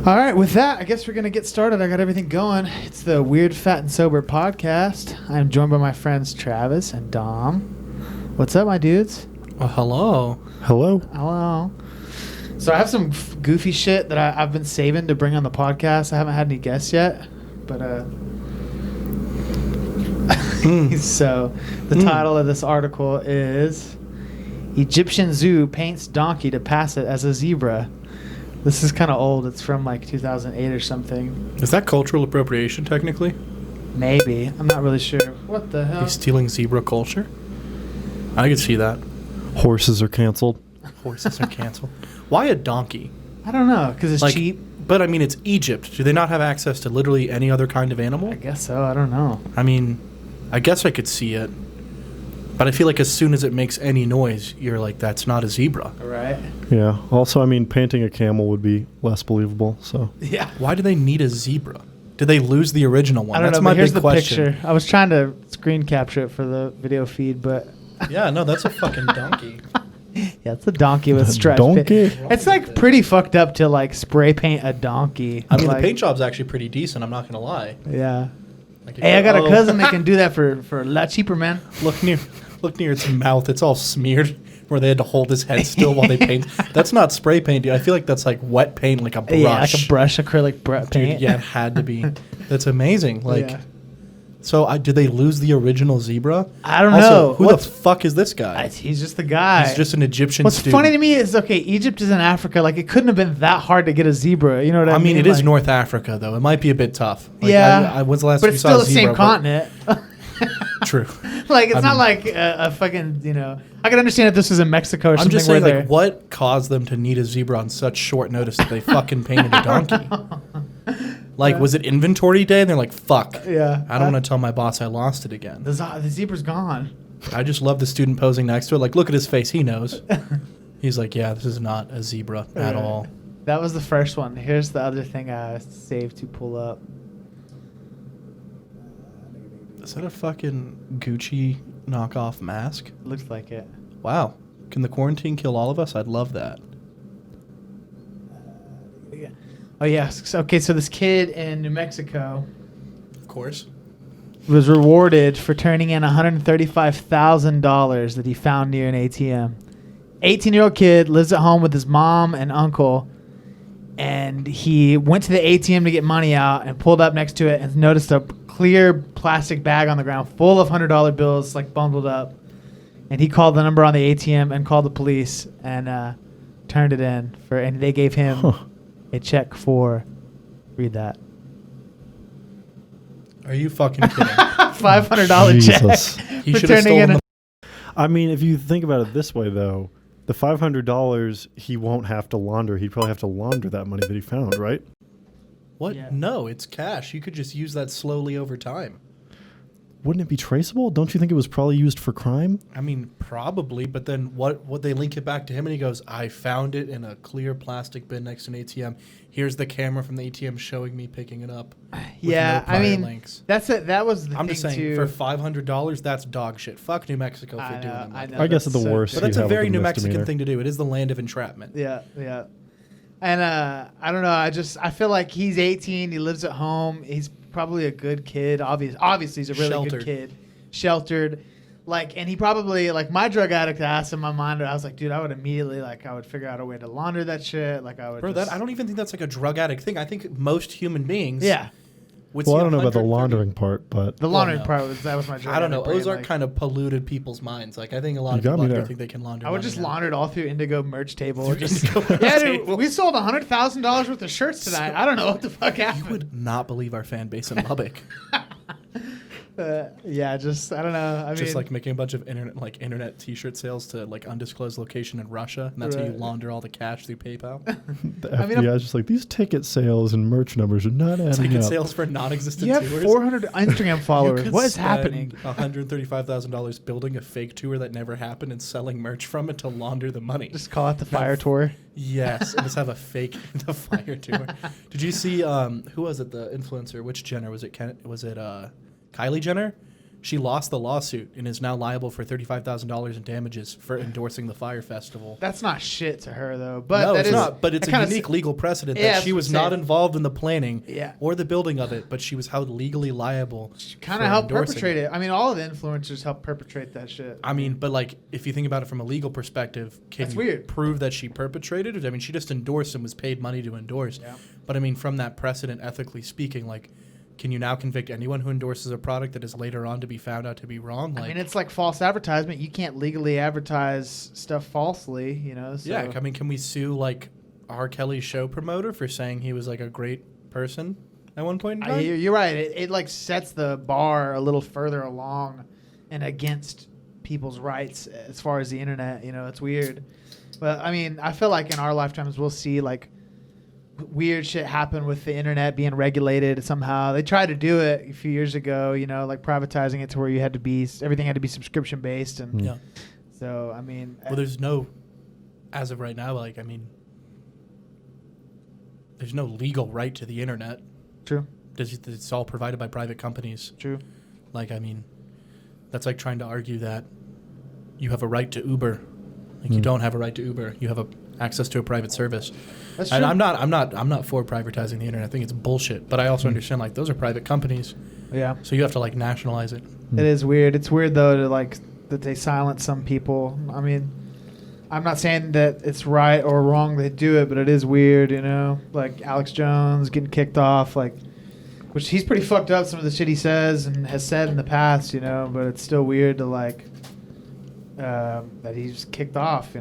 All right, with that, I guess we're going to get started. I got everything going. It's the Weird, Fat, and Sober podcast. I'm joined by my friends Travis and Dom. What's up, my dudes? Well, hello. Hello. Hello. So I have some goofy shit that I've been saving to bring on the podcast. I haven't had any guests yet, but so the title of this article is Egyptian Zoo Paints Donkey to Pass It as a Zebra. This is kind of old. It's from like 2008 or something. Is that cultural appropriation, technically? Maybe. I'm not really sure. What the hell? He's stealing zebra culture? I could see that. Horses are canceled. Horses are canceled. Why a donkey? I don't know, because it's cheap. But, I mean, it's Egypt. Do they not have access to literally any other kind of animal? I guess so. I don't know. I mean, I guess I could see it. But I feel like as soon as it makes any noise, you're like, that's not a zebra. Right. Yeah. Also, I mean, painting a camel would be less believable. So. Yeah. Why do they need a zebra? Did they lose the original one? I don't That's know, my but here's big the question. picture. I was trying to screen capture it for the video feed, but... Yeah, no, that's a fucking donkey. Yeah, it's a donkey with stretch. Donkey? It's like pretty fucked up to like spray paint a donkey. I mean, like, the paint job's actually pretty decent, I'm not going to lie. Yeah. Like Hey, I got a cousin that can do that for a lot cheaper, man. Look near its mouth. It's all smeared where they had to hold his head still while they paint. That's not spray paint, dude. I feel like that's like wet paint, like a brush. Yeah, like a brush, acrylic paint. Dude, yeah, it had to be. That's amazing. Like, Yeah. so did they lose the original zebra? I don't Also, know. Who the fuck is this guy? He's just the guy. He's just an Egyptian What's student. funny to me is, okay, Egypt is in Africa. Like, it couldn't have been that hard to get a zebra. You know what I mean? I mean, it is Like, North Africa, though. It might be a bit tough. Like, yeah. when's the last but time you it's saw still a the zebra? same continent. True. Like, it's I not mean- like a fucking, you know... I can understand if this was in Mexico or I'm something just saying, where like, what caused them to need a zebra on such short notice that they fucking painted a donkey? Like, was it inventory day? And they're like, fuck. Yeah. I don't want to tell my boss I lost it again. The zebra's gone. I just love the student posing next to it. Like, look at his face. He knows. He's like, yeah, this is not a zebra at all. That was the first one. Here's the other thing I saved to pull up. Is that a fucking Gucci knockoff mask? Looks like it. Wow. Can the quarantine kill all of us? I'd love that. Yeah. Oh, yes. Okay, so this kid in New Mexico Of course. was rewarded for turning in $135,000 that he found near an ATM. 18-year-old kid lives at home with his mom and uncle, and he went to the ATM to get money out and pulled up next to it and noticed a clear plastic bag on the ground full of $100 bills, like bundled up. And he called the number on the ATM and called the police and turned it in and they gave him a check for, read that, Are you fucking kidding? $500 Jesus. check. He for should have turning in stolen I mean, if you think about it this way, though, the $500 he won't have to launder. He'd probably have to launder that money that he found, right? What? Yeah. No, it's cash. You could just use that slowly over time. Wouldn't it be traceable? Don't you think it was probably used for crime? I mean, probably, but then what they link it back to him and he goes, I found it in a clear plastic bin next to an ATM. Here's the camera from the ATM showing me picking it up. Yeah, no I prior mean, links. that's it. That was the I'm thing just saying, too. for $500, that's dog shit. Fuck New Mexico for doing that. I know. I guess at the That's so worst. But you that's a have very a New Mexican misdemeanor. thing to do. It is the land of entrapment. Yeah, yeah. And I don't know. I feel like he's 18. He lives at home. He's probably a good kid. Obviously, he's a really Sheltered. good kid. Sheltered. Like, and he probably, like, my drug addict ass in my mind, I was like, dude, I would immediately, like, I would figure out a way to launder that shit. Like, I would Bro, just, I don't even think that's like a drug addict thing. I think most human beings. Yeah. Would Well, see I don't know about the 130 laundering part, but The laundering no. part, that was my drug I don't know. addict brain, Ozark like, kind of polluted people's minds. Like, I think a lot You of got people me out there there. think they can launder I would money just now. launder it all through Indigo merch table. Through Just, Indigo merch yeah, dude, table. we sold $100,000 worth of shirts tonight. I don't know what the fuck You happened. would not believe our fan base in Lubbock. Yeah, just, I don't know. I Just mean, like making a bunch of internet T-shirt sales to like undisclosed location in Russia, and that's how you Right. launder all the cash through PayPal. the I mean, FBI is just like, these ticket sales and merch numbers are not adding Ticket up. sales for non-existent you have tours. 400 Instagram You followers. could What is spend happening? $135,000 building a fake tour that never happened and selling merch from it to launder the money. Just call it the fire tour. Yes, and just have a fake the fire tour. Did you see who was it? The influencer? Which Jenner was it? Was it Kylie Jenner? She lost the lawsuit and is now liable for $35,000 in damages for endorsing the Fire Festival. That's not shit to her, though. But No, that it's is, not. But it's that a kinda unique legal precedent Yeah, that that's she what was I'm not saying. involved in the planning Yeah. or the building of it, but she was held legally liable. kind of helped perpetrate it. I mean, all of the influencers help perpetrate that shit. I mean, but like, if you think about it from a legal perspective, can That's you weird. prove that she perpetrated it? I mean, she just endorsed and was paid money to endorse. Yeah. But I mean, from that precedent, ethically speaking, like, can you now convict anyone who endorses a product that is later on to be found out to be wrong? Like, I mean, it's like false advertisement. You can't legally advertise stuff falsely, you know? So. yeah. I mean, can we sue like R. Kelly's show promoter for saying he was like a great person at one point in time? You're right. It like sets the bar a little further along and against people's rights as far as the internet. You know, it's weird. But I mean, I feel like in our lifetimes we'll see like weird shit happen with the internet being regulated somehow. They tried to do it a few years ago, you know, like privatizing it to where everything had to be subscription based. And Yeah. so, I mean, Well, there's no, as of right now, like, I mean, there's no legal right to the internet. true, It's all provided by private companies. true. Like, I mean, that's like trying to argue that you have a right to Uber. Like, you don't have a right to Uber. You have access to a private service. That's And true. I'm not for privatizing the internet. I think it's bullshit. But I also understand like those are private companies, Yeah. so you have to like nationalize it. It is weird. It's weird though to like that they silence some people. I mean, I'm not saying that it's right or wrong they do it, but it is weird, you know. Like Alex Jones getting kicked off, like, which he's pretty fucked up. Some of the shit he says and has said in the past, you know. But it's still weird to like that he's kicked off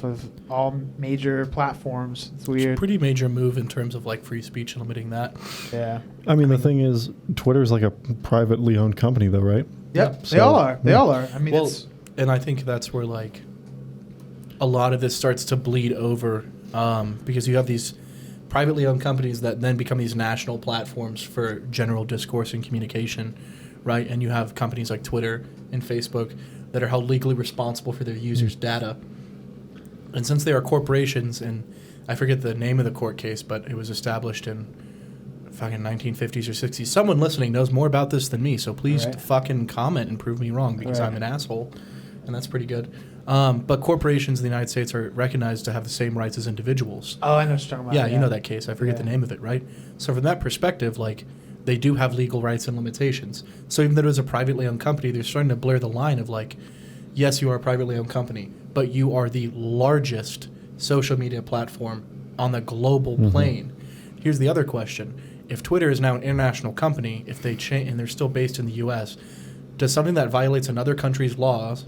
of all major platforms. It's It's a weird. pretty major move in terms of like free speech and limiting that. Yeah. I mean, the thing is, Twitter's like a privately owned company, though, right? Yep. They So, all are. They yeah. all are. I mean, Well, it's and I think that's where like a lot of this starts to bleed over because you have these privately owned companies that then become these national platforms for general discourse and communication, right? And you have companies like Twitter and Facebook that are held legally responsible for their users' data. And since they are corporations, and I forget the name of the court case, but it was established in fucking 1950s or 60s. Someone listening knows more about this than me, so please Right. fucking comment and prove me wrong because Right. I'm an asshole, and that's pretty good. But corporations in the United States are recognized to have the same rights as individuals. oh, I know what you're talking about. Yeah, you know that case. I forget the Yeah. name of it, right? So from that perspective, like, they do have legal rights and limitations. So even though it was a privately owned company, they're starting to blur the line of like, yes, you are a privately owned company, but you are the largest social media platform on the global plane. Here's the other question. If Twitter is now an international company, if they and they're still based in the U.S., does something that violates another country's laws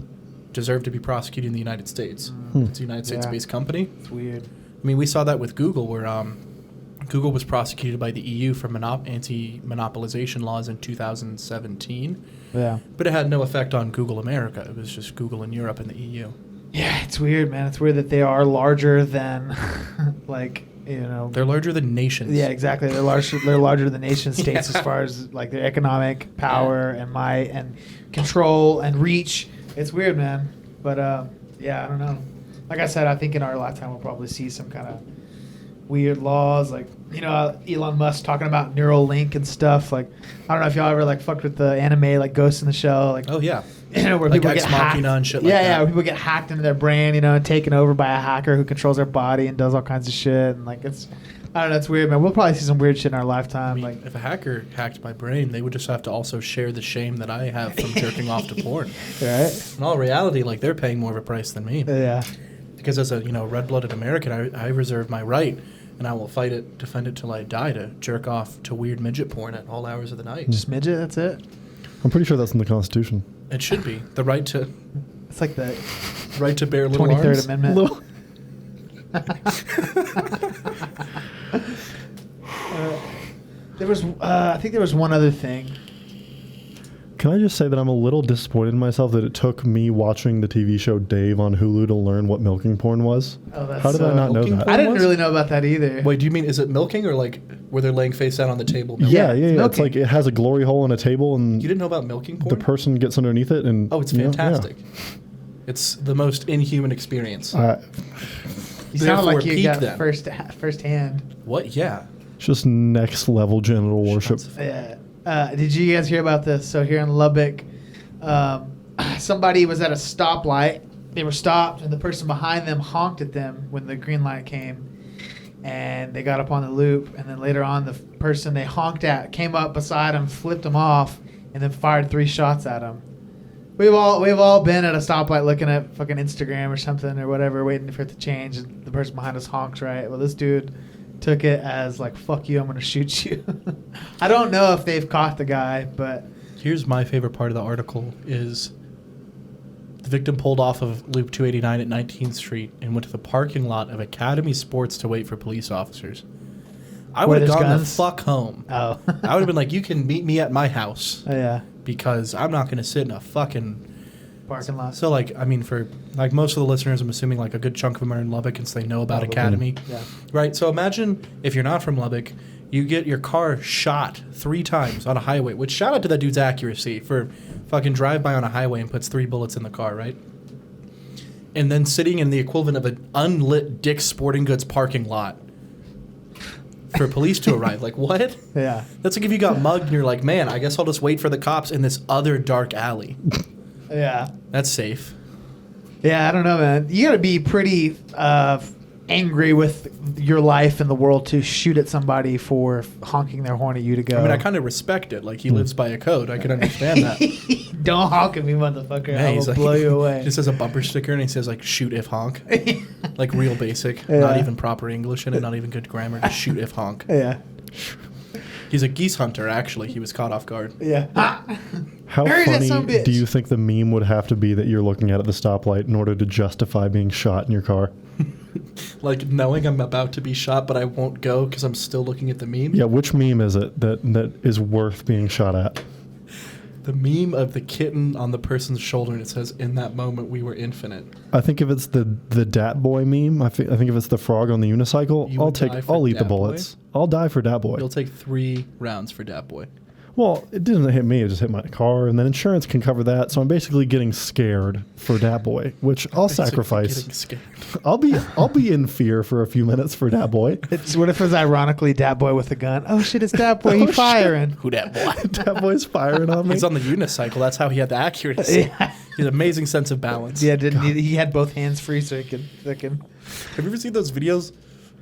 deserve to be prosecuted in the United States? It's a United States-based company. It's weird. I mean, we saw that with Google, where Google was prosecuted by the EU for anti-monopolization laws in 2017, Yeah. but it had no effect on Google America. It was just Google in Europe and the EU. Yeah, it's weird, man. It's weird that they are larger than, like, you know. They're larger than nations. Yeah, exactly. They're larger. They're larger than nation states Yeah. as far as like their economic power and might and control and reach. It's weird, man. But yeah, I don't know. Like I said, I think in our lifetime we'll probably see some kind of weird laws, like, you know, Elon Musk talking about Neuralink and stuff. Like, I don't know if y'all ever like fucked with the anime like Ghost in the Shell, like, Oh, yeah. you know, where Like people Ex get hacked. Machina and shit like yeah, that. yeah, where people get hacked into their brain, you know, and taken over by a hacker who controls their body and does all kinds of shit. And like, it's, I don't know, it's weird, man. We'll probably see some weird shit in our I lifetime. mean, Like, if a hacker hacked my brain, they would just have to also share the shame that I have from jerking off to porn. right? In all reality, like, they're paying more of a price than me. Yeah. Because as a, you know, red-blooded American, I reserve my right, and I will fight it, defend it till I die, to jerk off to weird midget porn at all hours of the night. Just midget, that's it. I'm pretty sure that's in the Constitution. It should be the right to It's like the bear little 23rd arms. Amendment. Little- There was, I think there was one other thing. Can I just say that I'm a little disappointed in myself that it took me watching the TV show Dave on Hulu to learn what milking porn was? Oh, that's How did I not know milking that? porn? I didn't was? really know about that either. Wait, do you mean is it milking or like where they're laying face down on the table? milking? Yeah. It's milking. like it has a glory hole in a table, and You didn't know about milking porn? the person gets underneath it, and Oh, it's you know, yeah. fantastic. It's the most inhuman experience. You sound Therefore, like you peak got them. first hand. What? Yeah. It's just next level genital worship. Shots of- Yeah. Did you guys hear about this? So here in Lubbock, somebody was at a stoplight. They were stopped, and the person behind them honked at them when the green light came. And they got up on the loop, and then later on, the person they honked at came up beside him, flipped him off, and then fired 3 shots at him. We've all been at a stoplight looking at fucking Instagram or something or whatever, waiting for it to change, and the person behind us honks, right? Well, this dude took it as like, fuck you, I'm going to shoot you. I don't know if they've caught the guy, but... Here's my favorite part of the article is the victim pulled off of Loop 289 at 19th Street and went to the parking lot of Academy Sports to wait for police officers. I would have gone the fuck home. Oh. I would have been like, you can meet me at my house. Oh, yeah. Because I'm not going to sit in a fucking... Parking lot. So, like, I mean, for, like, most of the listeners, I'm assuming, like, a good chunk of them are in Lubbock, and so they know about Academy. Yeah. Right? So imagine if you're not from Lubbock, you get your car shot 3 times on a highway, which shout out to that dude's accuracy for fucking drive by on a highway and puts 3 bullets in the car, right? And then sitting in the equivalent of an unlit Dick's Sporting Goods parking lot for police to arrive. Like, what? Yeah. That's like if you got mugged and you're like, man, I guess I'll just wait for the cops in this other dark alley. Yeah. That's safe. Yeah, I don't know, man. You got to be pretty angry with your life and the world to shoot at somebody for honking their horn at you to go. I mean, I kind of respect it. Like, he lives by a code. I can understand that. Don't honk at me, motherfucker. Yeah, I will blow you away. Just has a bumper sticker and he says, like, shoot if honk. Like, real basic. Yeah. Not even proper English in it. Not even good grammar. Just shoot if honk. Yeah. He's a geese hunter, actually. He was caught off guard. Yeah. How Where is that funny sumbitch? do you think the meme would have to be that you're looking at the stoplight in order to justify being shot in your car? Like, knowing I'm about to be shot, but I won't go because I'm still looking at the meme. Yeah, which meme is it that is worth being shot at? The meme of the kitten on the person's shoulder, and it says, in that moment, we were infinite. I think if it's the Dat Boy meme, I think if it's the frog on the unicycle, You would die for I'll eat the Dat Boy? bullets. I'll die for Dat Boy. You'll take 3 rounds for Dat Boy. Well, it didn't hit me; it just hit my car, and then insurance can cover that. So I'm basically getting scared for Dat Boy, which I'll sacrifice. Getting scared. I'll be in fear for a few minutes for Dat Boy. What if it's ironically Dat Boy with a gun? Oh shit, it's Dat Boy. He's firing. Who Dat Boy? Dat Boy's firing on me. He's on the unicycle. That's how he had the accuracy. Yeah. He had an amazing sense of balance. Yeah, he had both hands free so he could. Have you ever seen those videos?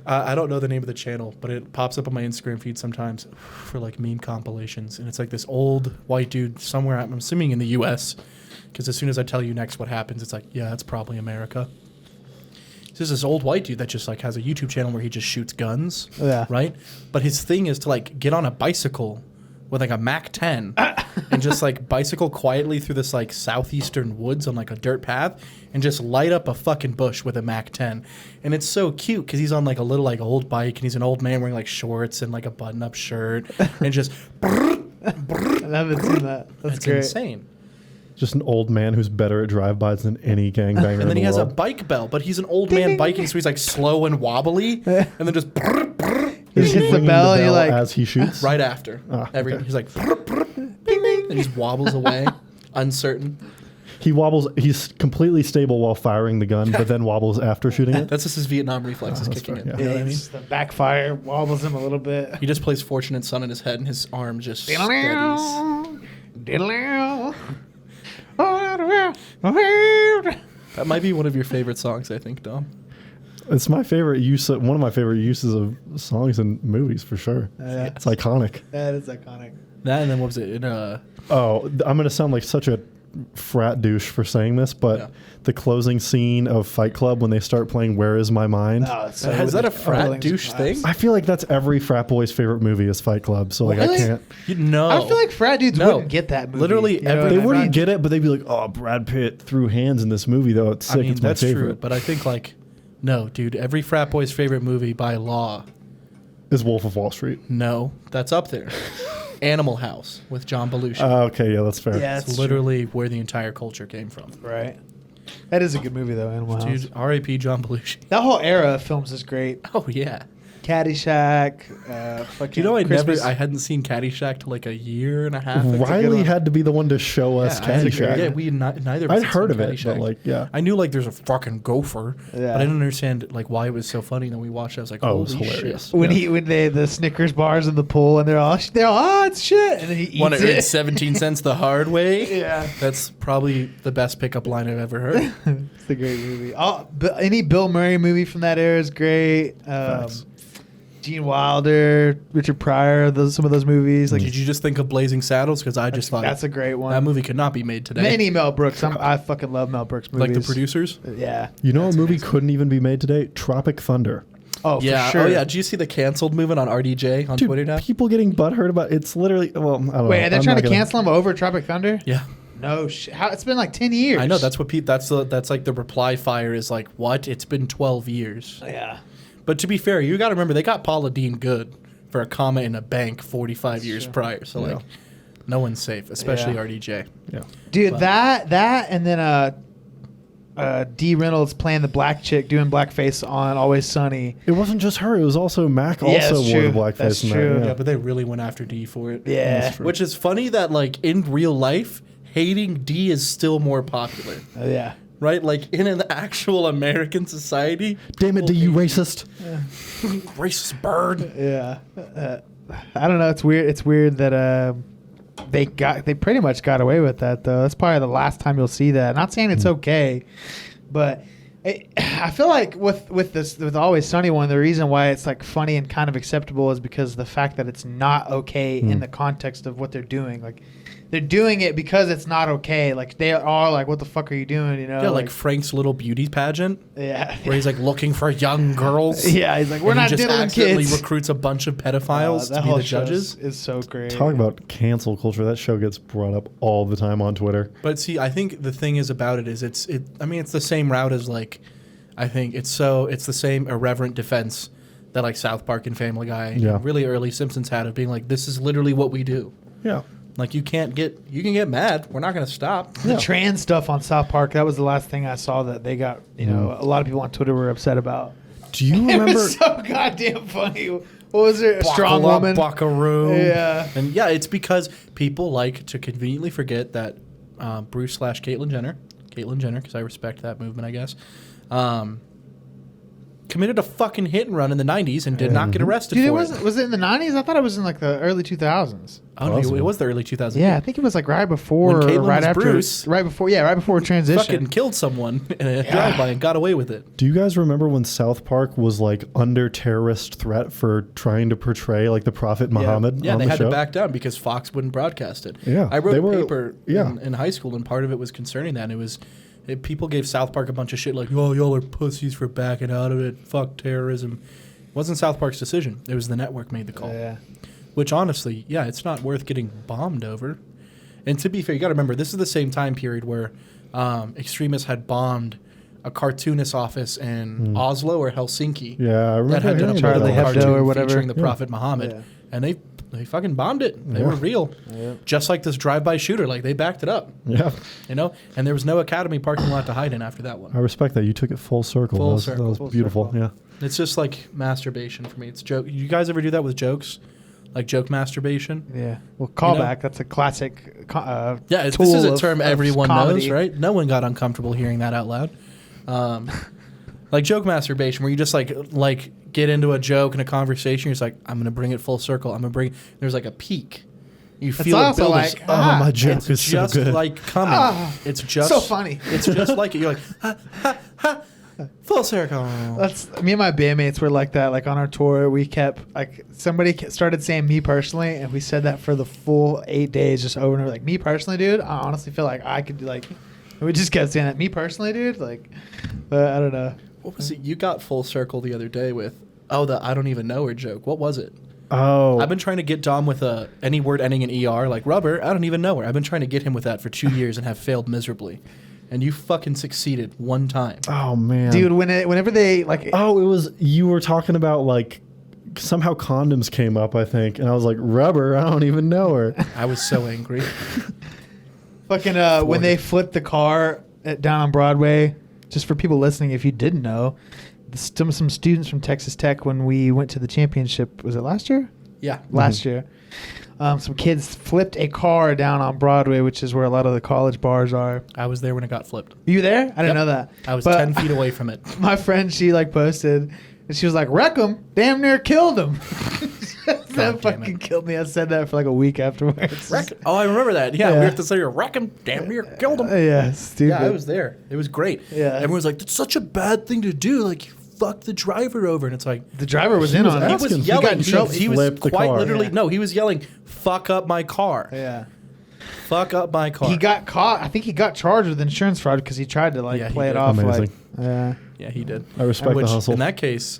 I don't know the name of the channel, but it pops up on my Instagram feed sometimes for like meme compilations. And it's like this old white dude somewhere, I'm assuming in the US, because as soon as I tell you next what happens, it's like, yeah, it's probably America. It's just this old white dude that just like has a YouTube channel where he just shoots guns. Yeah. Right? But his thing is to like get on a bicycle with like a Mac 10 and just like bicycle quietly through this like southeastern woods on like a dirt path and just light up a fucking bush with a Mac 10. And it's so cute because he's on like a little like old bike and he's an old man wearing like shorts and like a button-up shirt and just I haven't seen that. That's it's great. insane. Just an old man who's better at drive-bys than any gangbanger And then in he the has a world. bike bell, but he's an old man biking, so he's like slow and wobbly, and then just He hits the Ringing bell and you're like, as he shoots. right after. Okay. He's like, ding, ding, and he just wobbles away, uncertain. He wobbles. He's completely stable while firing the gun, but then wobbles after shooting it. That's just his Vietnam reflexes that's kicking fair, in. yeah. You know what I mean? it's the backfire wobbles him a little bit. He just plays Fortunate Son in his head, and his arm just steadies. That might be one of your favorite songs, I think, Dom. It's my favorite use. One of my favorite uses of songs in movies for sure. It's iconic. That is iconic. That and then what was it? Oh, I'm gonna sound like such a frat douche for saying this, but Yeah. the closing scene of Fight Club when they start playing "Where Is My Mind." Oh, it's Is that a frat Rolling douche Surprise. thing? I feel like that's every frat boy's favorite movie is Fight Club. So like Really? I can't. You know. I feel like frat dudes No. wouldn't get that movie. Literally You know every- what They I mean? wouldn't get it, but they'd be like, "Oh, Brad Pitt threw hands in this movie, though. It's sick. I mean, it's my that's favorite." true, but I think like, no, dude, every frat boy's favorite movie by law, Is Wolf of Wall Street? no, that's up there. Animal House with John Belushi. Okay, yeah, that's fair. Yeah, It's that's literally where the entire culture came from. true. Right. That is a good movie though, Animal House. Dude, R.I.P. John Belushi. That whole era of films is great. Oh, yeah. Caddyshack. Fucking I hadn't seen Caddyshack till like a year and a half. Riley had to be the one to show us Caddyshack. Yeah, we neither of us I'd had heard seen of it, but Caddyshack. like, yeah. I knew like there's a fucking gopher, Yeah. but I didn't understand like why it was so funny. Then we watched it. I was like, Oh, it holy was hilarious. shit. When the Snickers bars in the pool and they're all oh, it's shit, and then he eats Want to earn it. 17 cents the hard way? Yeah. That's probably the best pickup line I've ever heard. It's a great movie. Any Bill Murray movie from that era is great. Gene Wilder, Richard Pryor, some of those movies. Like, Did you just think of Blazing Saddles? Because I just thought that's a great one. that movie could not be made today. Any Mel Brooks. I fucking love Mel Brooks movies. Like the producers? Yeah. You know, a movie couldn't even be made today? Tropic Thunder. Oh, Yeah. for sure. Oh, yeah. Did you see the canceled movement on RDJ on Dude, Twitter now? people getting butthurt about it's literally. Well, I don't know. Wait, they're I'm trying not to gonna- cancel him over Tropic Thunder? Yeah. No shit. It's been like 10 years. I know. That's what that's like the reply fire is like, what? It's been 12 years. Yeah. But to be fair, you got to remember, they got Paula Deen good for a comma in a bank 45 years prior. So, Yeah. like, no one's safe, especially Yeah. RDJ. Yeah. Dude, But- that and then D. Reynolds playing the black chick doing blackface on Always Sunny. It wasn't just her. It was also Mac. Yeah, Also that's wore the true. blackface That's in true. that. Yeah, but they really went after D for it. Yeah. That's true. Which is funny that, like, in real life, hating D is still more popular. Yeah. Right? Like, in an actual American society. Damn it, do you racist? Racist bird. Yeah. I don't know. It's weird. It's weird that they pretty much got away with that though. That's probably the last time you'll see that. Not saying it's okay, but I feel like with Always Sunny one, the reason why it's like funny and kind of acceptable is because of the fact that it's not okay in the context of what they're doing. Like, they're doing it because it's not okay. Like, they are like, what the fuck are you doing? You know? Yeah, like Frank's little beauty pageant. Yeah. Where he's like looking for young girls. Yeah, he's like, we're And not he just diddling accidentally kids. recruits a bunch of pedophiles That to be whole the show judges. is so great. Talk about cancel culture. That show gets brought up all the time on Twitter. But see, I think the thing is about it is it's the same route as like, I think it's the same irreverent defense that like South Park and Family Guy and really early Simpsons had of being like, this is literally what we do. Yeah. Like, you can get mad. We're not going to stop. The trans stuff on South Park, that was the last thing I saw that they got, a lot of people on Twitter were upset about. Do you It remember? was so goddamn funny. What was it? A strong woman? Buckaroo. Yeah. And yeah, it's because people like to conveniently forget that Bruce/Caitlyn Jenner, because I respect that movement, I guess, committed a fucking hit and run in the 90s and did not get arrested Dude, for was it in the 90s? I thought it was in like the early 2000s. Oh, no, it was the early 2000s. Yeah, I think it was like right before When or Caitlyn right was after. Bruce. Right before transition. Fucking killed someone in a drive-by and got away with it. Do you guys remember when South Park was like under terrorist threat for trying to portray like the Prophet Muhammad? Yeah, on they the had show? to back down because Fox wouldn't broadcast it. Yeah, I wrote they a were- paper in high school, and part of it was concerning that. And it was people gave South Park a bunch of shit like, oh, y'all are pussies for backing out of it. Fuck terrorism. It wasn't South Park's decision. It was the network made the call. Yeah. Which, honestly, yeah, it's not worth getting bombed over. And to be fair, you got to remember, this is the same time period where extremists had bombed a cartoonist office in Oslo or Helsinki. Yeah, I remember That had done a hearing Charlie about that. Hebdo cartoon or whatever. featuring the Yeah. Prophet Muhammad. Yeah. And they fucking bombed it. They Yeah. were real. Yeah. Just like this drive-by shooter. Like, they backed it up. Yeah, And there was no Academy parking lot to hide in after that one. I respect that. You took it full circle. Full That was circle. Full beautiful. circle. Yeah. It's just like masturbation for me. It's joke. You guys ever do that with jokes? Like joke masturbation? Yeah. Well, callback. That's a classic Yeah, this tool is a of- term of everyone comedy. knows, right? No one got uncomfortable hearing that out loud. Like joke masturbation, where you just like get into a joke and a conversation. You're just like, I'm gonna bring it full circle. I'm gonna bring. There's like a peak. You feel it also build. like, Oh, my joke It's is so just good. like coming. It's just so funny. It's just like it. You're like, ha, ha, ha, full circle. That's me and my bandmates were like that. Like on our tour, we kept like somebody started saying me personally, and we said that for the full 8 days, just over and over. Like, me personally, dude. I honestly feel like I could do like. And we just kept saying that. Me personally, dude. Like, I don't know. What was it? You got full circle the other day with the I don't even know her joke. What was it? Oh, I've been trying to get Dom with any word ending in ER, like rubber. I don't even know her. I've been trying to get him with that for 2 years and have failed miserably. And you fucking succeeded one time. oh man, Dude, whenever they like. Oh, it was you were talking about like somehow condoms came up, I think, and I was like, rubber. I don't even know her. I was so angry. Fucking when they flipped the car down on Broadway, just for people listening, if you didn't know, some students from Texas Tech when we went to the championship. Was it last year? Yeah. Last year. Some kids flipped a car down on Broadway, which is where a lot of the college bars are. I was there when it got flipped. Were you there? I didn't know that. I was But 10 feet away from it. My friend, she like posted, and she was like, "Wreck him! Damn near killed him." That damn fucking it. killed me. I said that for like a week afterwards. Oh, I remember that. Yeah, Yeah. we have to say, wreck him. Damn near killed him. Yeah, stupid. Yeah, I was there. It was great. Yeah. Everyone's like, that's such a bad thing to do. Like, fuck the driver over. And it's like, The driver was He in was on he it. asking- was He got yelling. in trouble. He was Flipped the quite car. literally, Yeah. no, he was yelling, fuck up my car. Yeah. Fuck up my car. He got caught. I think he got charged with insurance fraud because he tried to like Yeah, he play it did. off. Amazing. Like, Yeah, he did. I respect Which, the hustle. in that case,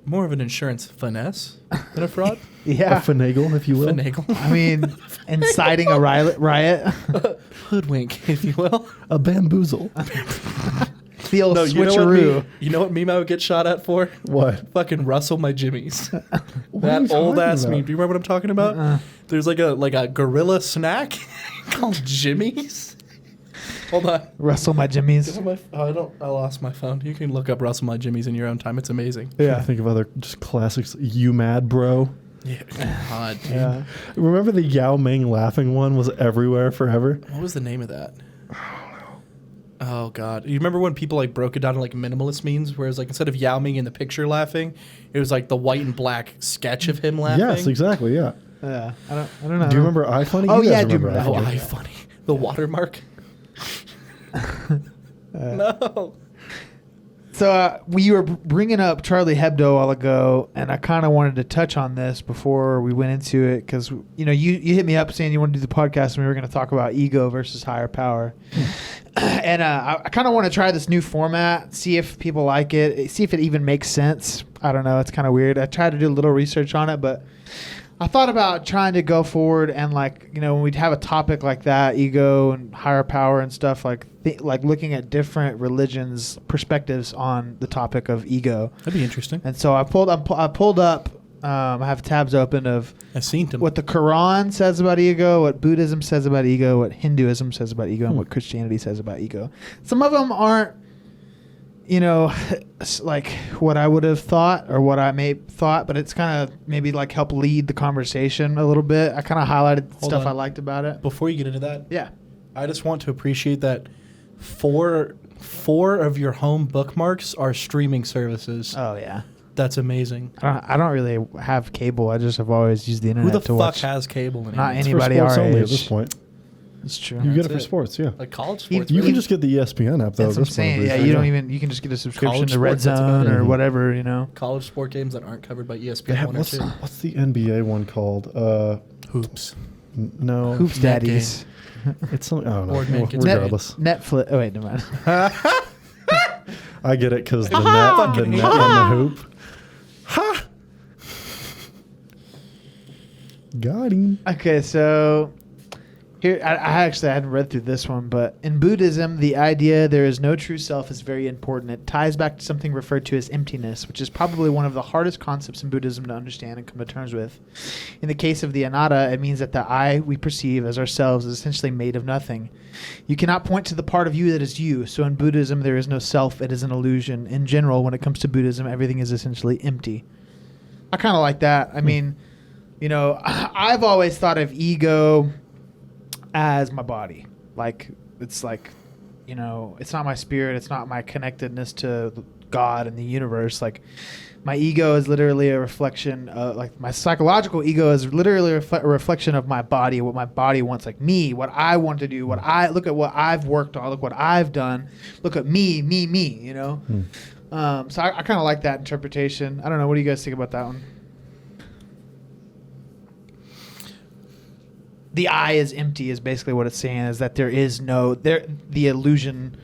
more of an insurance finesse than a fraud. A yeah. finagle, if you will. Finagle. I mean, inciting a riot. Hoodwink, if you will. A bamboozle. The old switcheroo. You know what meme I would get shot at for? What? Fucking rustle my jimmies. What are you That old ass talking meme. about? Do you remember what I'm talking about? Uh-uh. There's like a gorilla snack called Jimmy's. Hold on. Rustle my jimmies. I lost my phone. You can look up Rustle My Jimmy's in your own time. It's amazing. I think of other just classics. You mad, bro? Yeah. God, dude. Yeah. Remember the Yao Ming laughing one was everywhere forever? What was the name of that? Oh God! You remember when people like broke it down to like minimalist memes, whereas like instead of Yao Ming in the picture laughing, it was like the white and black sketch of him laughing. Yes, exactly. Yeah. Yeah. I don't know. Do you remember iFunny? Oh, You yeah, I guys do remember remember Oh, that. iFunny. I funny. The watermark. No. So we were bringing up Charlie Hebdo a while ago, and I kind of wanted to touch on this before we went into it because you hit me up saying you want to do the podcast, and we were going to talk about ego versus higher power. And I kind of want to try this new format, see if people like it, see if it even makes sense. I don't know. It's kind of weird. I tried to do a little research on it, but I thought about trying to go forward and when we'd have a topic like that, ego and higher power and stuff, like looking at different religions' perspectives on the topic of ego. That'd be interesting. And so I pulled up. I have tabs open of I've seen them. what the Quran says about ego, what Buddhism says about ego, what Hinduism says about ego, and what Christianity says about ego. Some of them aren't, like what I would have thought or what I may thought, but it's kind of maybe like help lead the conversation a little bit. I kind of highlighted Hold stuff on. I liked about it. Before you get into that, Yeah. I just want to appreciate that four of your home bookmarks are streaming services. Oh yeah. That's amazing. I don't really have cable. I just have always used the Who internet the to fuck watch. has cable anymore? Not It's for anybody sports our only age. at this point. It's true. You get That's it for it. sports, yeah. Like college You- sports. You really? can just get the ESPN app, though. That's what I'm This one, saying. I'm Yeah, pretty you sure. don't even. You can just get a subscription College to Red sports, that's about Zone it. or Mhm. whatever. You know. college sport games that aren't covered by They ESPN have, 1 or what's, 2. what's the NBA one called? Hoops. No. Hoops Net Daddies. It's something. I don't know. Board man Well, gets regardless. Netflix. Oh wait, never mind. I get it because the net and the hoop. Ha! Got him. Okay, so here I hadn't read through this one, but in Buddhism, the idea there is no true self is very important. It ties back to something referred to as emptiness, which is probably one of the hardest concepts in Buddhism to understand and come to terms with. In the case of the anatta, it means that the I we perceive as ourselves is essentially made of nothing. You cannot point to the part of you that is you. So in Buddhism, there is no self. It is an illusion. In general, when it comes to Buddhism, everything is essentially empty. I kind of like that. I mean, I've always thought of ego as my body. Like, it's like, it's not my spirit. It's not my connectedness to God and the universe. Like, my ego is literally a reflection of, like, my psychological ego is literally a reflection of my body, what my body wants, like me, what I want to do, look at what I've worked on, look what I've done, look at me, So I kind of like that interpretation. I don't know. What do you guys think about that one? The I is empty is basically what it's saying, is that there is no the illusion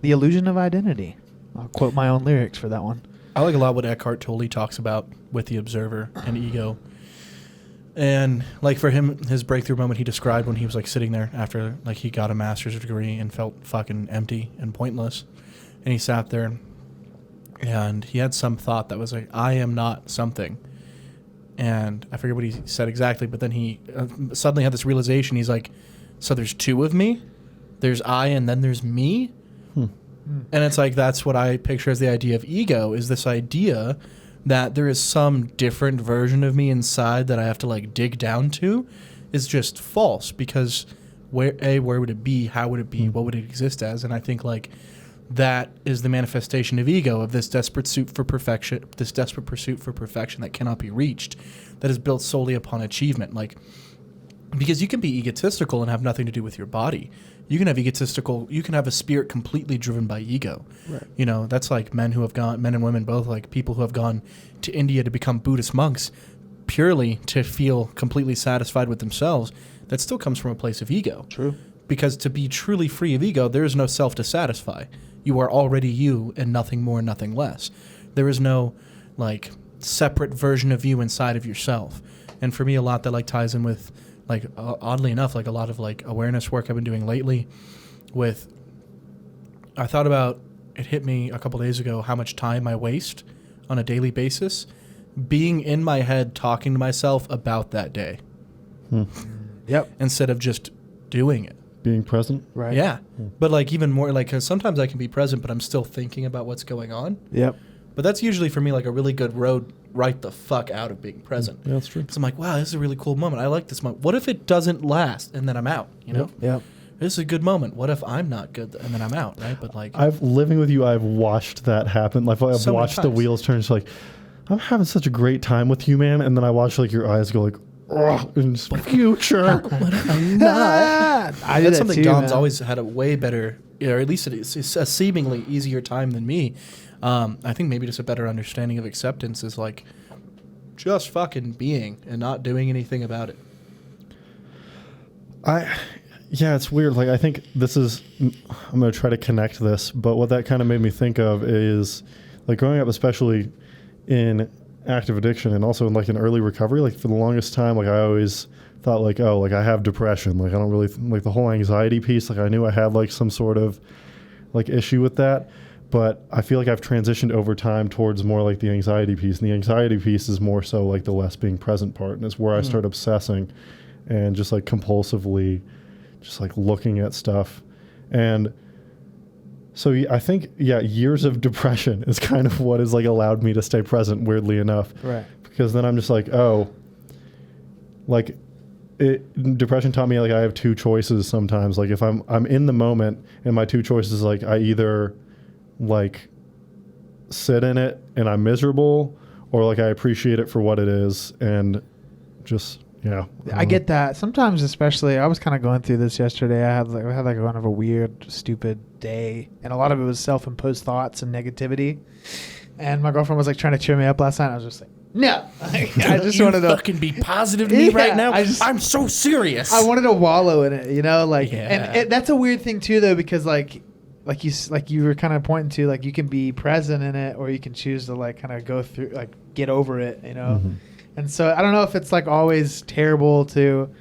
of identity. I'll quote my own lyrics for that one. I like a lot what Eckhart Tolle talks about with the observer and ego. And like for him, his breakthrough moment he described when he was like sitting there after like he got a master's degree and felt fucking empty and pointless. And he sat there and he had some thought that was like, I am not something. And I forget what he said exactly, but then he suddenly had this realization. He's like, so there's two of me? There's I and then there's me? And it's like, that's what I picture as the idea of ego, is this idea that there is some different version of me inside that I have to like dig down to, is just false. Because where would it be? How would it be? What would it exist as? And I think like that is the manifestation of ego, of this desperate pursuit for perfection that cannot be reached, that is built solely upon achievement. Like, because you can be egotistical and have nothing to do with your body. You can have a spirit completely driven by ego. Right. You know, that's like men and women both, like people who have gone to India to become Buddhist monks purely to feel completely satisfied with themselves. That still comes from a place of ego. True. Because to be truly free of ego, there is no self to satisfy. You are already you and nothing more, nothing less. There is no like separate version of you inside of yourself. And for me, a lot that like ties in with like oddly enough, like a lot of like awareness work I've been doing lately with, I thought about, it hit me a couple days ago, how much time I waste on a daily basis being in my head talking to myself about that day. Yep. Instead of just doing it. Being present. Right. Yeah. But like even more like, 'cause sometimes I can be present, but I'm still thinking about what's going on. Yep. But that's usually for me like a really good road right the fuck out of being present. Yeah, that's true. So I'm like, wow, this is a really cool moment. I like this moment. What if it doesn't last and then I'm out, you know? Yep. This is a good moment. What if I'm not good and then I'm out, right? But like, Living with you, I've watched that happen. Like I've So many watched the times. wheels turn. It's like, I'm having such a great time with you, man. And then I watch like your eyes go like, oh, in future. what if I'm not? I did That's that something too, Dom's man. always had a way better, or at least it's a seemingly easier time than me. I think maybe just a better understanding of acceptance is like just fucking being and not doing anything about it. Yeah, it's weird. Like, I think I'm going to try to connect this, but what that kind of made me think of is like growing up, especially in active addiction and also in like an early recovery, like for the longest time, like I always thought like, oh, like I have depression. Like I don't really like the whole anxiety piece. Like I knew I had like some sort of like issue with that, but I feel like I've transitioned over time towards more like the anxiety piece. And the anxiety piece is more so like the less being present part. And it's where I start obsessing and just like compulsively just like looking at stuff. And so I think, years of depression is kind of what has like allowed me to stay present, weirdly enough. Right. Because then I'm just like, oh, like depression taught me like I have two choices sometimes. Like if I'm in the moment and my two choices, like I either like sit in it and I'm miserable, or like I appreciate it for what it is and just, I get that. Sometimes, especially, I was kind of going through this yesterday. I had like kind of a weird, stupid day, and a lot of it was self-imposed thoughts and negativity. And my girlfriend was like trying to cheer me up last night. And I was just like, no, I just wanted to fucking be positive to me right now. I'm so serious. I wanted to wallow in it, like, Yeah. and that's a weird thing too, though, because like you were kind of pointing to, like, you can be present in it, or you can choose to like kind of go through, like, get over it, Mm-hmm. And so I don't know if it's like always terrible to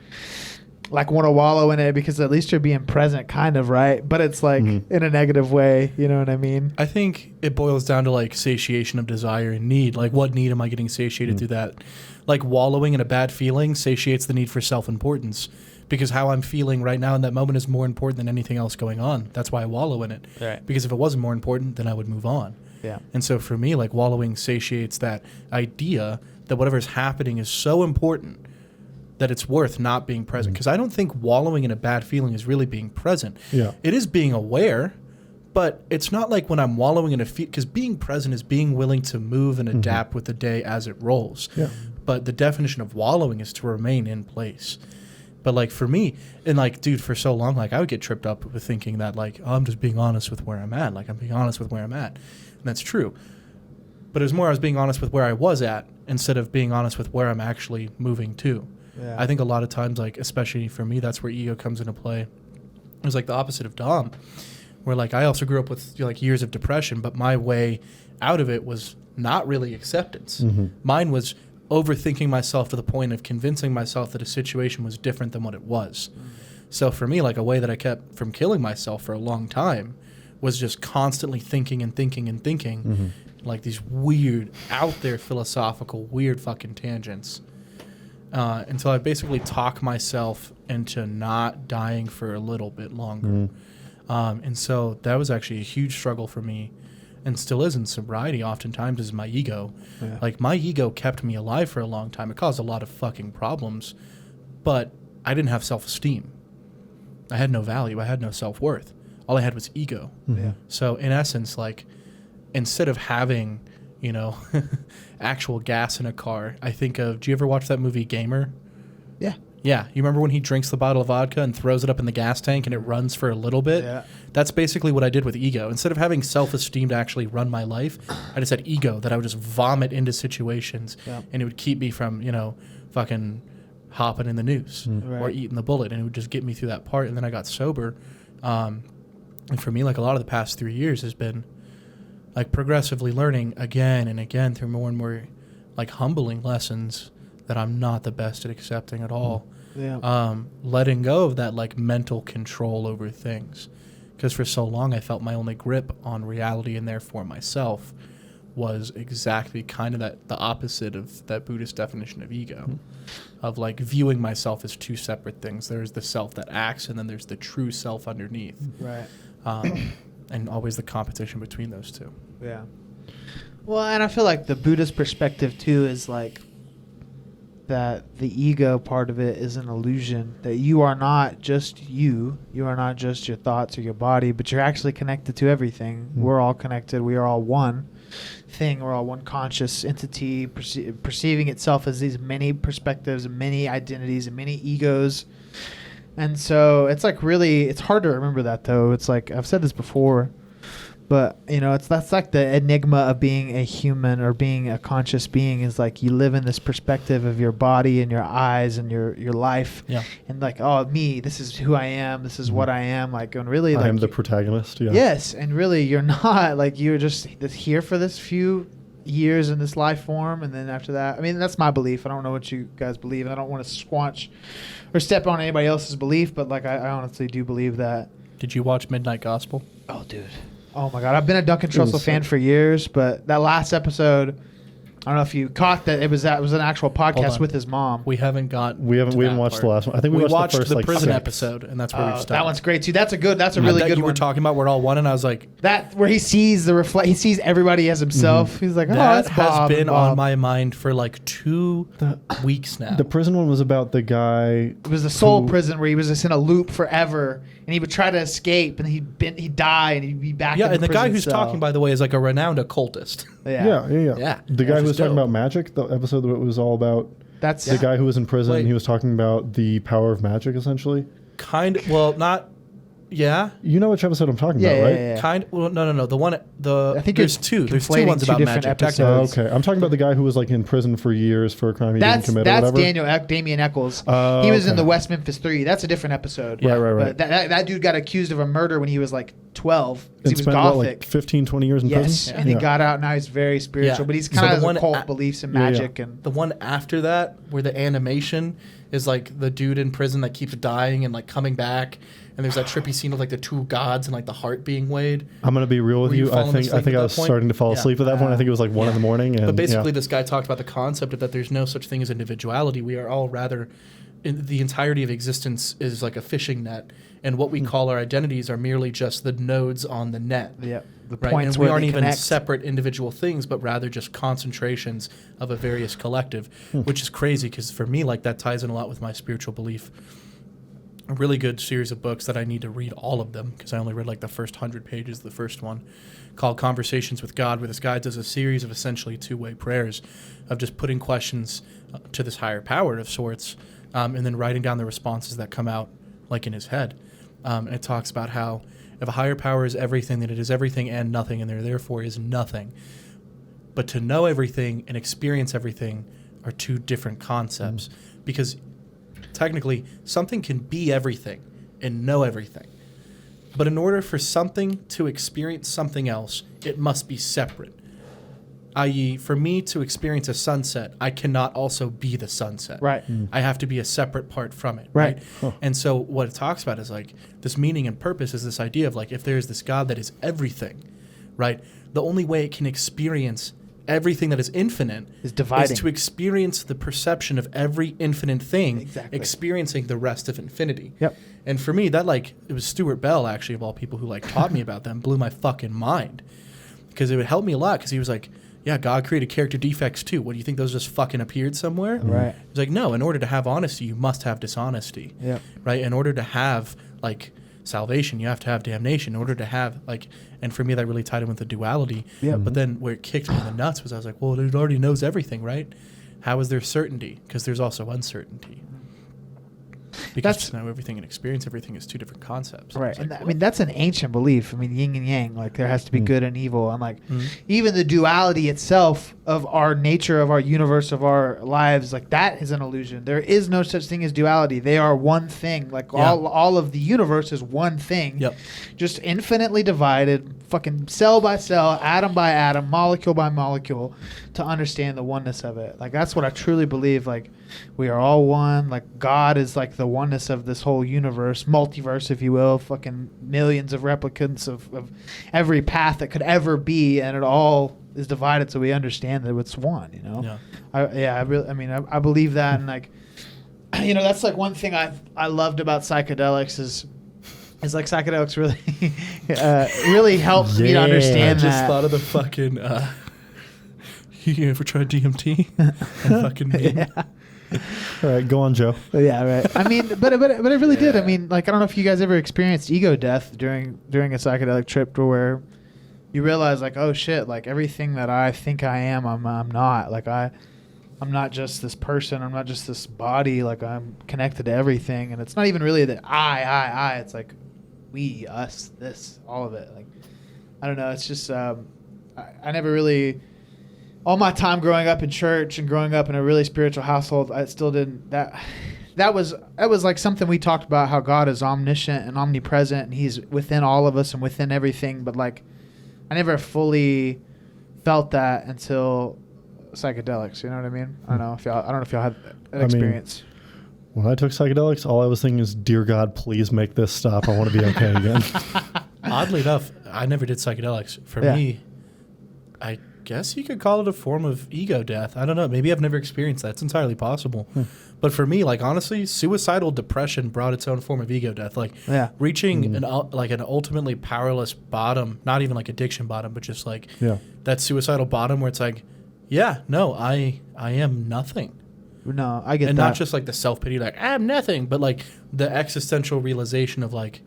like want to wallow in it, because at least you're being present, kind of, right? But it's like in a negative way, you know what I mean? I think it boils down to like satiation of desire and need. Like, what need am I getting satiated through that? Like, wallowing in a bad feeling satiates the need for self-importance, because how I'm feeling right now in that moment is more important than anything else going on. That's why I wallow in it. Right. Because if it wasn't more important, then I would move on. Yeah. And so for me, like, wallowing satiates that idea that whatever's happening is so important that it's worth not being present. Because I don't think wallowing in a bad feeling is really being present. Yeah. It is being aware, but it's not like when I'm wallowing in a feel, because being present is being willing to move and adapt with the day as it rolls. Yeah. But the definition of wallowing is to remain in place. But like for me, and like, dude, for so long, like I would get tripped up with thinking that like, oh, I'm just being honest with where I'm at. Like, I'm being honest with where I'm at. And that's true. But it was more I was being honest with where I was at instead of being honest with where I'm actually moving to. Yeah. I think a lot of times, like, especially for me, that's where ego comes into play. It was like the opposite of Dom, where like I also grew up with like years of depression, but my way out of it was not really acceptance. Mine was overthinking myself to the point of convincing myself that a situation was different than what it was. So for me, like, a way that I kept from killing myself for a long time was just constantly thinking and thinking and thinking, like these weird, out there philosophical, weird fucking tangents. Until I basically talk myself into not dying for a little bit longer. And so that was actually a huge struggle for me, and still is in sobriety oftentimes, is my ego. Yeah. Like, my ego kept me alive for a long time. It caused a lot of fucking problems, but I didn't have self-esteem. I had no value. I had no self-worth. All I had was ego. Yeah. So in essence, like, instead of having, you know, actual gas in a car, I think of, do you ever watch that movie Gamer? Yeah. Yeah. You remember when he drinks the bottle of vodka and throws it up in the gas tank and it runs for a little bit? Yeah. That's basically what I did with ego. Instead of having self-esteem to actually run my life, I just had ego that I would just vomit into situations, and it would keep me from, you know, fucking hopping in the noose or eating the bullet, and it would just get me through that part. And then I got sober. And for me, like, a lot of the past 3 years has been like progressively learning again and again through more and more like humbling lessons that I'm not the best at accepting at all. Yeah. Letting go of that like mental control over things. Because for so long I felt my only grip on reality and therefore myself was exactly kind of that the opposite of that Buddhist definition of ego, of like viewing myself as two separate things. There's the self that acts, and then there's the true self underneath. Right. And always the competition between those two. Yeah. Well, and I feel like the Buddhist perspective too is like that the ego part of it is an illusion, that you are not just you are not just your thoughts or your body, but you're actually connected to everything. We're all connected. We are all one thing. We're all one conscious entity perceiving itself as these many perspectives and many identities and many egos. And so it's like really, it's hard to remember that though. It's like, I've said this before, but you know, that's like the enigma of being a human or being a conscious being, is like you live in this perspective of your body and your eyes and your life. Yeah. And like, oh, me, this is who I am. This is what I am. Like, and really, like, I am the protagonist. Yeah. yes. And really you're not, like, you're just here for this few years in this life form. And then after that, I mean, that's my belief. I don't know what you guys believe. And I don't want to squanch or step on anybody else's belief, but like, I honestly do believe that. Did you watch Midnight Gospel? Oh, dude. Oh my God, I've been a Duncan Trussell fan for years, but that last episode, I don't know if you caught that it was an actual podcast with his mom. We haven't We haven't watched the last one. I think we watched the first like prison 6 episode, and that's where we've stopped. That one's great too. That's a really good you one. were talking about we're all one, and I was like, that where he sees he sees everybody as himself. He's like, oh, that that's Bob. has been on my mind for like 2 weeks now. The prison one was about the guy. It was a soul prison where he was just in a loop forever, and he would try to escape, and he'd die, and he'd be back. Yeah, in and the guy prison who's cell. talking, by the way, is like a renowned occultist. Yeah. Yeah. The guy who was talking dope. about magic, the episode that it was all about. That's The guy who was in prison, Wait. he was talking about the power of magic, essentially. Not. Yeah. You know which episode I'm talking about, right? Well, no. The one. I think there's you're two. There's two conflating ones two about different magic. episodes. Okay. I'm talking about the guy who was like in prison for years for a crime he didn't commit or That's whatever. Damien Eccles. Oh, He was in okay. the West Memphis 3. That's a different episode. Right. But that dude got accused of a murder when he was like 12. 'Cause he And was spent gothic. what, like 15, 20 years in Yes, prison? and he got out. Now he's very spiritual, but he's So kind of the one occult beliefs in magic and The one after that, where the animation is like the dude in prison that keeps dying and like coming back, and there's that trippy scene of like the two gods and like the heart being weighed. I'm gonna be real with Were you you. I falling think asleep at I that was point? starting to fall Yeah. asleep at that point. I think it was like 1 in the morning. And, But basically, this guy talked about the concept of that there's no such thing as individuality. We are all rather, the entirety of existence is like a fishing net, and what we call our identities are merely just the nodes on the net. the Right, points and we where aren't they even connect. separate individual things, but rather just concentrations of a various collective, which is crazy because for me, like that ties in a lot with my spiritual belief. A really good series of books that I need to read all of them because I only read like the first 100 pages, the first one, called Conversations with God, where this guy does a series of essentially two-way prayers of just putting questions to this higher power of sorts, and then writing down the responses that come out like in his head. And it talks about how if a higher power is everything, then it is everything and nothing, and there therefore is nothing. But to know everything and experience everything are two different concepts, because technically something can be everything and know everything. But in order for something to experience something else, it must be separate. I.e., for me to experience a sunset, I cannot also be the sunset. Right. I have to be a separate part from it. Right. And so what it talks about is like this meaning and purpose is this idea of like if there is this God that is everything, right? The only way it can experience everything that is infinite is dividing. is to experience the perception of every infinite thing, Exactly. experiencing the rest of infinity. Yep. And for me, that like, it was Stuart Bell, actually, of all people, who like taught me about them, blew my fucking mind. Because it would help me a lot, because he was like, yeah, God created character defects too. What, do you think those just fucking appeared somewhere? Right. He's like, no, in order to have honesty, you must have dishonesty. Yep. Right? In order to have like salvation, you have to have damnation. In order to have like, and for me, that really tied in with the duality. Yep. But then where it kicked me in the nuts was I was like, well, it already knows everything, right? How is there certainty? Because there's also uncertainty. Because That's- just know everything and experience everything is two different concepts. Right. It's And like, I mean, that's an ancient belief. I mean, yin and yang, like there has to be good and evil. And like Mhm. even the duality itself of our nature, of our universe, of our lives, like that is an illusion. There is no such thing as duality. They are one thing. Like Yeah. all of the universe is one thing. Yep. Just infinitely divided, fucking cell by cell, atom by atom, molecule by molecule to understand the oneness of it. Like that's what I truly believe. Like we are all one. Like God is like the oneness of this whole universe, multiverse, if you will. Fucking millions of replicants of every path that could ever be, and it all is divided, so we understand that it's one. You know. Yeah. I believe that, and like, you know, that's like one thing I loved about psychedelics is like psychedelics really really helped me to Yeah. understand I just that. thought of the fucking. You ever tried DMT? And fucking Yeah. All right, go on, Joe. Yeah, right. I mean, but it really did. I mean, like I don't know if you guys ever experienced ego death during a psychedelic trip, to where you realize like, oh shit, like everything that I think I am, I'm not. Like I'm not just this person. I'm not just this body. Like I'm connected to everything, and it's not even really that I. It's like we, us, this, all of it. Like I don't know. It's just I never really. All my time growing up in church and growing up in a really spiritual household, I still didn't. That was like something we talked about, how God is omniscient and omnipresent, and He's within all of us and within everything. But like, I never fully felt that until psychedelics. You know what I mean? I don't know if y'all had that experience. When I took psychedelics, all I was thinking is, dear God, please make this stop. I want to be okay again. Oddly enough, I never did psychedelics. For Yeah. me, I guess you could call it a form of ego death. I don't know. Maybe I've never experienced that. It's entirely possible. But for me, like honestly, suicidal depression brought its own form of ego death. Like Yeah. reaching an ultimately powerless bottom, not even like addiction bottom, but just like Yeah. that suicidal bottom where it's like, yeah, no, I am nothing. No, I get And that. not just like the self-pity, like I'm nothing, but like the existential realization of like,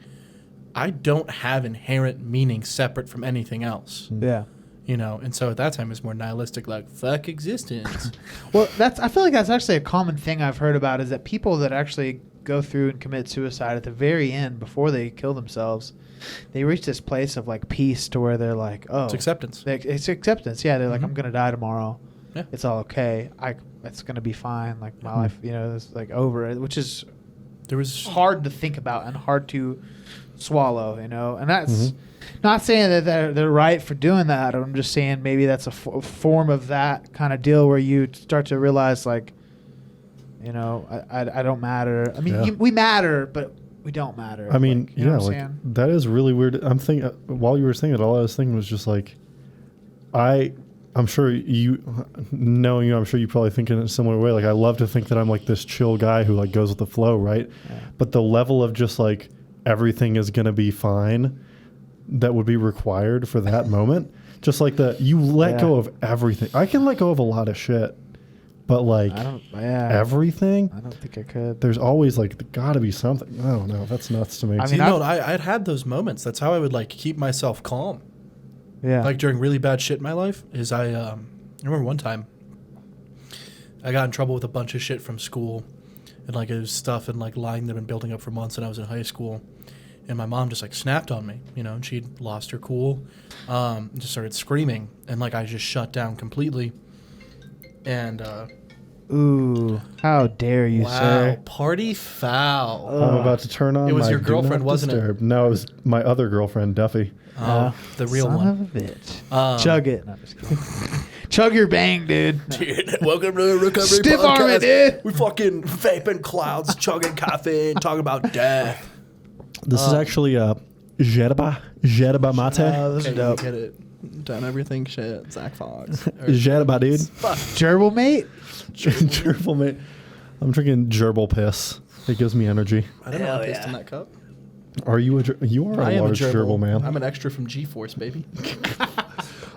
I don't have inherent meaning separate from anything else. Yeah. You know, and so at that time it was more nihilistic, like fuck existence. Well, I feel like that's actually a common thing I've heard about, is that people that actually go through and commit suicide at the very end, before they kill themselves, they reach this place of like peace, to where they're like, oh, It's acceptance. It's acceptance. Yeah, they're like, Mhm. I'm gonna die tomorrow. Yeah. It's all okay. It's gonna be fine. Like my life, you know, is like over it, which is There was hard to think about and hard to swallow, you know. And that's not saying that they're right for doing that. I'm just saying maybe that's a form of that kind of deal, where you start to realize, like, you know, I don't matter. I mean, Yeah. we matter, but we don't matter. I mean, like, you know yeah, what I'm like saying? that is really weird. I'm thinking, while you were saying it, all I was thinking was just like, I'm sure you, knowing you, I'm sure you probably think in a similar way. Like, I love to think that I'm like this chill guy who like goes with the flow, right? Yeah. But the level of just like everything is gonna be fine that would be required for that moment, just like you let go of everything. I can let go of a lot of shit, but like everything, I don't think I could. there's always like gotta be something. I don't know. That's nuts to me. I See, mean, no, I'd had those moments. That's how I would like keep myself calm. Yeah. Like during really bad shit in my life, is I remember one time I got in trouble with a bunch of shit from school, and like it was stuff and like lying that had been building up for months, and I was in high school, and my mom just like snapped on me, you know, and she'd lost her cool, and just started screaming, and like I just shut down completely, and Ooh, how dare you, wow, sir? party foul. I'm about to turn on. It was my your do girlfriend, not wasn't it? disturb. No, it was my other girlfriend, Duffy. The real son one. of a bitch. Chug it. No, I'm just kidding. Chug your bang, dude. No. Dude, welcome to the Recovery Stiff Podcast. arm it, dude. We fucking vaping clouds, chugging caffeine, talking about death. This is actually yerba mate. Oh, this is Okay, dope. you get it. done everything shit. Zach Fox. Is that about dude? Gerbil mate? Gerbil, mate. I'm drinking gerbil piss. It gives me energy. I don't know Hell what pissed yeah. in that cup. Are you you are I a am large gerbil man. I'm an extra from G-Force, baby.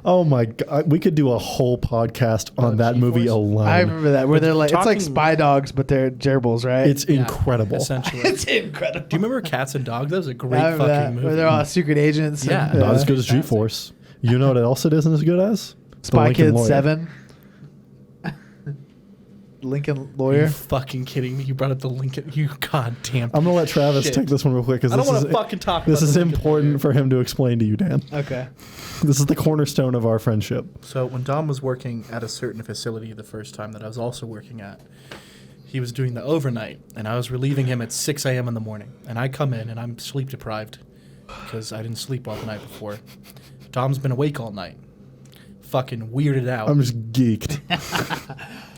Oh my god, we could do a whole podcast on that movie G-Force? alone. I remember that where they're like it's like talking- spy dogs, but they're gerbils, right? It's incredible. Essentially. it's incredible. Do you remember Cats and Dogs? That was a great I remember fucking that, movie. where they're all secret agents. Yeah. and, Not as good as Fantastic. G-Force. You know what else it isn't as good as? The Spy Lincoln Kids Lawyer. 7. Lincoln Are you Lawyer. fucking kidding me? You brought up the Lincoln. You goddamn. I'm gonna let Travis shit. take this one real quick because I don't this want is to fucking talk this about is the Lincoln important Lawyer. for him to explain to you, Dan. Okay. This is the cornerstone of our friendship. So when Dom was working at a certain facility the first time that I was also working at, he was doing the overnight, and I was relieving him at 6 a.m. in the morning. And I come in, and I'm sleep deprived because I didn't sleep well the night before. Dom's been awake all night, fucking weirded out. I'm just geeked.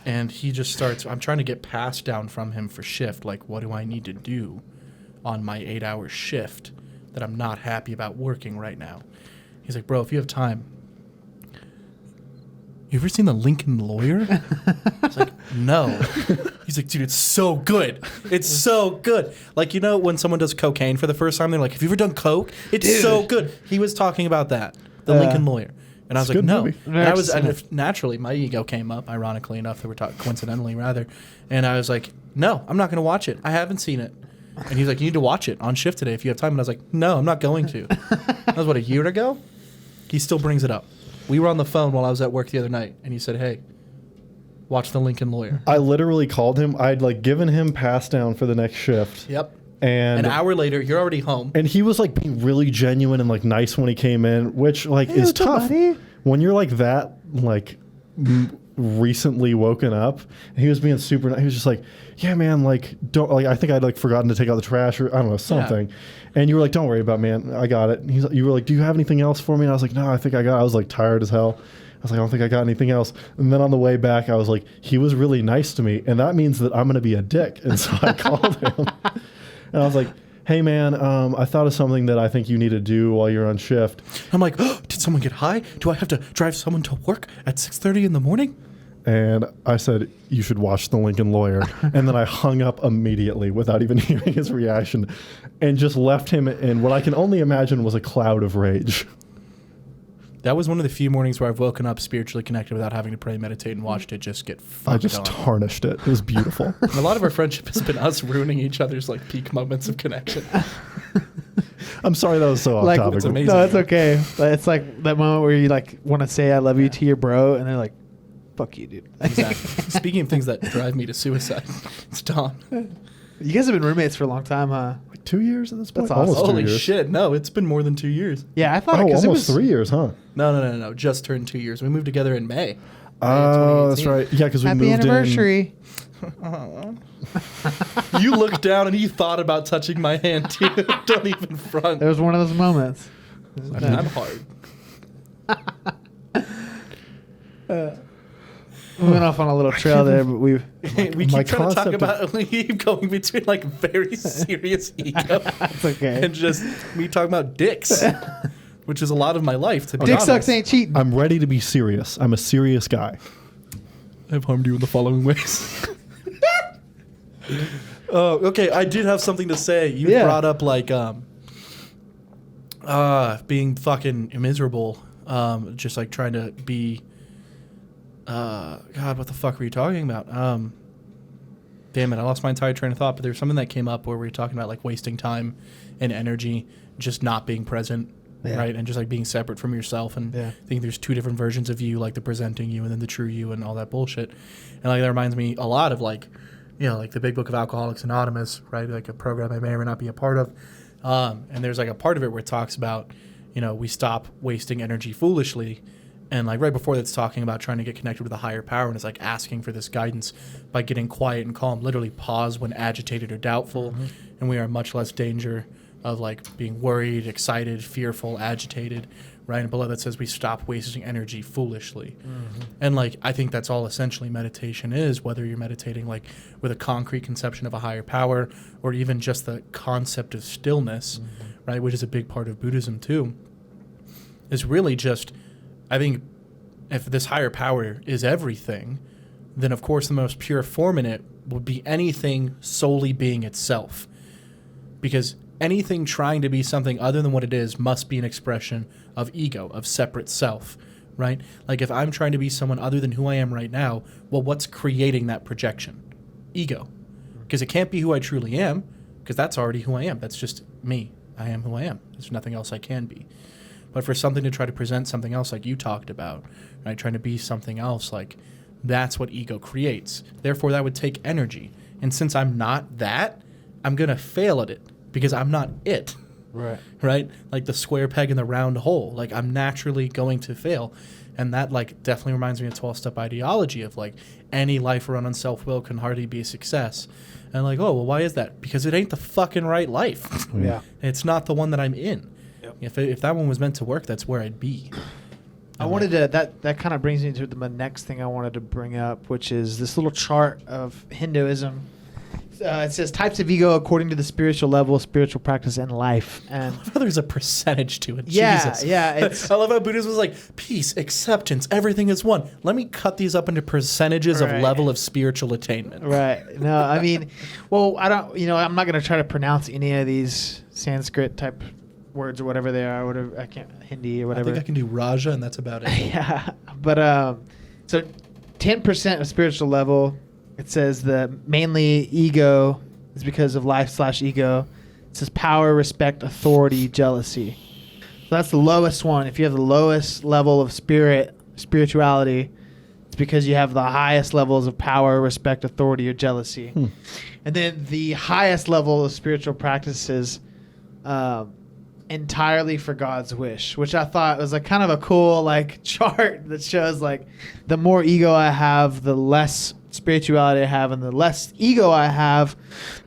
And he just starts, I'm trying to get passed down from him for shift. Like, what do I need to do on my 8-hour shift that I'm not happy about working right now? He's like, bro, if you have time, you ever seen The Lincoln Lawyer? I was like, no. He's like, dude, it's so good. It's so good. Like, you know, when someone does cocaine for the first time, they're like, have you ever done coke? It's so good. He was talking about that, The Lincoln Lawyer. And I was It's a like, good no. movie. And I was, and if, naturally, my ego came up, ironically enough, that we're talking, coincidentally rather. And I was like, no, I'm not going to watch it. I haven't seen it. And he's like, you need to watch it on shift today if you have time. And I was like, no, I'm not going to. That was, what, a year ago? He still brings it up. We were on the phone while I was at work the other night, and he said, hey, watch The Lincoln Lawyer. I literally called him. I'd like given him pass down for the next shift. Yep. And An hour later, you're already home. And he was like being really genuine and like nice when he came in, which like is what's up, tough buddy? when you're like that like recently woken up. And he was being super nice. He was just like, yeah, man, like don't like I think I'd like forgotten to take out the trash or I don't know something. And you were like, don't worry about it, man. I got it. And you were like, do you have anything else for me? And I was like, no, I think I got it. I was like tired as hell. I was like, I don't think I got anything else. And then on the way back, I was like, he was really nice to me. And that means that I'm going to be a dick. And so I called him. And I was like, hey, man, I thought of something that I think you need to do while you're on shift. I'm like, oh, did someone get high? Do I have to drive someone to work at 6:30 in the morning? And I said, you should watch The Lincoln Lawyer. And then I hung up immediately without even hearing his reaction and just left him in what I can only imagine was a cloud of rage. That was one of the few mornings where I've woken up spiritually connected without having to pray, meditate, and watched it just get fucked I just on. tarnished it. It was beautiful. And a lot of our friendship has been us ruining each other's like peak moments of connection. I'm sorry that was so off Like, topic. it's amazing. No, it's okay. But it's like that moment where you like want to say I love you to your bro, and they're like, "Fuck you, dude." Exactly. Speaking of things that drive me to suicide, it's Dom. You guys have been roommates for a long time, huh? Like 2 years at this point? That's awesome. Almost 2 Holy years. shit! No, it's been more than 2 years. Yeah, I thought Oh, because almost it was 3 years, huh? No. Just turned 2 years. We moved together in May. Oh, that's 2018. right. Yeah, because we happy moved anniversary. You looked down and you thought about touching my hand too. Don't even front. It was one of those moments. I mean, I'm hard. We went off on a little trail there, but we. We my keep trying to talk concept of- about. We keep going between like very serious ego It's okay. and just me talking about dicks, which is a lot of my life. To be Dick honest, sucks ain't cheating. I'm ready to be serious. I'm a serious guy. I've harmed you in the following ways. Oh, okay. I did have something to say. You Yeah. brought up like being fucking miserable, just like trying to be. God, what the fuck were you talking about? Damn it, I lost my entire train of thought. But there's something that came up where we were talking about like wasting time and energy, just not being present, Yeah. right? And just like being separate from yourself. And Yeah. I think there's two different versions of you, like the presenting you and then the true you and all that bullshit. And like that reminds me a lot of like, you know, like the Big Book of Alcoholics Anonymous, right? Like a program I may or may not be a part of. And there's like a part of it where it talks about, you know, we stop wasting energy foolishly. And like right before that's talking about trying to get connected with a higher power, and it's like asking for this guidance by getting quiet and calm, literally pause when agitated or doubtful. Mm-hmm. And we are much less danger of like being worried, excited, fearful, agitated, right? And below that says we stop wasting energy foolishly. Mm-hmm. And like I think that's all essentially meditation is, whether you're meditating like with a concrete conception of a higher power or even just the concept of stillness, right? Which is a big part of Buddhism too, is really just I think if this higher power is everything, then of course the most pure form in it would be anything solely being itself. Because anything trying to be something other than what it is must be an expression of ego, of separate self, right? Like if I'm trying to be someone other than who I am right now, well, what's creating that projection? Ego. Because it can't be who I truly am, because that's already who I am. That's just me. I am who I am. There's nothing else I can be. But for something to try to present something else like you talked about, right, trying to be something else, like that's what ego creates. Therefore, that would take energy. And since I'm not that, I'm going to fail at it because I'm not it. Right. Right? Like the square peg in the round hole. Like I'm naturally going to fail. And that like definitely reminds me of 12-step ideology of like any life run on self-will can hardly be a success. And like, oh, well, why is that? Because it ain't the fucking right life. Yeah. It's not the one that I'm in. Yep. If that one was meant to work, that's where I'd be. I wanted to, that kind of brings me to the next thing I wanted to bring up, which is this little chart of Hinduism. It says types of ego according to the spiritual level, spiritual practice, and life. And I love how there's a percentage to it. yeah, Jesus. yeah. I love how Buddhism was like peace, acceptance, everything is one. Let me cut these up into percentages of Right. level of spiritual attainment. Right. No, I mean, well, I don't, I'm not going to try to pronounce any of these Sanskrit type words or whatever they are. Whatever, I can't, Hindi or I whatever. think I can do Raja, and that's about it. Yeah. But, so 10% of spiritual level, it says the mainly ego is because of life/ego. It says power, respect, authority, jealousy. So that's the lowest one. If you have the lowest level of spirituality, it's because you have the highest levels of power, respect, authority, or jealousy. And then the highest level of spiritual practices, entirely for God's wish, which I thought was like kind of a cool like chart that shows like the more ego I have, the less spirituality I have, and the less ego I have,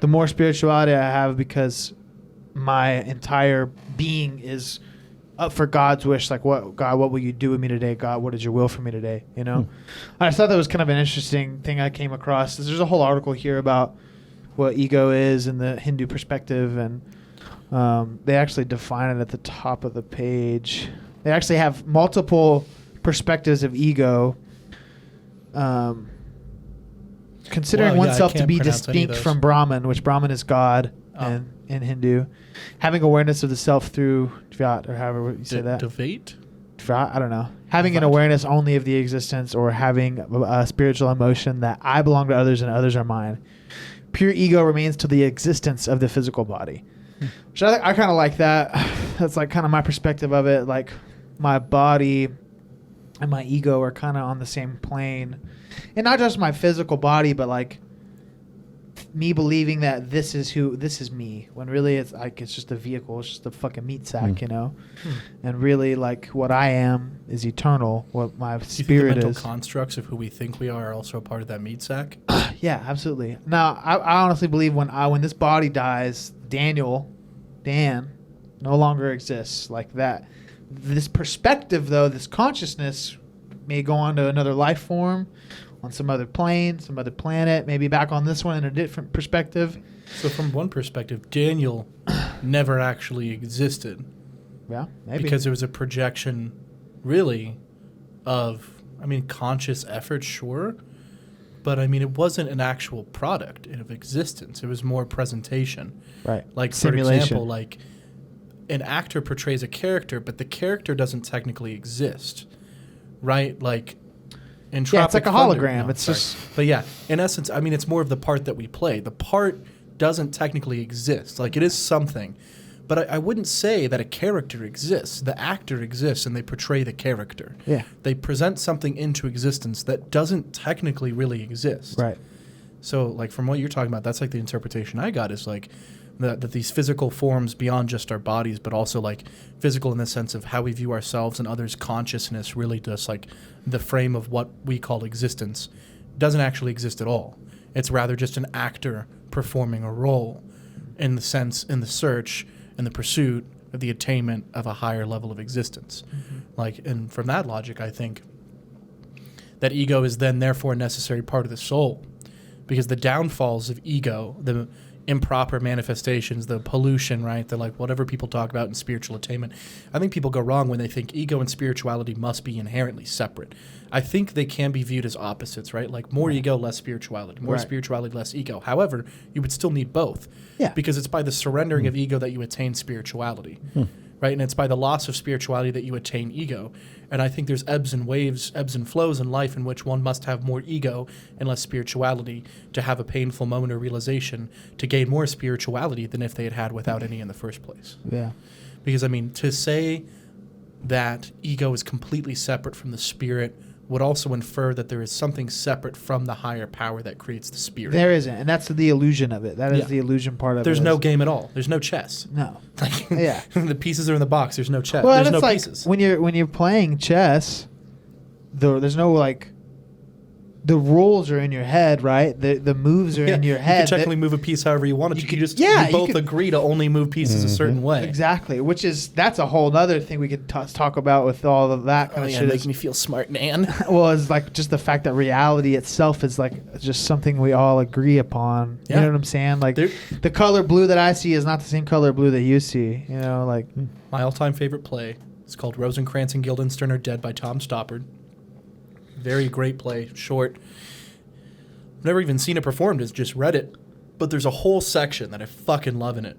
the more spirituality I have, because my entire being is up for God's wish. Like, what God, what will you do with me today? God, what is your will for me today? I just thought that was kind of an interesting thing I came across. There's a whole article here about what ego is in the Hindu perspective, and they actually define it at the top of the page. They actually have multiple perspectives of ego. Considering oneself to be distinct from Brahman, which Brahman is God in Hindu. Having awareness of the self through Dvat, or however you say that. Dvat? Dvat, I don't know. Having an awareness only of the existence, or having a spiritual emotion that I belong to others and others are mine. Pure ego remains to the existence of the physical body. Which I kind of like that. That's like kind of my perspective of it. Like my body and my ego are kind of on the same plane. And not just my physical body, but like me believing that this is me, when really it's like it's just a vehicle, it's just a fucking meat sack, And really like what I am is eternal, what my spirit is. Do you think the mental is. constructs of who we think we are also a part of that meat sack? Yeah, absolutely. Now, I honestly believe when this body dies, Dan, no longer exists like that. This perspective, though, this consciousness may go on to another life form, on some other plane, some other planet, maybe back on this one in a different perspective. So from one perspective, Daniel never actually existed. Yeah, maybe. Because it was a projection, really, of, conscious effort, sure. But, it wasn't an actual product of existence. It was more presentation. Right. Like, Simulation. for example, like, an actor portrays a character, but the character doesn't technically exist. Right? Like, in Tropic it's like a Thunder, hologram. no, it's sorry. just... But yeah, in essence, it's more of the part that we play. The part doesn't technically exist. Like, it is something. But I wouldn't say that a character exists. The actor exists, and they portray the character. Yeah. They present something into existence that doesn't technically really exist. Right. So, like, from what you're talking about, that's like the interpretation I got is like that these physical forms beyond just our bodies, but also like physical in the sense of how we view ourselves and others' consciousness, really just like the frame of what we call existence, doesn't actually exist at all. It's rather just an actor performing a role in the search and the pursuit of the attainment of a higher level of existence. Like, and from that logic, I think that ego is then therefore a necessary part of the soul, because the downfalls of ego, improper manifestations, the pollution, right? The like whatever people talk about in spiritual attainment. I think people go wrong when they think ego and spirituality must be inherently separate. I think they can be viewed as opposites, right? Like more ego, less spirituality, more spirituality, less ego. However, you would still need both. Yeah. Because it's by the surrendering of ego that you attain spirituality. Right? And it's by the loss of spirituality that you attain ego. And I think there's ebbs and waves, ebbs and flows in life in which one must have more ego and less spirituality to have a painful moment of realization to gain more spirituality than if they had without any in the first place. Yeah. Because, I mean, to say that ego is completely separate from the spirit would also infer that there is something separate from the higher power that creates the spirit. There isn't, and that's the illusion of it. That is the illusion part of There's it. no game at all. There's no chess. No. Like, Yeah. the pieces are in the box. There's no chess. Well, There's and no it's like pieces. when you're playing chess, there's no like. The rules are in your head, right? The moves are in your head. You can technically move a piece however you want it. You both agree to only move pieces a certain way. Exactly, that's a whole other thing we could talk about with all of that kind of shit. Making me feel smart, man. Well, it's like just the fact that reality itself is like just something we all agree upon. Yeah. You know what I'm saying? Like the color blue that I see is not the same color blue that you see. You know, like my all-time favorite play is called Rosencrantz and Guildenstern Are Dead by Tom Stoppard. Very great play, short. I've never even seen it performed, it's just read it. But there's a whole section that I fucking love in it,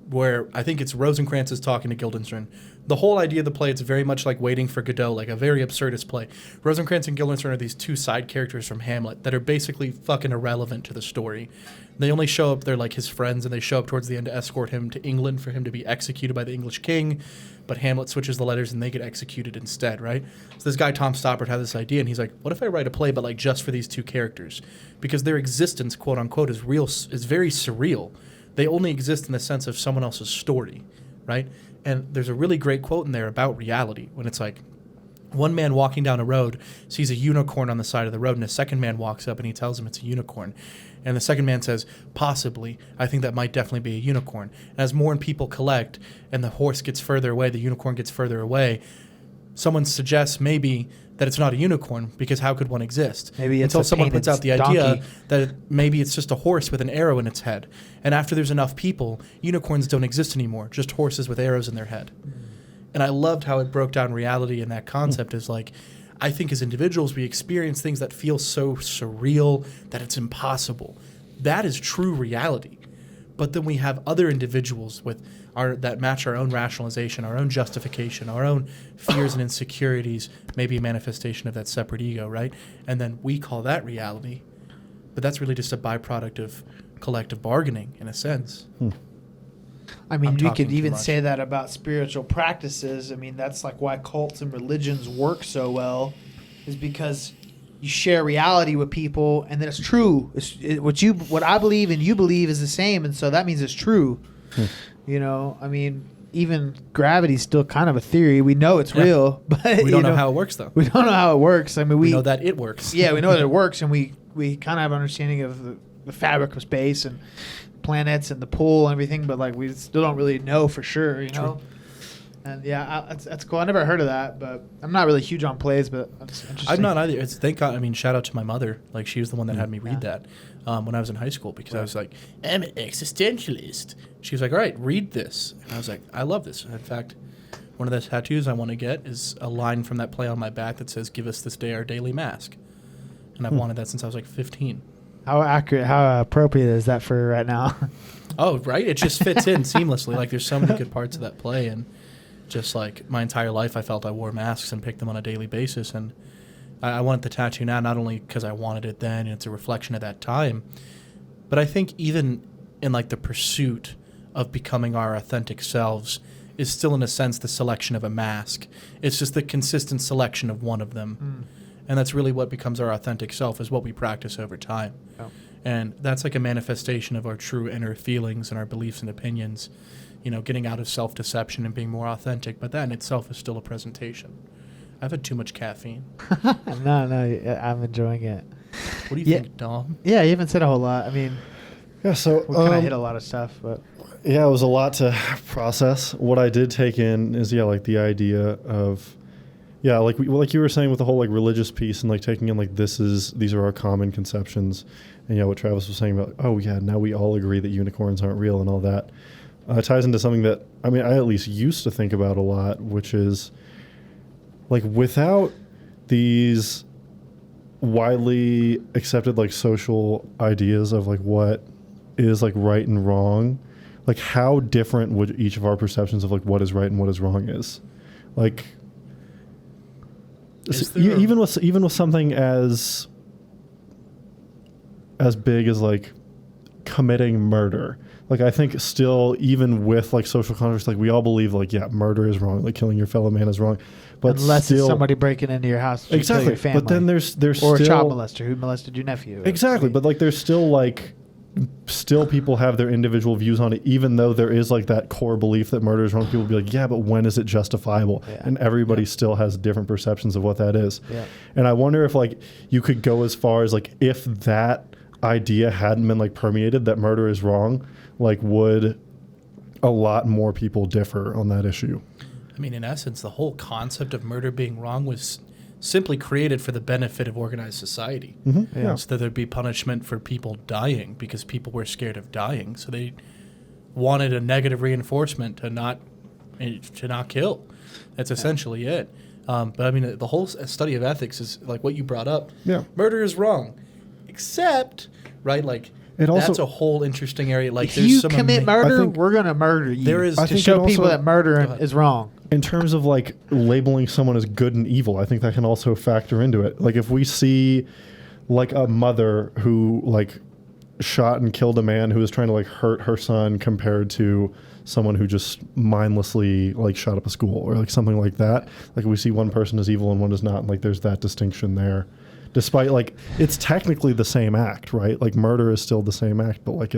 where I think it's Rosencrantz is talking to Guildenstern. The whole idea of the play, it's very much like Waiting for Godot, like a very absurdist play. Rosencrantz and Guildenstern are these two side characters from Hamlet that are basically fucking irrelevant to the story. They only show up, they're like his friends, and they show up towards the end to escort him to England for him to be executed by the English king. But Hamlet switches the letters and they get executed instead, right? So this guy, Tom Stoppard, had this idea, and he's like, what if I write a play but like just for these two characters? Because their existence, quote unquote, is very surreal. They only exist in the sense of someone else's story, right? And there's a really great quote in there about reality when it's like, one man walking down a road sees a unicorn on the side of the road, and a second man walks up and he tells him it's a unicorn. And the second man says, possibly, I think that might definitely be a unicorn. And as more people collect and the horse gets further away, the unicorn gets further away, someone suggests maybe that it's not a unicorn, because how could one exist? Maybe it's until someone puts out the idea donkey. that maybe it's just a horse with an arrow in its head. And after there's enough people, unicorns don't exist anymore, just horses with arrows in their head. And I loved how it broke down reality, and that concept is like, I think as individuals, we experience things that feel so surreal that it's impossible. That is true reality. But then we have other individuals that match our own rationalization, our own justification, our own fears and insecurities, maybe a manifestation of that separate ego, right? And then we call that reality. But that's really just a byproduct of collective bargaining, in a sense. I mean, we talking could too even much. say that about spiritual practices. I mean, that's like why cults and religions work so well, is because you share reality with people, and then it's true. What I believe and you believe is the same, and so that means it's true. You know, I mean, even gravity's still kind of a theory. We know it's real, but We don't know how it works, though. we don't know how it works. I mean, We know that it works. yeah, we know that it works, and we kind of have an understanding of the fabric of space and planets and the pull and everything, but like we still don't really know for sure, you know. And yeah, that's cool. I never heard of that, but I'm not really huge on plays, but that's interesting. I'm not either. Thank God. I mean, shout out to my mother. Like, she was the one that had me read that when I was in high school, because I was like, I'm an existentialist. She was like, all right, read this. And I was like, I love this. In fact, one of the tattoos I want to get is a line from that play on my back that says, give us this day our daily mask. And I've wanted that since I was like 15. How accurate, how appropriate is that for right now? Oh, right? It just fits in seamlessly. Like, there's so many good parts of that play, and just like my entire life I felt I wore masks and picked them on a daily basis, and I wanted the tattoo now, not only because I wanted it then and it's a reflection of that time, but I think even in like the pursuit of becoming our authentic selves is still in a sense the selection of a mask. It's just the consistent selection of one of them. And that's really what becomes our authentic self, is what we practice over time. Oh. And that's like a manifestation of our true inner feelings and our beliefs and opinions, you know, getting out of self-deception and being more authentic. But that in itself is still a presentation. I've had too much caffeine. No, I'm enjoying it. What do you think, Dom? Yeah, you haven't said a whole lot. I mean, Yeah, so we kind of hit a lot of stuff, but yeah, it was a lot to process. What I did take in is like the idea of Yeah, like you were saying with the whole like religious piece and like taking in like these are our common conceptions, and what Travis was saying about, oh yeah, now we all agree that unicorns aren't real and all that. It ties into something that I at least used to think about a lot, which is like without these widely accepted like social ideas of like what is like right and wrong, like how different would each of our perceptions of like what is right and what is wrong is. Like even with something as big as like committing murder, like I think still even with like social constructs, like we all believe like murder is wrong, like killing your fellow man is wrong, but unless still, it's somebody breaking into your house to exactly kill your family. But then there's or still a child molester who molested your nephew. Exactly, but like there's still people have their individual views on it, even though there is like that core belief that murder is wrong. People will be like, yeah, but when is it justifiable? Yeah. And everybody still has different perceptions of what that is. Yeah. And I wonder if like you could go as far as like if that idea hadn't been like permeated that murder is wrong, like would a lot more people differ on that issue? I mean, in essence, the whole concept of murder being wrong was simply created for the benefit of organized society. Mm-hmm. Yeah. So that there'd be punishment for people dying because people were scared of dying. So they wanted a negative reinforcement to not kill. That's essentially it. But I mean, the whole study of ethics is like what you brought up. Yeah. Murder is wrong, except, right, like It also- that's a whole interesting area. Like if there's you some commit I murder, think we're gonna murder you. there is- I to think show it people also- that murder Go ahead. is wrong. In terms of like labeling someone as good and evil, I think that can also factor into it. Like if we see like a mother who like shot and killed a man who was trying to like hurt her son compared to someone who just mindlessly like shot up a school or like something like that. Like we see one person as evil and one is not, and like there's that distinction there. Despite like it's technically the same act, right? Like murder is still the same act, but like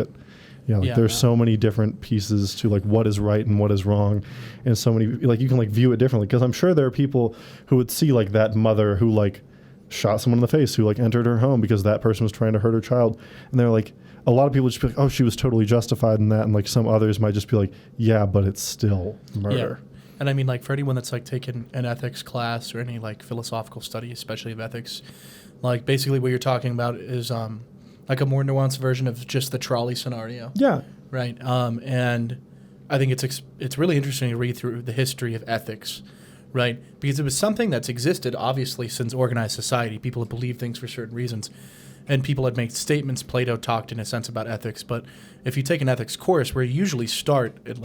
there's so many different pieces to like what is right and what is wrong, and so many like you can like view it differently, because I'm sure there are people who would see like that mother who like shot someone in the face who like entered her home because that person was trying to hurt her child, and they're like, a lot of people just be like, oh, she was totally justified in that, and like some others might just be like, yeah, but it's still murder. Yeah. And I mean, like for anyone that's like taken an ethics class or any like philosophical study, especially of ethics, like basically what you're talking about is like a more nuanced version of just the trolley scenario. Yeah. Right. And I think it's really interesting to read through the history of ethics, right? Because it was something that's existed, obviously, since organized society. People have believed things for certain reasons. And people had made statements. Plato talked, in a sense, about ethics. But if you take an ethics course, where you usually start, in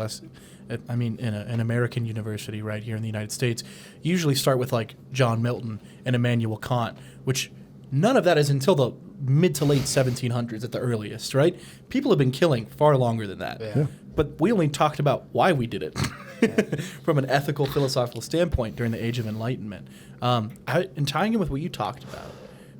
an American university right here in the United States, you usually start with, like, John Milton and Immanuel Kant, which none of that is until the mid to late 1700s at the earliest, right? People have been killing far longer than that. Yeah. But we only talked about why we did it from an ethical, philosophical standpoint during the Age of Enlightenment. And tying in with what you talked about,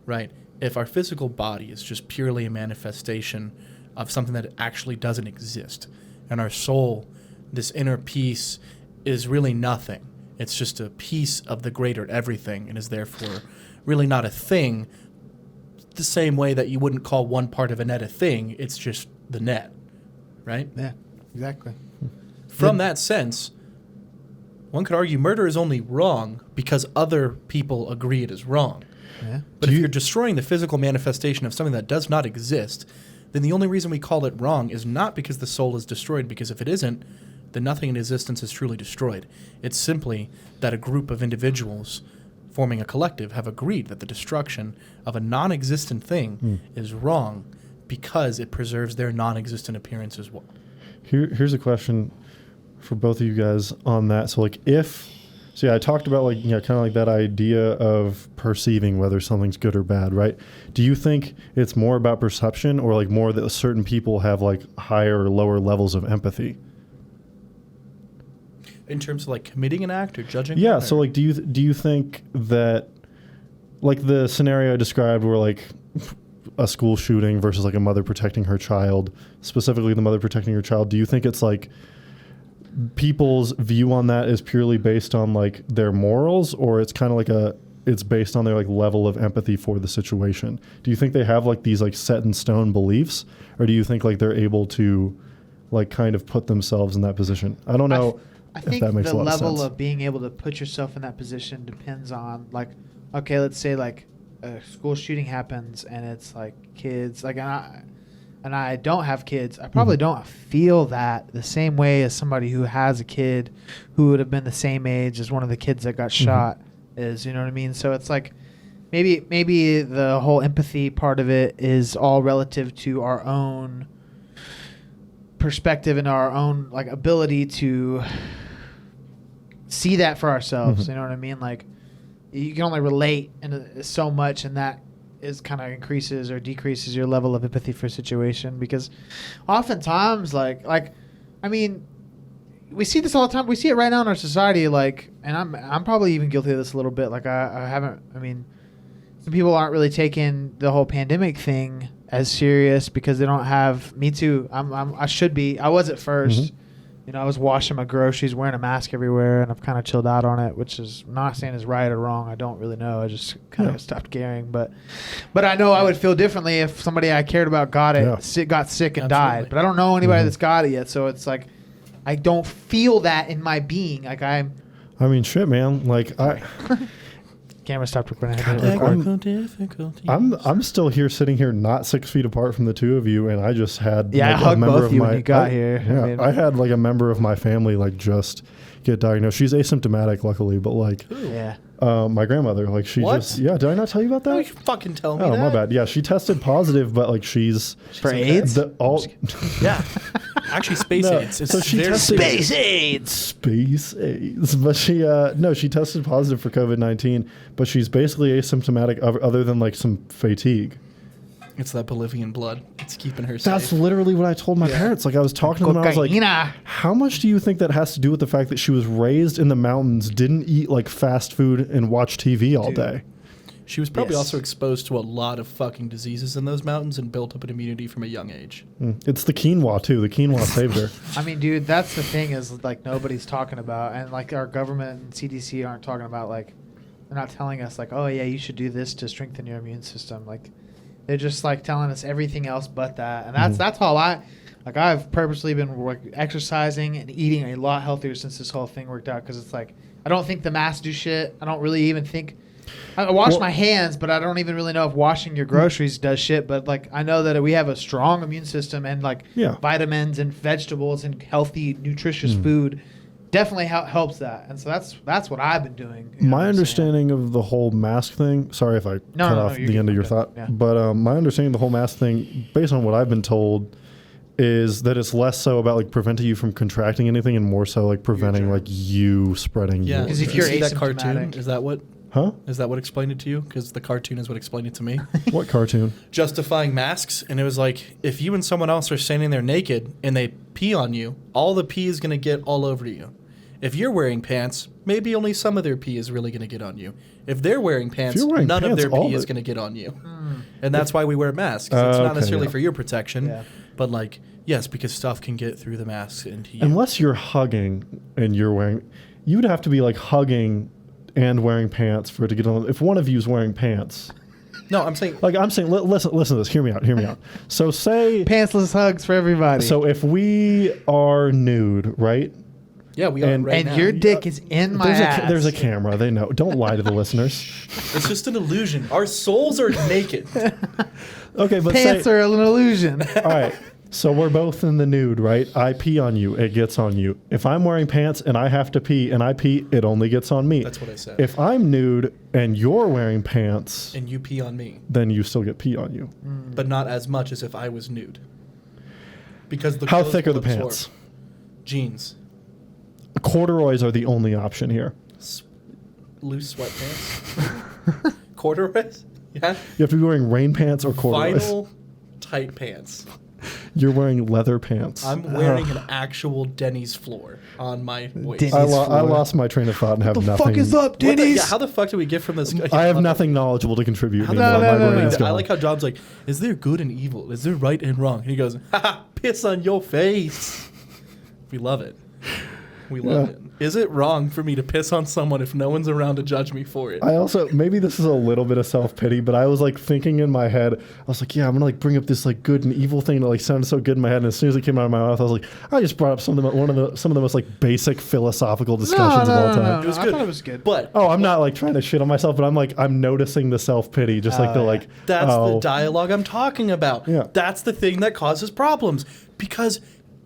right? If our physical body is just purely a manifestation of something that actually doesn't exist, and our soul, this inner peace, is really nothing. It's just a piece of the greater everything, and is therefore really not a thing, the same way that you wouldn't call one part of a net a thing. It's just the net, right? Yeah, exactly. From that sense, one could argue murder is only wrong because other people agree it is wrong. Yeah. But if you're destroying the physical manifestation of something that does not exist, then the only reason we call it wrong is not because the soul is destroyed, because if it isn't, then nothing in existence is truly destroyed. It's simply that a group of individuals forming a collective have agreed that the destruction of a non-existent thing is wrong because it preserves their non-existent appearance as well. Here's a question for both of you guys on that. So like so I talked about like, kind of like that idea of perceiving whether something's good or bad, right? Do you think it's more about perception, or like more that certain people have like higher or lower levels of empathy? In terms of like committing an act or judging? Yeah. it, So or- like, do you think that like the scenario I described where like a school shooting versus like a mother protecting her child, specifically the mother protecting her child, do you think it's like people's view on that is purely based on like their morals, or it's kind of like it's based on their like level of empathy for the situation? Do you think they have like these like set in stone beliefs, or do you think like they're able to like kind of put themselves in that position? I don't know. I think that makes the a lot of level sense. of being able to put yourself in that position depends on, like, okay, let's say like a school shooting happens and it's like kids, like, and I don't have kids. I probably don't feel that the same way as somebody who has a kid who would have been the same age as one of the kids that got shot is. You know what I mean? So it's like maybe the whole empathy part of it is all relative to our own perspective and our own like ability to see that for ourselves. You know what I mean? Like, you can only relate in so much, and that is kind of increases or decreases your level of empathy for a situation, because oftentimes like I mean, we see this all the time. We see it right now in our society, like, and I'm probably even guilty of this a little bit. Like, I haven't, I mean, some people aren't really taking the whole pandemic thing as serious because they don't have, me too. I should be. I was at first. You know, I was washing my groceries, wearing a mask everywhere, and I've kind of chilled out on it, which is not saying is right or wrong. I don't really know. I just kind of stopped caring. But I know I would feel differently if somebody I cared about got it, got sick and died. But I don't know anybody that's got it yet, so it's like I don't feel that in my being. Like, I mean, shit, man. Like, camera stopped recording. I'm still here, sitting here, not 6 feet apart from the two of you, and I just had I like, hugged both of you when you got here. Yeah, I mean, I had like a member of my family like just get diagnosed. She's asymptomatic, luckily, but like, my grandmother, like, she just did I not tell you about that? No, you fucking tell me that. Oh, my bad. Yeah, she tested positive, but like she's for AIDS. Yeah, actually, space AIDS. It's so she tested Space AIDS. Space AIDS, but she she tested positive for COVID-19, but she's basically asymptomatic other than like some fatigue. It's that Bolivian blood. It's keeping her safe. That's literally what I told my parents. Like, I was talking to them, I was like, how much do you think that has to do with the fact that she was raised in the mountains, didn't eat like fast food, and watch TV all day? She was probably also exposed to a lot of fucking diseases in those mountains and built up an immunity from a young age. It's the quinoa, too. The quinoa saved her. I mean, dude, that's the thing is, like, nobody's talking about, and like our government and CDC aren't talking about, like, they're not telling us like, oh yeah, you should do this to strengthen your immune system. Like, they're just like telling us everything else but that. And that's all I've purposely been exercising and eating a lot healthier since this whole thing worked out. Cause it's like, I don't think the masks do shit. I don't really even think, I wash my hands, but I don't even really know if washing your groceries does shit. But like, I know that we have a strong immune system, and like vitamins and vegetables and healthy, nutritious food definitely helps that. And so that's what I've been doing. My understanding of the whole mask thing, sorry if I cut off the end of your thought, but my understanding of the whole mask thing, based on what I've been told, is that it's less so about like preventing you from contracting anything and more so like preventing like you spreading. Yeah, because if you're that cartoon, is that what? Huh? Is that what explained it to you? Because the cartoon is what explained it to me. What cartoon? Justifying masks, and it was like, if you and someone else are standing there naked and they pee on you, all the pee is going to get all over you. If you're wearing pants, maybe only some of their pee is really going to get on you. If they're wearing pants, none of their pee is going to get on you. And that's why we wear masks. It's not necessarily for your protection, but like, yes, because stuff can get through the masks into you. Unless you're hugging and you're wearing, you'd have to be like hugging and wearing pants for it to get on. If one of you is wearing pants. No, I'm saying, listen to this. Hear me out. So say pantsless hugs for everybody. So if we are nude, right? Yeah, we are right now. And your dick is in my ass. There's a camera. They know. Don't lie to the listeners. It's just an illusion. Our souls are naked. Okay, but pants are an illusion. All right. So we're both in the nude, right? I pee on you. It gets on you. If I'm wearing pants and I have to pee and I pee, it only gets on me. That's what I said. If I'm nude and you're wearing pants. And you pee on me. Then you still get pee on you. But not as much as if I was nude. Because How thick are the pants? Jeans. Corduroys are the only option here. Loose sweatpants. Corduroys? Yeah. You have to be wearing rain pants or corduroys. Vinyl tight pants. You're wearing leather pants. I'm wearing an actual Denny's floor on my waist. I lost my train of thought and have nothing. What the fuck is up, Denny's? How the fuck do we get from this? I have nothing knowledgeable to contribute. No. I like how Job's like, is there good and evil? Is there right and wrong? And he goes, haha, piss on your face. We love it. We love it. Is it wrong for me to piss on someone if no one's around to judge me for it? I also, maybe this is a little bit of self-pity, but I was like thinking in my head, I was like, yeah, I'm gonna like bring up this like good and evil thing that like sounded so good in my head, and as soon as it came out of my mouth, I was like, I just brought up some of the most like basic philosophical discussions of all time. It was I good. thought it was good. But Oh, I'm not like trying to shit on myself, but I'm noticing the self-pity, just like the yeah. like. that's the oh, dialogue I'm talking about. Yeah. That's the thing that causes problems because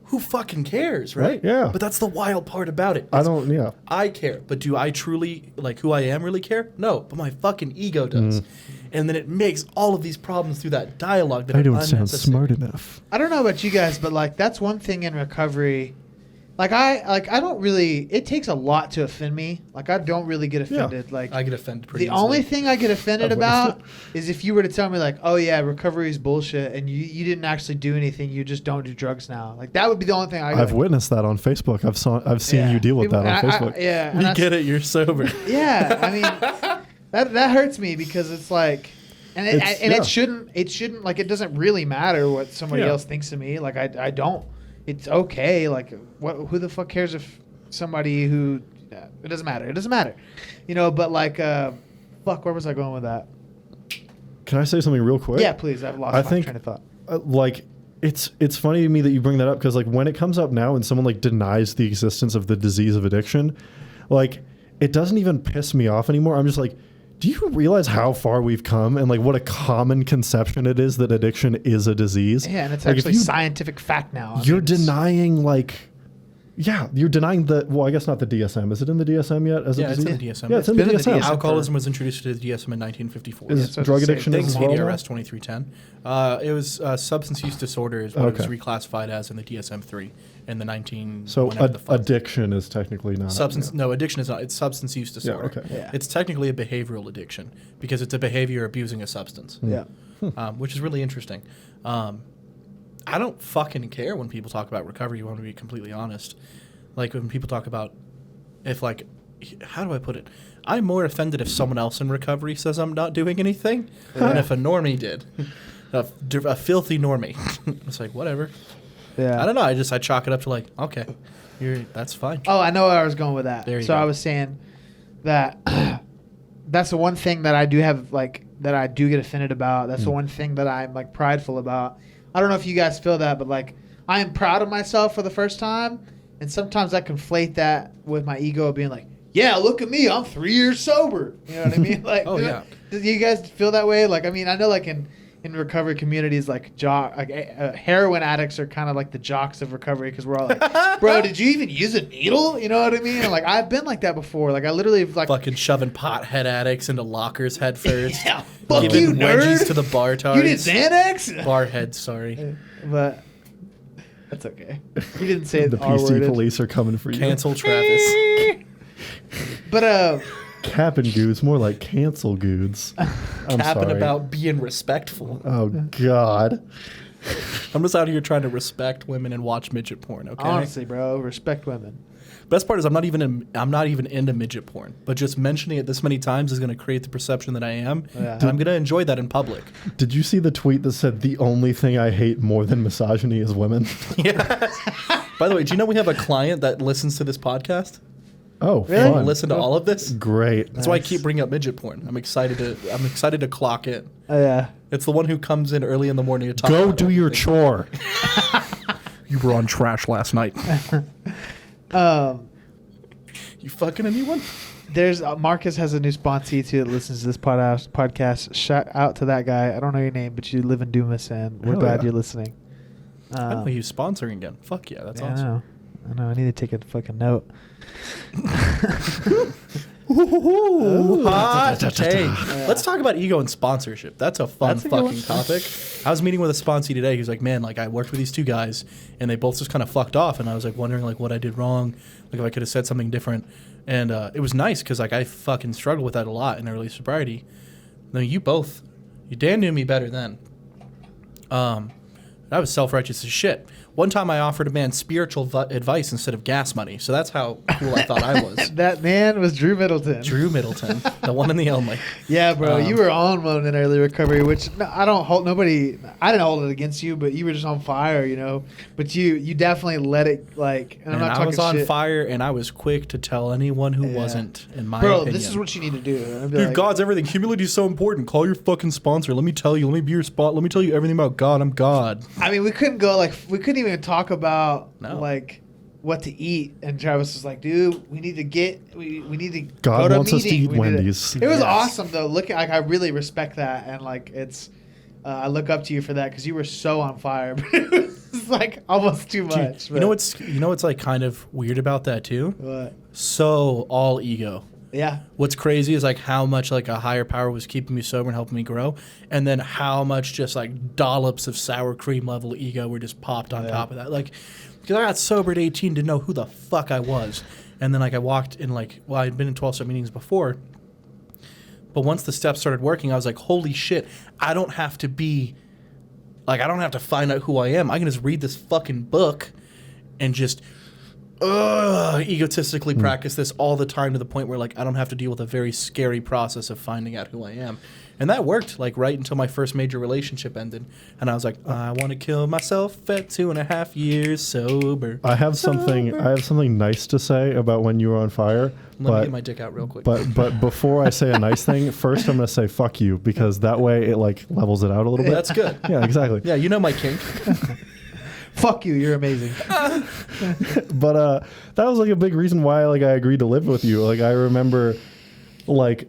who fucking cares, right? Yeah. But that's the wild part about it. I don't. Yeah. I care, but do I truly, like, who I am really care? No, but my fucking ego does. And then it makes all of these problems through that dialogue that I are don't sound unnecessary. smart enough. I don't know about you guys, but like that's one thing in recovery. I don't really. It takes a lot to offend me. Like I don't really get offended. Like I get offended pretty the easily. only thing I get offended I've witnessed about is if you were to tell me like, oh yeah, recovery is bullshit, and you didn't actually do anything. You just don't do drugs now. Like that would be the only thing I. I've witnessed that on Facebook. I've seen you deal with that on Facebook. Yeah, We get it, you're sober. Yeah, I mean, that hurts me because it's like, it shouldn't like it doesn't really matter what somebody else thinks of me. Like I don't. It's okay. Like who the fuck cares if somebody who it doesn't matter. It doesn't matter, But like, fuck, where was I going with that? Can I say something real quick? Yeah, please. I've lost my train of thought. Like it's funny to me that you bring that up because like when it comes up now and someone like denies the existence of the disease of addiction, like it doesn't even piss me off anymore. I'm just like, do you realize how far we've come and like what a common conception it is that addiction is a disease? Yeah, and it's like, actually scientific fact now. You're denying you're denying I guess not the DSM. Is it in the DSM yet? As a It's disease? in the DSM. Yeah, it's in the been in the DSM. DSM. Alcoholism was introduced to the DSM in 1954. Is so it's drug the same addiction thing. as Thanks, well? ADRS 2310. It was substance use disorder is what it was Okay. reclassified as in the DSM-3 in the 19. So whenever the fuck- addiction is technically not substance. No, addiction is not. It's substance use disorder. okay. Yeah. It's technically a behavioral addiction because it's a behavior abusing a substance. Yeah. Which is really interesting. I don't fucking care when people talk about recovery. You want to be completely honest. Like when people talk about how do I put it? I'm more offended if someone else in recovery says I'm not doing anything than if a normie did. A filthy normie. It's like, whatever. Yeah. I don't know. I chalk it up to like, okay, that's fine. Oh, I know where I was going with that. There you so go. I was saying that that's the one thing that I do have that I do get offended about. That's the one thing that I'm like prideful about. I don't know if you guys feel that, but like I am proud of myself for the first time, and sometimes I conflate that with my ego being like, yeah, look at me, I'm 3 years sober. You know what I mean? Like, Oh, yeah. Do you guys feel that way? Like, I mean, I know like in recovery communities, like heroin addicts are kind of like the jocks of recovery because we're all like, bro, did you even use a needle? You know what I mean? And like I've been like that before. Like I literally like Fucking shoving pothead addicts into lockers head first. yeah, fuck Giving you, wedgies nerd. to the bar tards. You did Xanax? Bar heads, sorry. But that's okay. You didn't say The the R PC word. police are coming for you. Cancel Travis. But Cap and goods, more like cancel goods. I'm Capping sorry. about being respectful. Oh God. I'm just out here trying to respect women and watch midget porn, okay? honestly, bro, respect women. Best part is I'm not even into midget porn, but just mentioning it this many times is going to create the perception that I am. Yeah. And I'm going to enjoy that in public. Did you see the tweet that said the only thing I hate more than misogyny is women? By the way, do you know we have a client that listens to this podcast? Oh, Really? fun. Listen to all of this? Great. That's why I keep bringing up midget porn. I'm excited to clock in. Oh yeah. It's the one who comes in early in the morning to talk Go about do your everything. chore. You were on trash last night. You fucking anyone? There's Marcus has a new sponsee too that listens to this podcast. Shout out to that guy. I don't know your name, but you live in Dumas, and we're Hell glad yeah. you're listening. I know he's sponsoring again. Fuck yeah, that's Yeah, awesome. I know. I need to take a fucking note. Hot take. Let's talk about ego and sponsorship. That's a fun That's a good fucking topic. I was meeting with a sponsee today. He was like, man, like I worked with these two guys and they both just kind of fucked off. And I was like wondering like what I did wrong, like if I could have said something different. And it was nice because like I fucking struggled with that a lot in early sobriety. No, Dan knew me better then. I was self-righteous as shit. One time I offered a man spiritual advice instead of gas money. So that's how cool I thought I was. That man was Drew Middleton. Drew Middleton, the one and the only. Yeah, bro, you were on one in early recovery, which I don't hold. I didn't hold it against you, but you were just on fire, you know. But you definitely let it like. And I'm not talking I was on shit. fire, and I was quick to tell anyone who wasn't. In my bro, opinion, this is what you need to do. Dude, like, God's everything. Humility is so important. Call your fucking sponsor. Let me tell you. Let me be your spot. Let me tell you everything about God. I'm God. I mean, we couldn't even talk about like what to eat, and Travis was like, "Dude, we need to God go to wants a us to meeting. eat We need Wendy's." It was awesome though. I really respect that, and like it's. I look up to you for that because you were so on fire. It's like almost too much. Dude, you know what's like kind of weird about that too? What? So all ego. Yeah. What's crazy is like how much like a higher power was keeping me sober and helping me grow, and then how much just like dollops of sour cream level ego were just popped on top of that. Like, because I got sober at 18, didn't know who the fuck I was, and then like I walked in I'd been in 12-step meetings before, but once the steps started working, I was like, holy shit, I don't have to find out who I am. I can just read this fucking book and just egotistically practice this all the time to the point where like I don't have to deal with a very scary process of finding out who I am. And that worked like right until my first major relationship ended. And I was like, I want to kill myself at 2.5 years sober. I have something nice to say about when you were on fire. Let me get my dick out real quick. But before I say a nice thing, first I'm going to say fuck you, because that way it like levels it out a little bit. That's good. Yeah, exactly. Yeah, you know my kink. Fuck you, you're amazing. But that was like a big reason why like I agreed to live with you. Like I remember like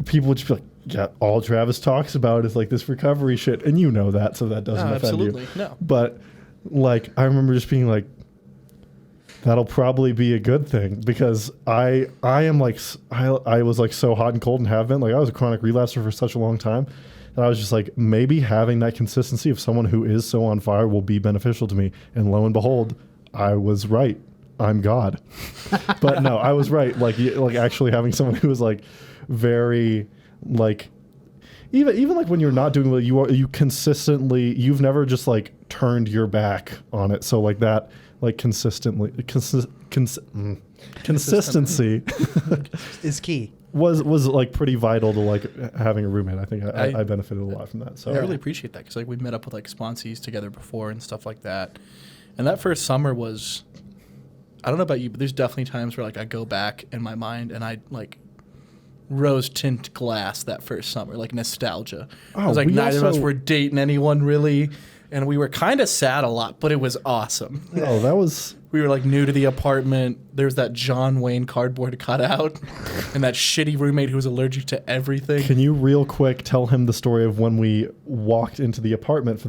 people would just be like, yeah, all Travis talks about is like this recovery shit, and you know that, so that doesn't offend absolutely. you. No. But like I remember just being like, that'll probably be a good thing, because I am like I was like so hot and cold and have been. Like I was a chronic relapser for such a long time. And I was just like, maybe having that consistency of someone who is so on fire will be beneficial to me. And lo and behold, I was right. I'm God. But no, I was right. Like actually having someone who was like very like, even like when you're not doing what you consistently, you've never just like turned your back on it. So like that, like consistency Is key. was like pretty vital to like having a roommate. I think I benefited a lot from that. So I really appreciate that, because like we met up with like sponsees together before and stuff like that. And that first summer was, I don't know about you, but there's definitely times where like I go back in my mind and I like rose tint glass that first summer, like nostalgia. Oh, it was like we neither of us also- were dating anyone really, and we were kind of sad a lot, but it was awesome. Oh, that was. We were like new to the apartment. There's that John Wayne cardboard cutout and that shitty roommate who was allergic to everything. Can you real quick tell him the story of when we walked into the apartment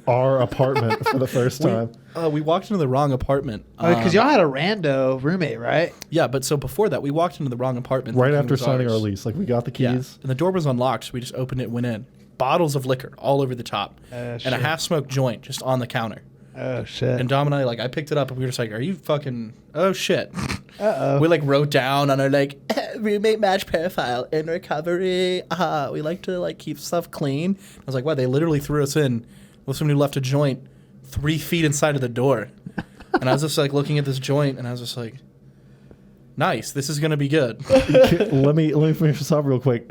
our apartment for the first time? We walked into the wrong apartment. Because y'all had a rando roommate, right? Yeah, but so before that, we walked into the wrong apartment. Right thinking it after was signing our ours. lease, like we got the Yeah, keys. and the door was unlocked, so we just opened it and went in. Bottles of liquor all over the top. And a half-smoked joint just on the counter. Oh, shit. And Dom and I, like, I picked it up and we were just like, are you fucking, oh shit. Uh-oh. We like wrote down on our like roommate match profile in recovery. We like to like keep stuff clean. I was like, wow, they literally threw us in with somebody who left a joint 3 feet inside of the door. And I was just like looking at this joint and I was just like, nice, this is gonna be good. let me finish this off real quick.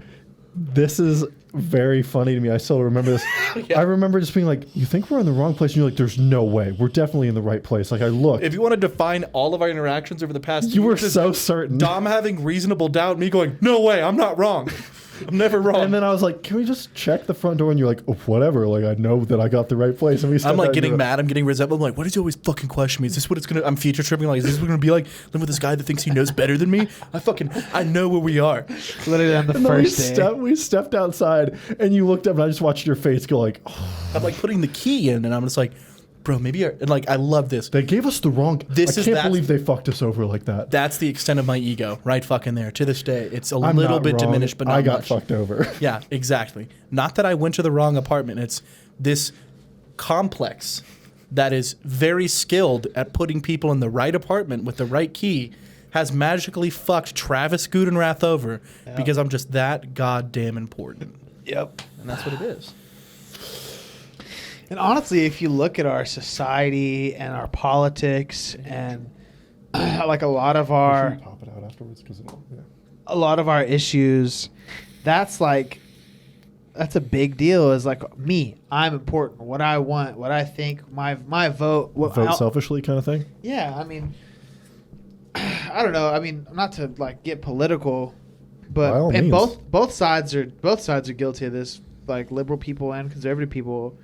This is very funny to me. I still remember this. Yeah. I remember just being like, you think we're in the wrong place? And you're like, there's no way. We're definitely in the right place. Like I looked. If you want to define all of our interactions over the past You were years, so certain. Dom having reasonable doubt, me going, no way, I'm not wrong. I'm never wrong. And then I was like, can we just check the front door? And you're like, oh, whatever. Like, I know that I got the right place. And we I'm like stepped getting out mad. I'm getting resentful. I'm like, why does he always fucking question me? Is this what it's going to, I'm future tripping. Like, is this what it's going to be like? Living with this guy that thinks he knows better than me? I know where we are. Literally on the And then first day. we stepped outside and you looked up and I just watched your face go like, oh. I'm like putting the key in and I'm just like, bro, maybe, and like, I love this. They gave us the wrong. I can't that- believe they fucked us over like that. That's the extent of my ego, right fucking there. To this day, it's a I'm little not bit wrong. diminished, but not I got much. fucked over. Yeah, exactly. Not that I went to the wrong apartment. It's this complex that is very skilled at putting people in the right apartment with the right key has magically fucked Travis Gudenrath over because I'm just that goddamn important. Yep. And that's what it is. And honestly, if you look at our society and our politics and like a lot of our pop it out afterwards because a lot of our issues, that's a big deal. Is like me, I'm important. What I want, what I think, my vote. vote selfishly kind of thing. Yeah, I mean, I don't know. I mean, not to like get political, but and means. both sides are guilty of this. Like liberal people and conservative people,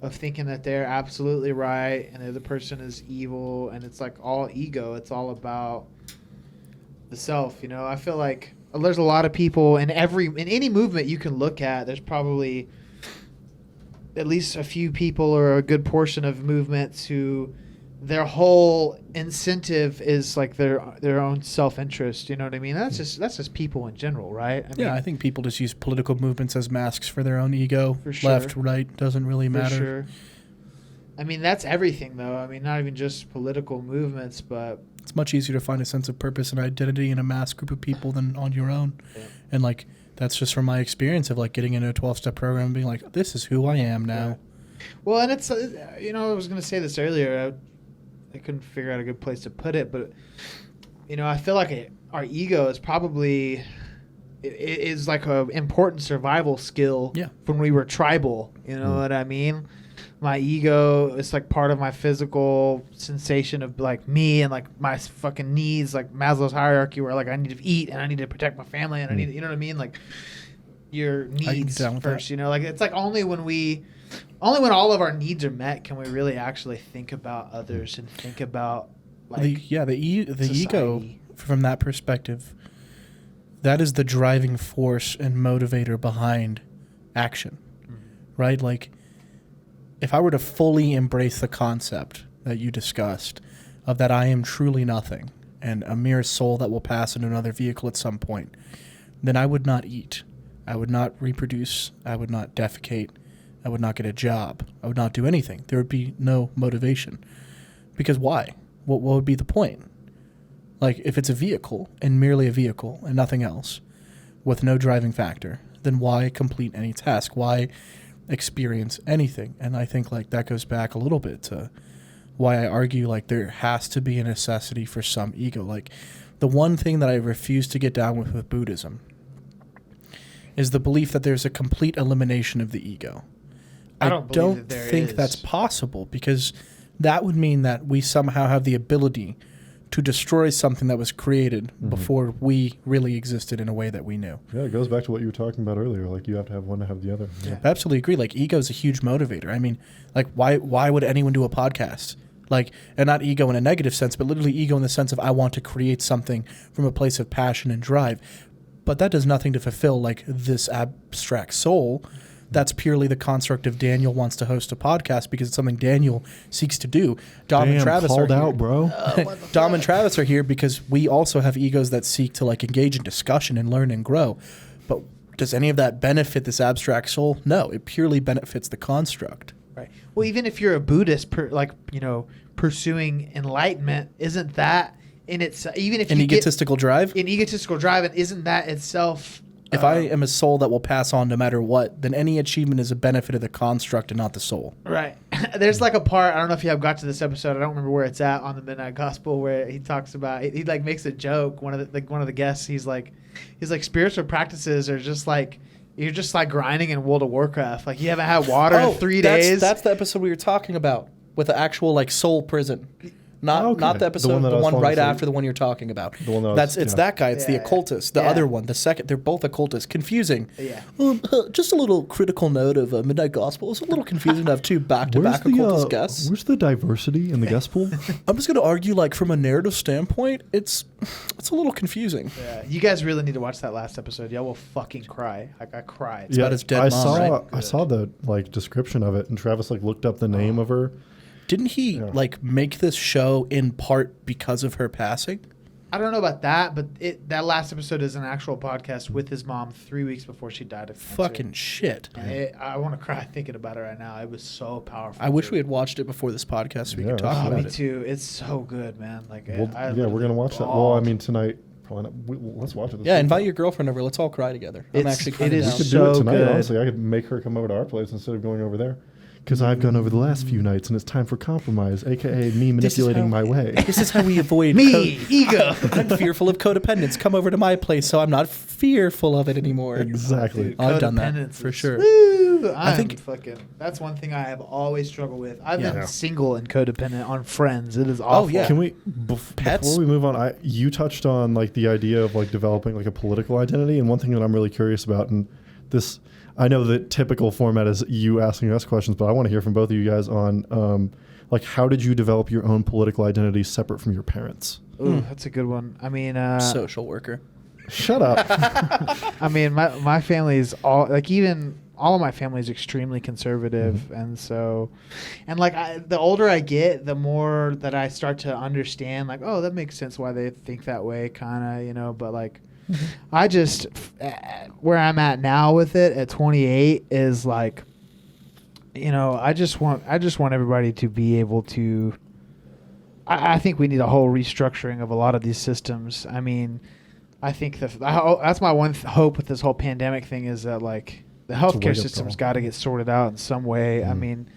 of thinking that they're absolutely right and the other person is evil, and it's like all ego. It's all about the self. You know, I feel like there's a lot of people in any movement you can look at. There's probably at least a few people or a good portion of movements who their whole incentive is like their own self-interest. You know what I mean? That's just people in general, right? I think people just use political movements as masks for their own ego. For sure. Left, right, doesn't really matter. For sure. I mean, that's everything, though. I mean, not even just political movements, but it's much easier to find a sense of purpose and identity in a mass group of people than on your own. Yeah. And like that's just from my experience of like getting into a 12-step program and being like, this is who I am now. Yeah. Well, and it's I was going to say this earlier. I couldn't figure out a good place to put it, but I feel like our ego is probably it is like a important survival skill. Yeah. When we were tribal, you know what I mean? My ego is like part of my physical sensation of like me and like my fucking needs, like Maslow's hierarchy, where like I need to eat and I need to protect my family and I need, you know what I mean? Like your needs first, like it's like only when all of our needs are met can we really actually think about others and think about like the ego from that perspective. That is the driving force and motivator behind action, right? Like if I were to fully embrace the concept that you discussed of that I am truly nothing and a mere soul that will pass into another vehicle at some point, then I would not eat. I would not reproduce. I would not defecate. I would not get a job. I would not do anything. There would be no motivation. Because why? What would be the point? Like, if it's a vehicle and merely a vehicle and nothing else with no driving factor, then why complete any task? Why experience anything? And I think, like, that goes back a little bit to why I argue, like, there has to be a necessity for some ego. Like, the one thing that I refuse to get down with Buddhism is the belief that there's a complete elimination of the ego. I don't think that's possible, because that would mean that we somehow have the ability to destroy something that was created before we really existed in a way that we knew. Yeah, it goes back to what you were talking about earlier. Like, you have to have one to have the other. Yeah. I absolutely agree. Like, ego is a huge motivator. I mean, like, why would anyone do a podcast? Like, and not ego in a negative sense, but literally ego in the sense of I want to create something from a place of passion and drive. But that does nothing to fulfill, like, this abstract soul. That's purely the construct of Daniel wants to host a podcast because it's something Daniel seeks to do. Dom and Travis called are here. out, bro. Dom and Travis are here because we also have egos that seek to like engage in discussion and learn and grow. But does any of that benefit this abstract soul? No, it purely benefits the construct. Right. Well, even if you're a Buddhist, pursuing enlightenment, isn't that in its even if an egotistical drive? An egotistical drive, and isn't that itself? If I am a soul that will pass on no matter what, then any achievement is a benefit of the construct and not the soul. Right. There's like a part, I don't know if you have got to this episode, I don't remember where it's at on the Midnight Gospel, where he talks about, he like makes a joke, one of the guests, he's like spiritual practices are just like, you're just like grinding in World of Warcraft. Like you haven't had water in 3 days. That's the episode we were talking about with the actual like soul prison. Not the episode, the one right after the one you're talking about. The one that guy. It's the occultist. The other one, the second. They're both occultists. Confusing. Yeah. Just a little critical note of Midnight Gospel. It's a little confusing to have two back-to-back occultist guests. Where's the diversity in the guest pool? I'm just going to argue, like from a narrative standpoint, it's a little confusing. Yeah. You guys really need to watch that last episode. Y'all will fucking cry. Like I cried. It's about his dead mom, right? I saw the like description of it, and Travis like looked up the name of her. Didn't he like make this show in part because of her passing? I don't know about that, but that last episode is an actual podcast with his mom 3 weeks before she died of cancer. Fucking shit. I want to cry thinking about it right now. It was so powerful. I wish we had watched it before this podcast so we could talk about it. Me too. It's so good, man. Like, we're going to watch that. Well, I mean, tonight. Probably not. Let's watch it. Invite your girlfriend over. Let's all cry together. I'm actually it is we could so do it tonight, good. honestly. I could make her come over to our place instead of going over there. because I've gone over the last few nights and it's time for compromise, aka me manipulating my way. This is how we avoid ego. I'm fearful of codependence. Come over to my place, so I'm not fearful of it anymore. Exactly. Dude, I've done that codependence for is- sure. Woo! I think- that's one thing I have always struggled with. I've Yeah. been single and codependent on friends. It is awful. yeah. Can we Pets? before we move on? You touched on like the idea of like developing like a political identity, and one thing that I'm really curious about, and this I know the typical format is you asking us questions, but I want to hear from both of you guys on like how did you develop your own political identity separate from your parents? Ooh, that's a good one. I mean, Social worker. Shut up. I mean, my family is all like even all of my family is extremely conservative, and so, and like the older I get, the more that I start to understand. Like, oh, that makes sense why they think that way, kind of, But like, I just where I'm at now with it at 28 is like, I just want everybody to be able to. I think we need a whole restructuring of a lot of these systems. I mean, I think that's my one hope with this whole pandemic thing is that like the healthcare system's got to get sorted out in some way. I mean,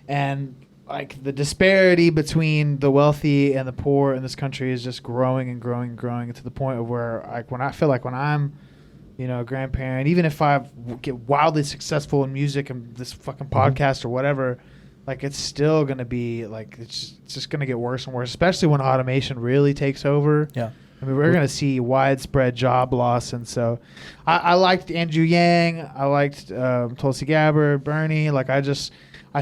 and like the disparity between the wealthy and the poor in this country is just growing and growing and growing to the point of where like when I'm a grandparent, even if I get wildly successful in music and this fucking podcast or whatever, like it's still going to be like it's just going to get worse and worse, especially when automation really takes over. Yeah. I mean, we're going to see widespread job loss. And so I liked Andrew Yang. I liked Tulsi Gabbard, Bernie. Like, I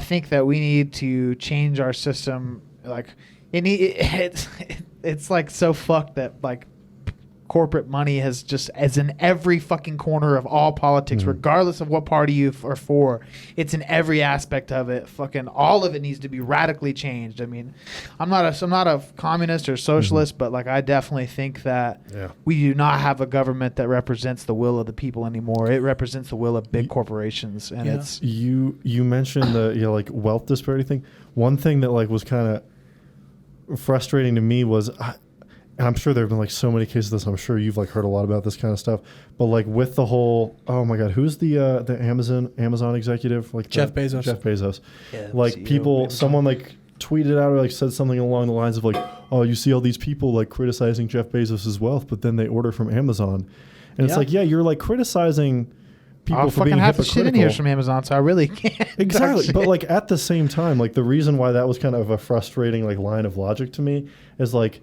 think that we need to change our system. Like, it's like so fucked that, like, corporate money is in every fucking corner of all politics, regardless of what party you are for. It's in every aspect of it. Fucking all of it needs to be radically changed. I mean, I'm not a communist or socialist, but like I definitely think that we do not have a government that represents the will of the people anymore. It represents the will of big corporations, and it's you mentioned the like wealth disparity thing. One thing that like was kind of frustrating to me was. And I'm sure there have been like so many cases of this. I'm sure you've like heard a lot about this kind of stuff. But like with the whole, oh my God, who's the Amazon executive? Like Jeff Bezos. Jeff Bezos. Yeah, like CEO people, someone like tweeted out or like said something along the lines of like, oh, you see all these people like criticizing Jeff Bezos' wealth, but then they order from Amazon. And it's like, yeah, you're like criticizing people for being half hypocritical. the shit in here is from Amazon, so I really can't. Exactly. But like at the same time, like the reason why that was kind of a frustrating like line of logic to me is like,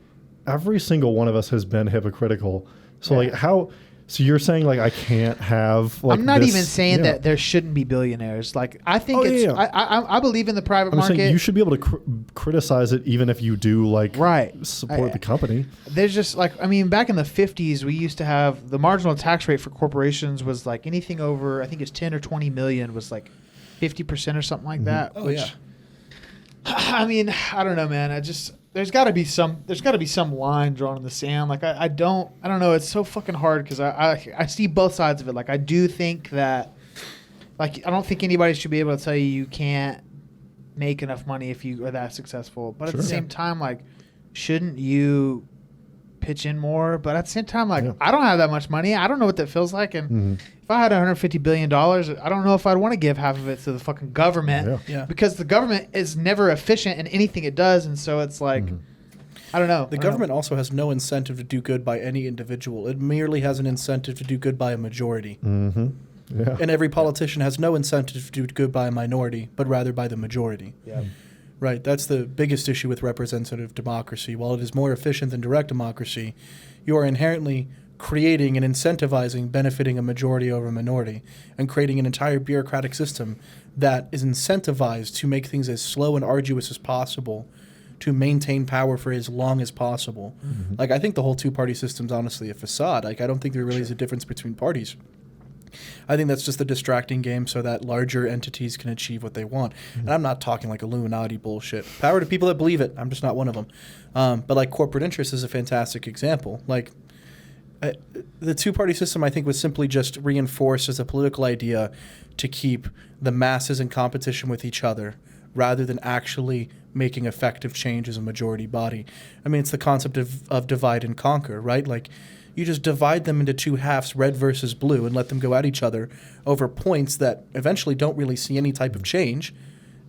every single one of us has been hypocritical. So like how, so you're saying like I can't have like I'm not this, even saying that there shouldn't be billionaires. Like I think I believe in the private market. Saying you should be able to criticize it even if you do like support the company. There's just like, I mean, back in the 50s, we used to have the marginal tax rate for corporations was like anything over, I think it's 10 or 20 million was like 50% or something like that. Oh, yeah. I mean, I don't know, man. There's got to be some line drawn in the sand. Like I don't know. It's so fucking hard because I see both sides of it. Like I do think that, like I don't think anybody should be able to tell you can't make enough money if you are that successful. But at the same time, like, shouldn't you pitch in more? But at the same time, like I don't have that much money. I don't know what that feels like. And if I had $150 billion, I don't know if I'd want to give half of it to the fucking government. Because the government is never efficient in anything it does. And so it's like, I don't know. The government also has no incentive to do good by any individual. It merely has an incentive to do good by a majority. Yeah. And every politician has no incentive to do good by a minority, but rather by the majority. Yeah. Right. That's the biggest issue with representative democracy. While it is more efficient than direct democracy, you are inherently creating and incentivizing benefiting a majority over a minority and creating an entire bureaucratic system that is incentivized to make things as slow and arduous as possible to maintain power for as long as possible. Like, I think the whole two-party system is honestly a facade. Like, I don't think there really is a difference between parties. I think that's just a distracting game so that larger entities can achieve what they want. And I'm not talking like Illuminati bullshit. Power to people that believe it. I'm just not one of them. But like corporate interest is a fantastic example. Like the two-party system, I think, was simply just reinforced as a political idea to keep the masses in competition with each other rather than actually making effective change as a majority body. I mean, it's the concept of divide and conquer, right? Like, you just divide them into two halves, red versus blue, and let them go at each other over points that eventually don't really see any type of change.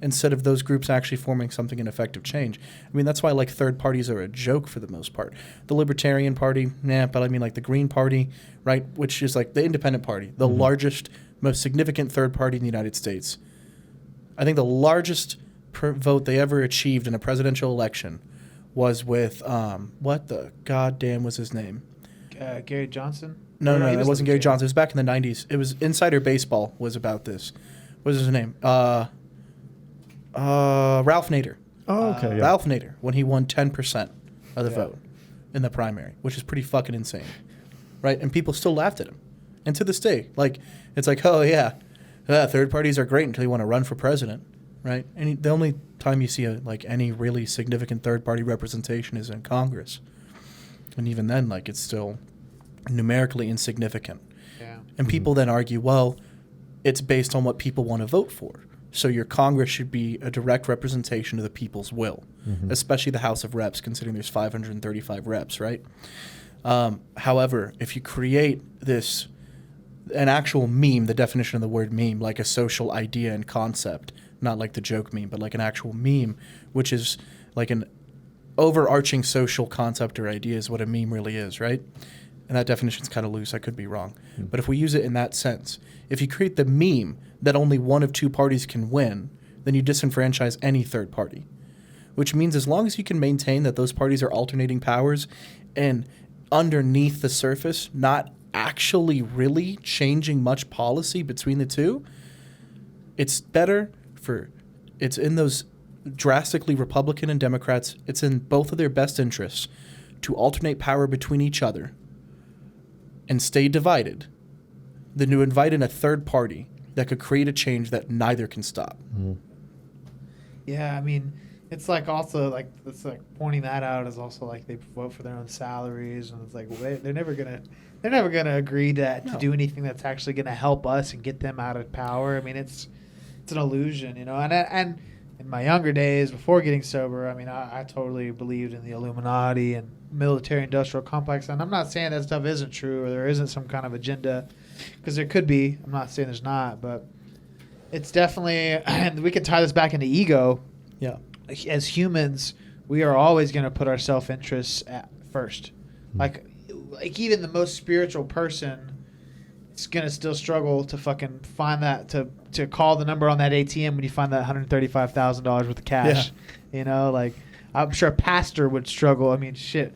instead of those groups actually forming something in effective change. I mean, that's why like third parties are a joke for the most part. The Libertarian Party, but I mean like the Green Party, right, which is like the Independent Party, the largest, most significant third party in the United States. I think the largest vote they ever achieved in a presidential election was with, what the goddamn was his name? Gary Johnson? No, it wasn't Gary Johnson. It was back in the 90s. It was Insider Baseball was about this. What was his name? Ralph Nader. Oh, okay. Ralph Nader, when he won 10% of the vote in the primary, which is pretty fucking insane, right? And people still laughed at him. And to this day, like, it's like, oh, yeah, third parties are great until you want to run for president, right? And the only time you see any really significant third-party representation is in Congress. And even then, like, it's still numerically insignificant. Yeah. And people then argue, well, it's based on what people want to vote for. So your Congress should be a direct representation of the people's will, especially the House of Reps, considering there's 535 reps, right? However, if you create an actual meme, the definition of the word meme, like a social idea and concept, not like the joke meme, but like an actual meme, which is like an overarching social concept or idea is what a meme really is, right? And that definition is kind of loose. I could be wrong. But if we use it in that sense, if you create the meme that only one of two parties can win, then you disenfranchise any third party, which means as long as you can maintain that those parties are alternating powers and underneath the surface, not actually really changing much policy between the two, it's better it's in those drastically Republican and Democrats, it's in both of their best interests to alternate power between each other and stay divided than to invite in a third party that could create a change that neither can stop. Yeah, I mean, it's like also like it's like pointing that out is also like they vote for their own salaries, and it's like they're never gonna agree to do anything that's actually gonna help us and get them out of power. I mean, it's an illusion, you know. And in my younger days, before getting sober, I mean, I totally believed in the Illuminati and military-industrial complex. And I'm not saying that stuff isn't true or there isn't some kind of agenda, because there could be. I'm not saying there's not, but it's definitely. And we can tie this back into ego. Yeah. As humans, we are always going to put our self-interests at first. Like even the most spiritual person is going to still struggle to fucking find that, to call the number on that ATM when you find that $135,000 worth of cash. Yeah. You know, like I'm sure a pastor would struggle. I mean, shit.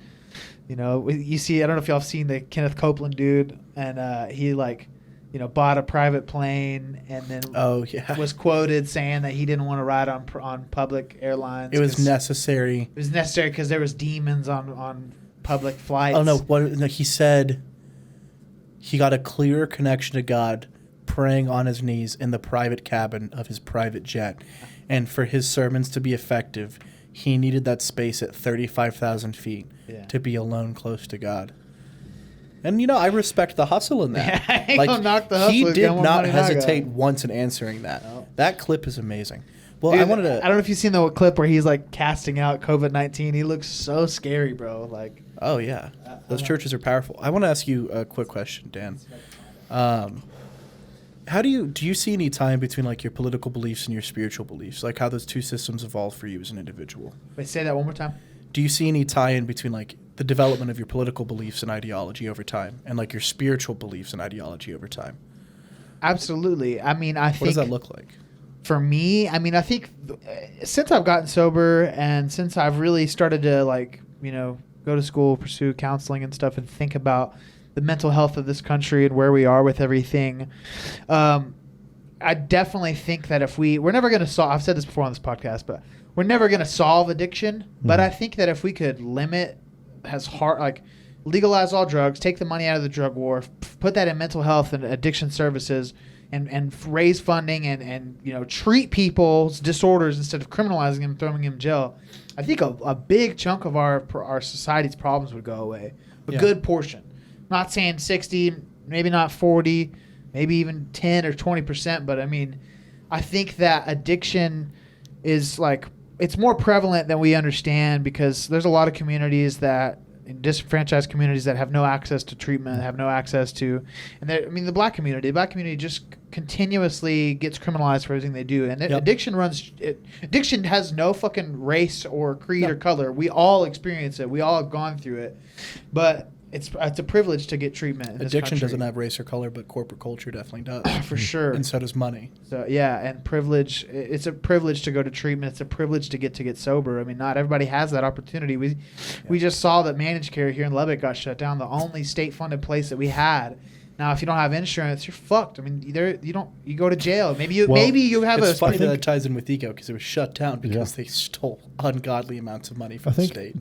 You know, you see, I don't know if y'all have seen the Kenneth Copeland dude, and he bought a private plane and then was quoted saying that he didn't want to ride on public airlines. It was necessary. It was necessary because there was demons on public flights. Oh, no. He said he got a clearer connection to God praying on his knees in the private cabin of his private jet. And for his sermons to be effective, he needed that space at 35,000 feet to be alone close to God. And, you know, I respect the hustle in that. He did not hesitate once in answering that. No. That clip is amazing. Well, dude, I don't know if you've seen the clip where he's, like, casting out COVID-19. He looks so scary, bro. Like, oh, yeah. Those churches are powerful. I want to ask you a quick question, Dan. How do you see any time between, like, your political beliefs and your spiritual beliefs? Like, how those two systems evolve for you as an individual? Wait, say that one more time. Do you see any tie-in between, like, the development of your political beliefs and ideology over time and, like, your spiritual beliefs and ideology over time? Absolutely. I mean, I think... What does that look like? For me, I mean, I think since I've gotten sober and since I've really started to, like, you know, go to school, pursue counseling and stuff and think about the mental health of this country and where we are with everything, I definitely think that if we're never going to solve... I've said this before on this podcast, but we're never going to solve addiction. But I think that if we could legalize all drugs, take the money out of the drug war, put that in mental health and addiction services, and raise funding and you know, treat people's disorders instead of criminalizing them, throwing them in jail, I think a big chunk of our society's problems would go away. A good portion. I'm not saying 60, maybe not 40, maybe even 10 or 20%, but I mean, I think that addiction is like, it's more prevalent than we understand because there's a lot of communities that in disenfranchised communities that have no access to treatment, have no access to, and the black community just continuously gets criminalized for everything they do, and addiction has no fucking race or creed or color. We all experience it. We all have gone through it, but it's a privilege to get treatment. In Addiction doesn't have race or color, but corporate culture definitely does. For sure. And so does money. So yeah, and privilege. It's a privilege to go to treatment. It's a privilege to get sober. I mean, not everybody has that opportunity. We just saw that managed care here in Lubbock got shut down. The only state-funded place that we had. Now, if you don't have insurance, you're fucked. I mean, you go to jail. Maybe you have It's funny that it ties in with Eco because it was shut down because they stole ungodly amounts of money from the state.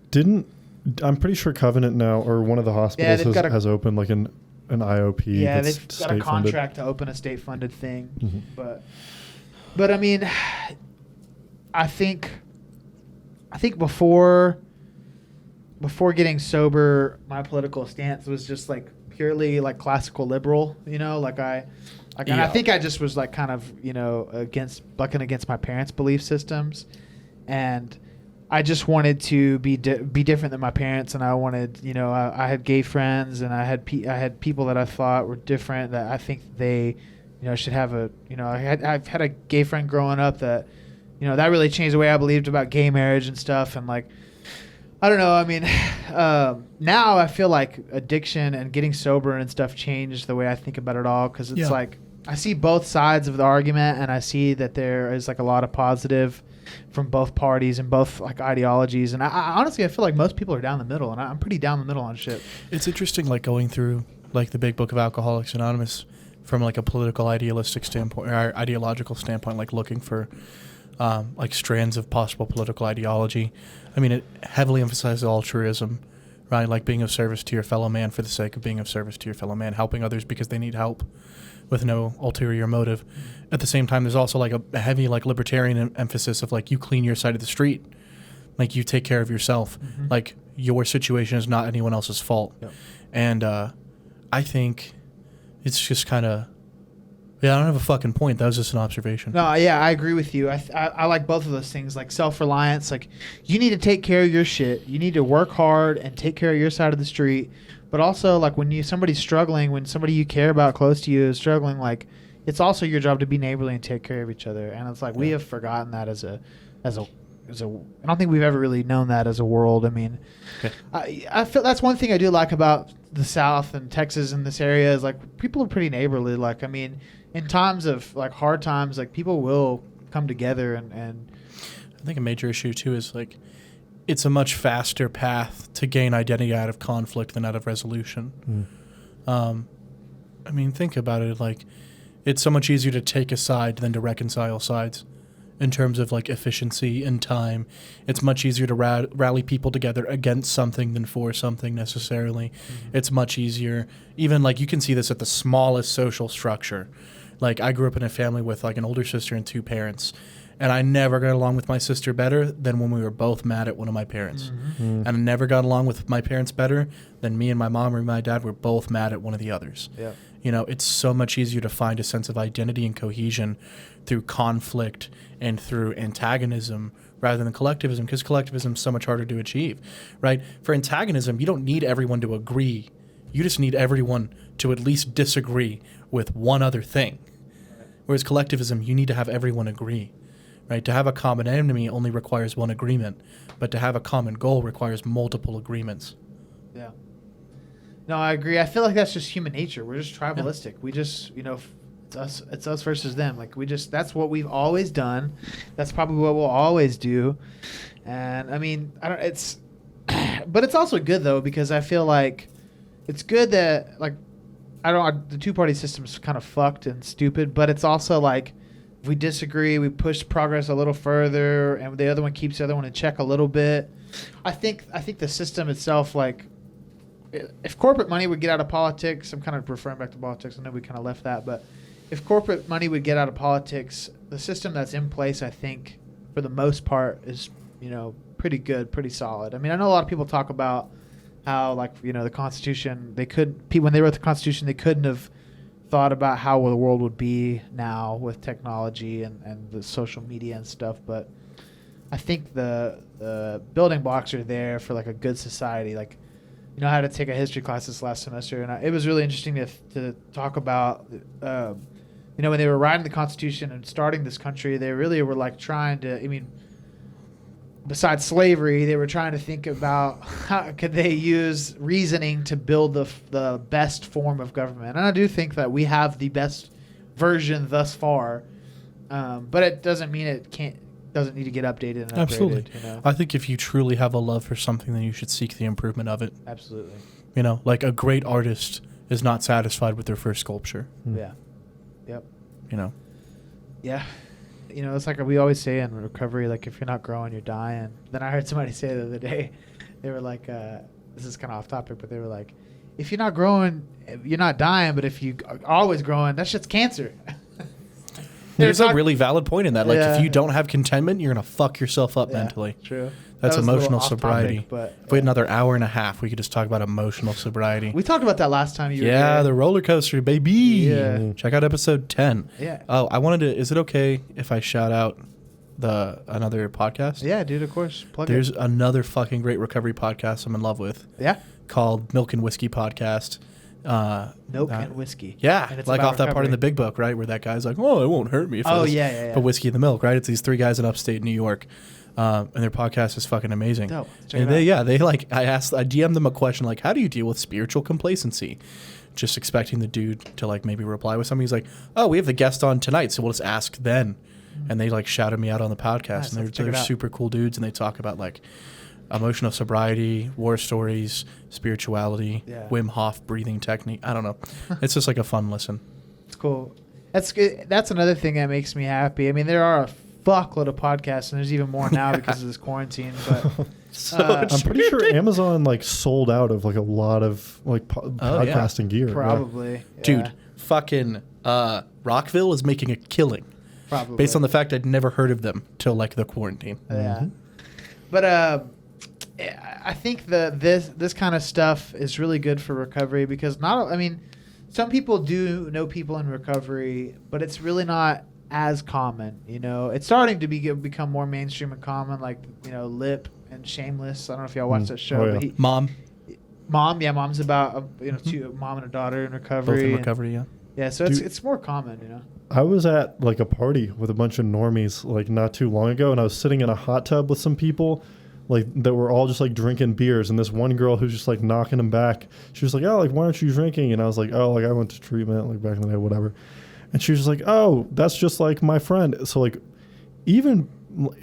I'm pretty sure Covenant now, or one of the hospitals has opened like an IOP. Yeah, that's they've got a contract to open a state-funded thing. Mm-hmm. But I mean, I think before getting sober, my political stance was just like purely like classical liberal. You know, and I think I just was like kind of bucking against my parents' belief systems, and I just wanted to be different than my parents, and I wanted, I had gay friends, and I had people that I thought were different, that I think they, should have I've had a gay friend growing up that, that really changed the way I believed about gay marriage and stuff, and like, I don't know. I mean, now I feel like addiction and getting sober and stuff changed the way I think about it all, because it's like I see both sides of the argument, and I see that there is like a lot of positive from both parties and both like ideologies, and I honestly I feel like most people are down the middle, and I'm pretty down the middle on shit. It's interesting, like going through like the big book of Alcoholics Anonymous from like a political idealistic standpoint or ideological standpoint, like looking for like strands of possible political ideology. I mean, it heavily emphasizes altruism, right? Like being of service to your fellow man for the sake of being of service to your fellow man, helping others because they need help with no ulterior motive. At the same time, there's also like a heavy like libertarian emphasis of like you clean your side of the street, like you take care of yourself, like your situation is not anyone else's fault. And I think it's just kind of I don't have a fucking point. That was just an observation. No, yeah, I agree with you. I like both of those things, like self-reliance. Like you need to take care of your shit. You need to work hard and take care of your side of the street. But also, like when somebody's struggling, when somebody you care about close to you is struggling, like it's also your job to be neighborly and take care of each other. And it's like we have forgotten that as a. I don't think we've ever really known that as a world. I mean, I feel that's one thing I do like about the South and Texas and this area is like people are pretty neighborly. Like I mean, in times of like hard times, like people will come together and. I think a major issue too is like. It's a much faster path to gain identity out of conflict than out of resolution. I mean, think about it. Like, it's so much easier to take a side than to reconcile sides in terms of, like, efficiency and time. It's much easier to rally people together against something than for something necessarily. It's much easier. Even, like, you can see this at the smallest social structure. Like, I grew up in a family with, like, an older sister and two parents. And I never got along with my sister better than when we were both mad at one of my parents. And I never got along with my parents better than me and my mom or my dad were both mad at one of the others. It's so much easier to find a sense of identity and cohesion through conflict and through antagonism rather than collectivism, because collectivism is so much harder to achieve, right? For antagonism, you don't need everyone to agree. You just need everyone to at least disagree with one other thing. Whereas collectivism, you need to have everyone agree. Right, to have a common enemy only requires one agreement, but to have a common goal requires multiple agreements. Yeah. No, I agree. I feel like that's just human nature. We're just tribalistic. We just, it's us versus them. Like that's what we've always done. That's probably what we'll always do. And I mean, but it's also good though, because I feel like it's good that like, the two-party system's kind of fucked and stupid, but it's also like, if we disagree, we push progress a little further, and the other one keeps the other one in check a little bit. I think the system itself, like, if corporate money would get out of politics, I'm kind of referring back to politics. I know we kind of left that, but if corporate money would get out of politics, the system that's in place, I think, for the most part, is pretty good, pretty solid. I mean, I know a lot of people talk about how, like, the Constitution, when they wrote the Constitution, they couldn't have thought about how the world would be now with technology and the social media and stuff, but I think the building blocks are there for like a good society. Like you know, I had to take a history class this last semester, and it was really interesting to talk about, you know, when they were writing the Constitution and starting this country, they really were like trying to, I mean, besides slavery, they were trying to think about how could they use reasoning to build the best form of government. And I do think that we have the best version thus far, but it doesn't mean doesn't need to get updated and upgraded. Absolutely. You know? I think if you truly have a love for something, then you should seek the improvement of it. Absolutely. You know, like a great artist is not satisfied with their first sculpture. Yeah. Yep. You know. Yeah. You know, it's like we always say in recovery, like if you're not growing, you're dying. Then I heard somebody say the other day, they were like, this is kind of off topic, but they were like, if you're not growing, you're not dying, but if you are always growing, that shit's cancer. There's a really valid point in that. Like, Yeah. if you don't have contentment, you're going to fuck yourself up mentally. True. That's That was a little emotional off sobriety. topic, but, If we had another hour and a half, we could just talk about emotional sobriety. we talked about that last time you were Yeah, here. the roller coaster, baby. Yeah. Check out episode 10. Yeah. Oh, I wanted to. Is it okay if I shout out another podcast? Yeah, dude, of course. Plug There's it. another fucking great recovery podcast I'm in love with Yeah. called Milk and Whiskey Podcast. Milk and whiskey. Yeah, And it's like about off that part in the recovery. Big Book, right, where that guy's like, "Oh, it won't hurt me if Oh, I just yeah. put whiskey in the milk," right? It's these three guys in upstate New York, and their podcast is fucking amazing. Dope. Check And it out. they like, I DM'd them a question like, "How do you deal with spiritual complacency?" Just expecting the dude to like maybe reply with something. He's like, "Oh, we have the guest on tonight, so we'll just ask then." And they like shouted me out on the podcast, Nice, and let's check it they're out. super cool dudes, and they talk about like emotional sobriety, war stories, spirituality, Yeah. Wim Hof breathing technique. I don't know. It's just like a fun listen. It's cool. That's good. That's another thing that makes me happy. I mean, there are a fuckload of podcasts, and there's even more now because of this quarantine. But I'm pretty sure Amazon like sold out of like a lot of like Oh, yeah. podcasting gear. probably, Dude, yeah, fucking Rockville is making a killing probably based on the fact I'd never heard of them till like the quarantine. Yeah. But I think this kind of stuff is really good for recovery because some people do know people in recovery, but it's really not as common. You know, it's starting to become more mainstream and common, like, you know, Lip and Shameless. I don't know if y'all watched that show, Oh, yeah. but Mom's about a mom and a daughter in recovery. Both in and- recovery, yeah. yeah, so Dude. it's more common, you know. I was at like a party with a bunch of normies like not too long ago, and I was sitting in a hot tub with some people like that were all just like drinking beers, and this one girl who's just like knocking them back, she was like, "Oh, like why aren't you drinking?" And I was like, "Oh, like I went to treatment like back in the day, whatever." And she was just like, "Oh, that's just like my friend." So like even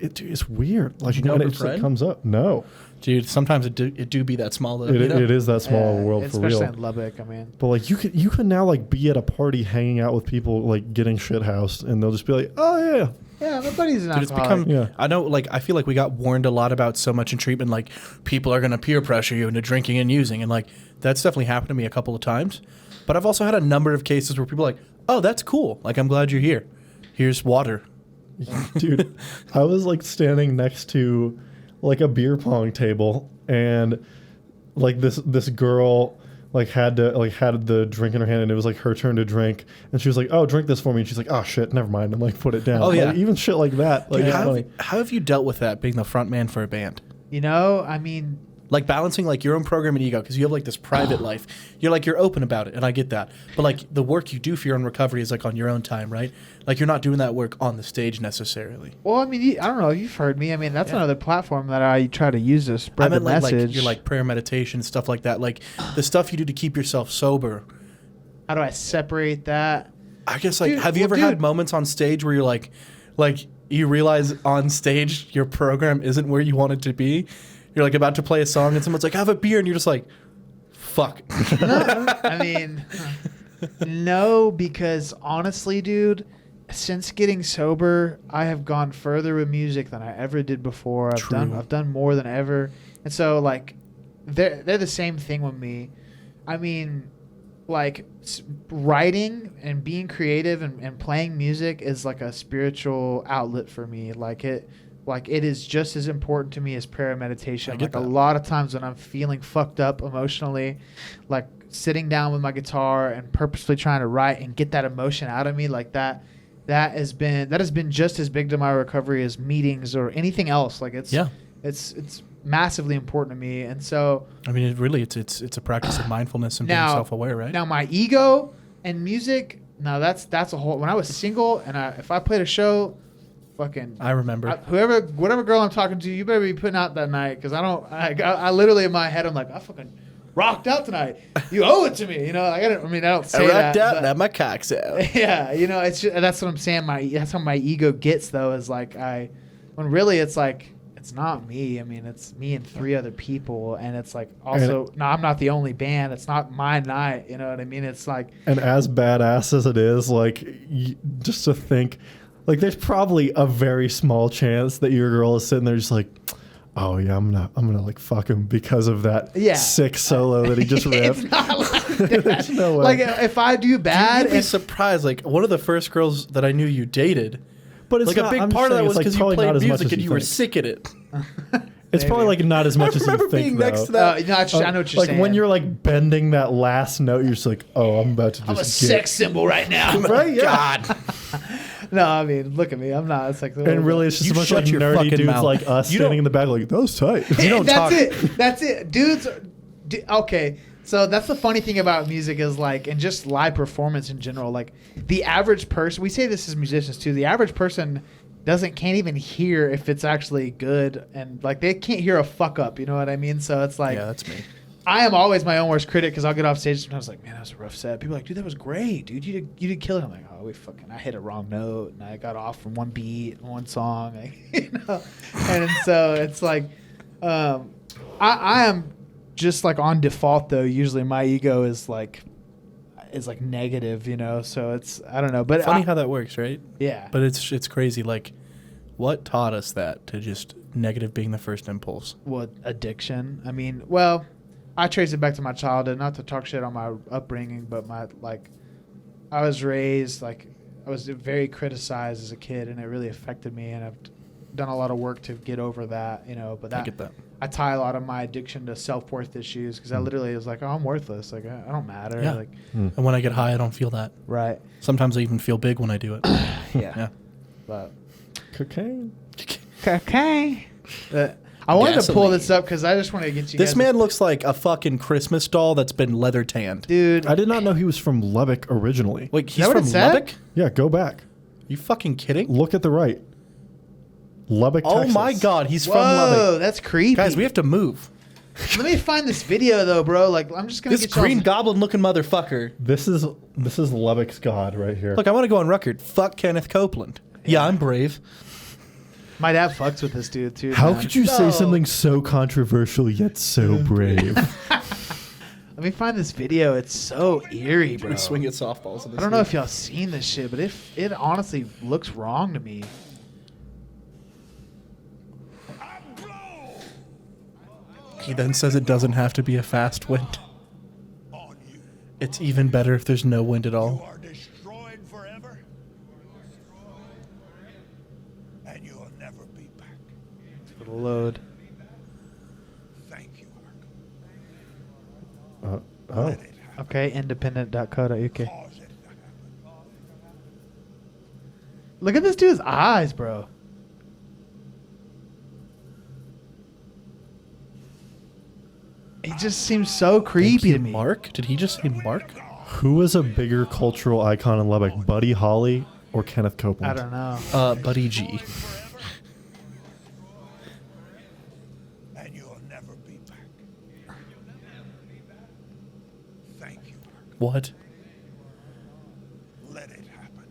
it's weird. Like you know when her it just like, friend? comes up. No, Dude, sometimes it do be that small. Though, it, you know? it is that small Yeah, world for real. especially in Lubbock. I mean, But like you can now like be at a party hanging out with people like getting shit housed, and they'll just be like, "Oh yeah." yeah, my buddy's an Dude, it's alcoholic. become. Yeah. I know. Like, I feel like we got warned a lot about so much in treatment. Like, people are gonna peer pressure you into drinking and using, and like that's definitely happened to me a couple of times. But I've also had a number of cases where people are like, "Oh, that's cool. Like, I'm glad you're here. Here's water." Dude, I was like standing next to like a beer pong table, and like this girl like had the drink in her hand, and it was like her turn to drink, and she was like, "Oh, drink this for me," and she's like, "Oh shit, never mind," and like put it down. Oh, yeah. Like, even shit like that. Like Dude, it's how, funny. how have you dealt with that being the front man for a band? You know, I mean, Like balancing like your own program and ego, because you have like this private life. You're open about it, and I get that. But like the work you do for your own recovery is like on your own time, right? Like you're not doing that work on the stage necessarily. well, I mean, I don't know. You've heard me. I mean, that's another platform that I try to use to I spread the meant like message. your like prayer, meditation, stuff like that. Like the stuff you do to keep yourself sober. How do I separate that? I guess like Dude, have you well, ever had dude. moments on stage where you're like you realize on stage your program isn't where you want it to be? You're like about to play a song and someone's like, "Have a beer," and you're just like, "Fuck." I mean, no, because honestly, dude, since getting sober, I have gone further with music than I ever did before. True. I've done more than ever, and so like, they're the same thing with me. I mean, like writing and being creative and playing music is like a spiritual outlet for me. Like it is just as important to me as prayer and meditation. I get Like a that. lot of times when I'm feeling fucked up emotionally, like sitting down with my guitar and purposely trying to write and get that emotion out of me, like that has been just as big to my recovery as meetings or anything else. Like it's massively important to me. And so I mean, it's a practice of mindfulness and being self-aware, right? now my ego and music, now that's a whole. When I was single and if I played a show, fucking, I remember. Whatever girl I'm talking to, you better be putting out that night, because I literally in my head I'm like, I fucking rocked out tonight. You owe it to me, you know. I don't say that. Out, now my cock's out. Yeah, you know, it's just, that's what I'm saying. That's how my ego gets, though, is like when really it's like, it's not me. I mean, it's me and 3 other people, and it's like also, no, I'm not the only band. It's not my night. You know what I mean? It's like, and as badass as it is, like just to think, like there's probably a very small chance that your girl is sitting there just like, oh yeah, I'm gonna like fuck him because of that sick solo that he just ripped. It's not like that. There's no way. Like if I do bad, You'd be surprised. Like one of the first girls that I knew you dated. But it's like not, a big I'm part of that saying was it's, because like, you probably not played as much music as and you you were think. sick at it. It's probably like not as much as you remember think. being next though. to that. I know what you're like saying. when you're like bending that last note, you're just like, oh, I'm about to just I'm a sex symbol right now. right? Yeah. God. No, I mean, look at me. I'm not a sex symbol. And really, it's just You a bunch of shut like your nerdy fucking dudes mouth. like us You standing don't- in the back like, that was tight. You don't talk. That's it. Dudes, okay. So that's the funny thing about music is like, and just live performance in general, like the average person, we say this as musicians too, the average person can't even hear if it's actually good, and like they can't hear a fuck up, you know what I mean? So it's like, Yeah, that's me. I am always my own worst critic, because I'll get off stage sometimes like, man, that was a rough set. People are like, dude, that was great, dude. You did kill it. I'm like, oh, I hit a wrong note, and I got off from one beat, one song, like, you know. And so it's like, I am just like on default though. Usually my ego is like negative, you know. So it's, I don't know, but Funny how that works, right? yeah. But it's crazy. Like, what taught us that to just negative being the first impulse? What, addiction? I mean, well, I trace it back to my childhood, not to talk shit on my upbringing, but I was raised, I was very criticized as a kid, and it really affected me, and I've done a lot of work to get over that, you know, but I get that. I tie a lot of my addiction to self-worth issues, because I literally was like, oh, I'm worthless, like, I don't matter. Yeah. Like, And when I get high, I don't feel that. right. Sometimes I even feel big when I do it. Yeah. But Cocaine. okay. I wanted to pull Gasoline. this up because I just wanted to get you This guys. man looks like a fucking Christmas doll that's been leather tanned. Dude. I did not know he was from Lubbock originally. Wait, that he's what from it said? Lubbock? Yeah, go back. You fucking kidding? Look at the right. Lubbock, Oh Texas. my God, he's Whoa, from Lubbock. that's creepy. Guys, we have to move. Let me find this video though, bro. Like, I'm just gonna This get y'all- Green Goblin looking motherfucker. This is Lubbock's god right here. Look, I want to go on record. Fuck Kenneth Copeland. Yeah, I'm brave. My dad fucks with this dude too. How man. could you say something so controversial yet so brave? Let me find this video. It's so eerie, bro. We swing at softballs. In this I don't know if y'all seen this shit, but it honestly looks wrong to me. He then says it doesn't have to be a fast wind. It's even better if there's no wind at You all. are destroyed forever, and you'll never be back. For the load. Thank you, Oh. Let it happen. Okay, independent.co.uk. Cause it to happen. Look at this dude's eyes, bro. He just seems so creepy to me. Mark? Did he just say Mark? Who is a bigger cultural icon in Lubbock, Buddy Holly or Kenneth Copeland? I don't know. Buddy G. And you'll never be back. Thank you. What? Let it happen.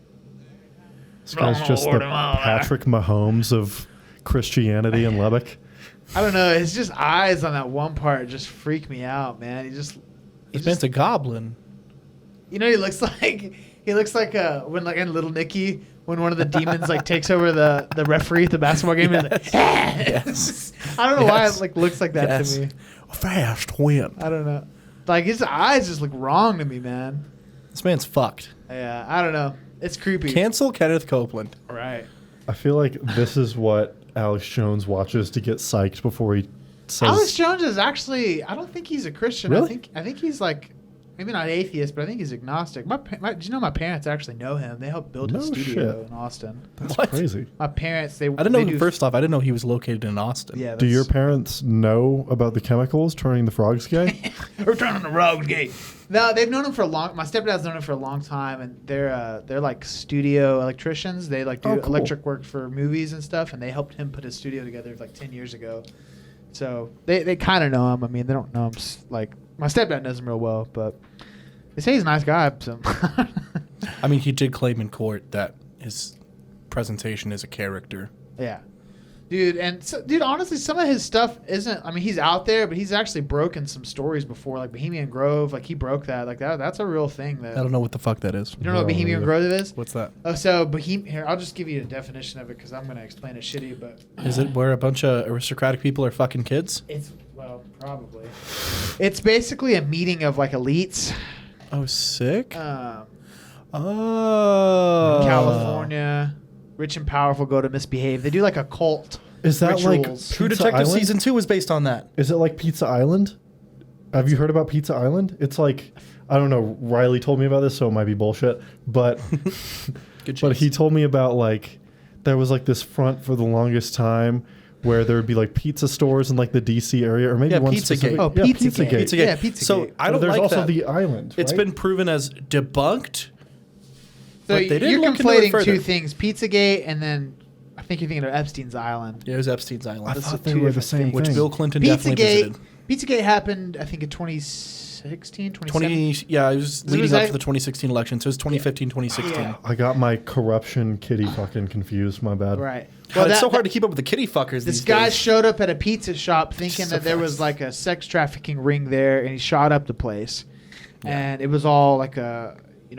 This guy's just the Patrick Mahomes of Christianity in Lubbock. I don't know. His just eyes on that one part just freak me out, man. This man's a goblin. You know, he looks like when like in Little Nicky when one of the demons like takes over the referee at the basketball game. And like, Yes. I don't know why Yes. it like looks like that Yes. to me. A fast wind. I don't know. Like his eyes just look wrong to me, man. This man's fucked. Yeah, I don't know. It's creepy. Cancel Kenneth Copeland. Right. I feel like this is what Alex Jones watches to get psyched before he says. Alex Jones is actually. I don't think he's a Christian. Really? I think he's like. Maybe not atheist, but I think he's agnostic. Do you know my parents actually know him? They helped build his No studio shit. in Austin. That's What? crazy. My parents, they I didn't they know. do- First off, I didn't know he was located in Austin. Yeah, Do your that's- parents know about the chemicals turning the frogs gay? We're turning the road gate. No, they've known him for a long. My stepdad's known him for a long time, and they're like studio electricians. They like do Oh, cool. electric work for movies and stuff, and they helped him put his studio together like 10 years ago. So they kind of know him. I mean, they don't know him like my stepdad knows him real well, but they say he's a nice guy. So I mean, he did claim in court that his presentation is a character. yeah. Dude, and dude, honestly, some of his stuff isn't. I mean, he's out there, but he's actually broken some stories before, like Bohemian Grove. Like he broke that. Like that's a real thing. That I don't know what the fuck that is. you don't know what No, Bohemian yeah. Grove is? What's that? Oh, so Here, I'll just give you a definition of it because I'm gonna explain it shitty, but Is it where a bunch of aristocratic people are fucking kids? it's probably. It's basically a meeting of like elites, Oh, sick. Oh. Oh. California, rich and powerful go to misbehave. They do like a cult. Is that like Rituals. True Pizza Detective Island? season 2 was based on that. Is it like Pizza Island? Have you heard about Pizza Island? It's like, I don't know. Riley told me about this, so it might be bullshit. But Good but chase. he told me about like there was like this front for the longest time where there would be like pizza stores in like the DC area, or maybe Yeah, one Pizzagate. specific. Oh, yeah, Pizzagate. Pizzagate. Pizzagate. Yeah, Pizzagate. So I But don't there's like also that. the island. It's right? been proven as debunked. So But they didn't you're look into it conflating further. two things: Pizzagate, and then I think you're thinking of Epstein's Island. Yeah, it was Epstein's I Island, thought two they were the different same things. which thing. Bill Clinton definitely Pizzagate. visited. Pizzagate happened, I think, in 2016, 2017. Yeah, it was it leading was up like- to the 2016 election. So it was 2015, 2016. Yeah. I got my corruption kitty fucking confused. My bad. Right. God, it's so hard that- to keep up with the kitty fuckers This these guy days. showed up at a pizza shop thinking So that there was fast. like a sex trafficking ring there, and he shot up the place. And it was all like a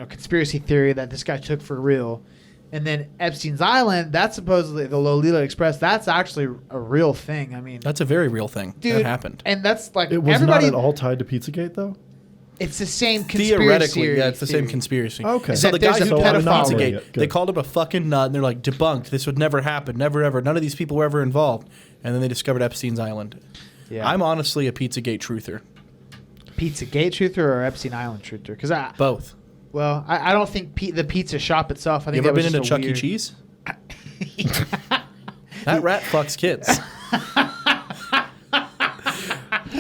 conspiracy theory that this guy took for real. And then Epstein's Island, that's supposedly the Lolita Express. That's actually a real thing. I mean, That's a very real thing. dude, That happened. and that's like It was everybody. not at all tied to Pizzagate, though. It's the same conspiracy. Theoretically, yeah, it's the same theory. conspiracy. Okay. So That the guy there's who a did pedophile Pizzagate, ring. they Good. called him a fucking nut, and they're like, debunked. This would never happen. Never, ever. None of these people were ever involved. And then they discovered Epstein's Island. Yeah. I'm honestly a Pizzagate truther. Pizzagate truther or Epstein Island truther? Because I don't think the pizza shop itself. I You think ever that was been into just a Chuck E. weird- Cheese? That rat fucks kids.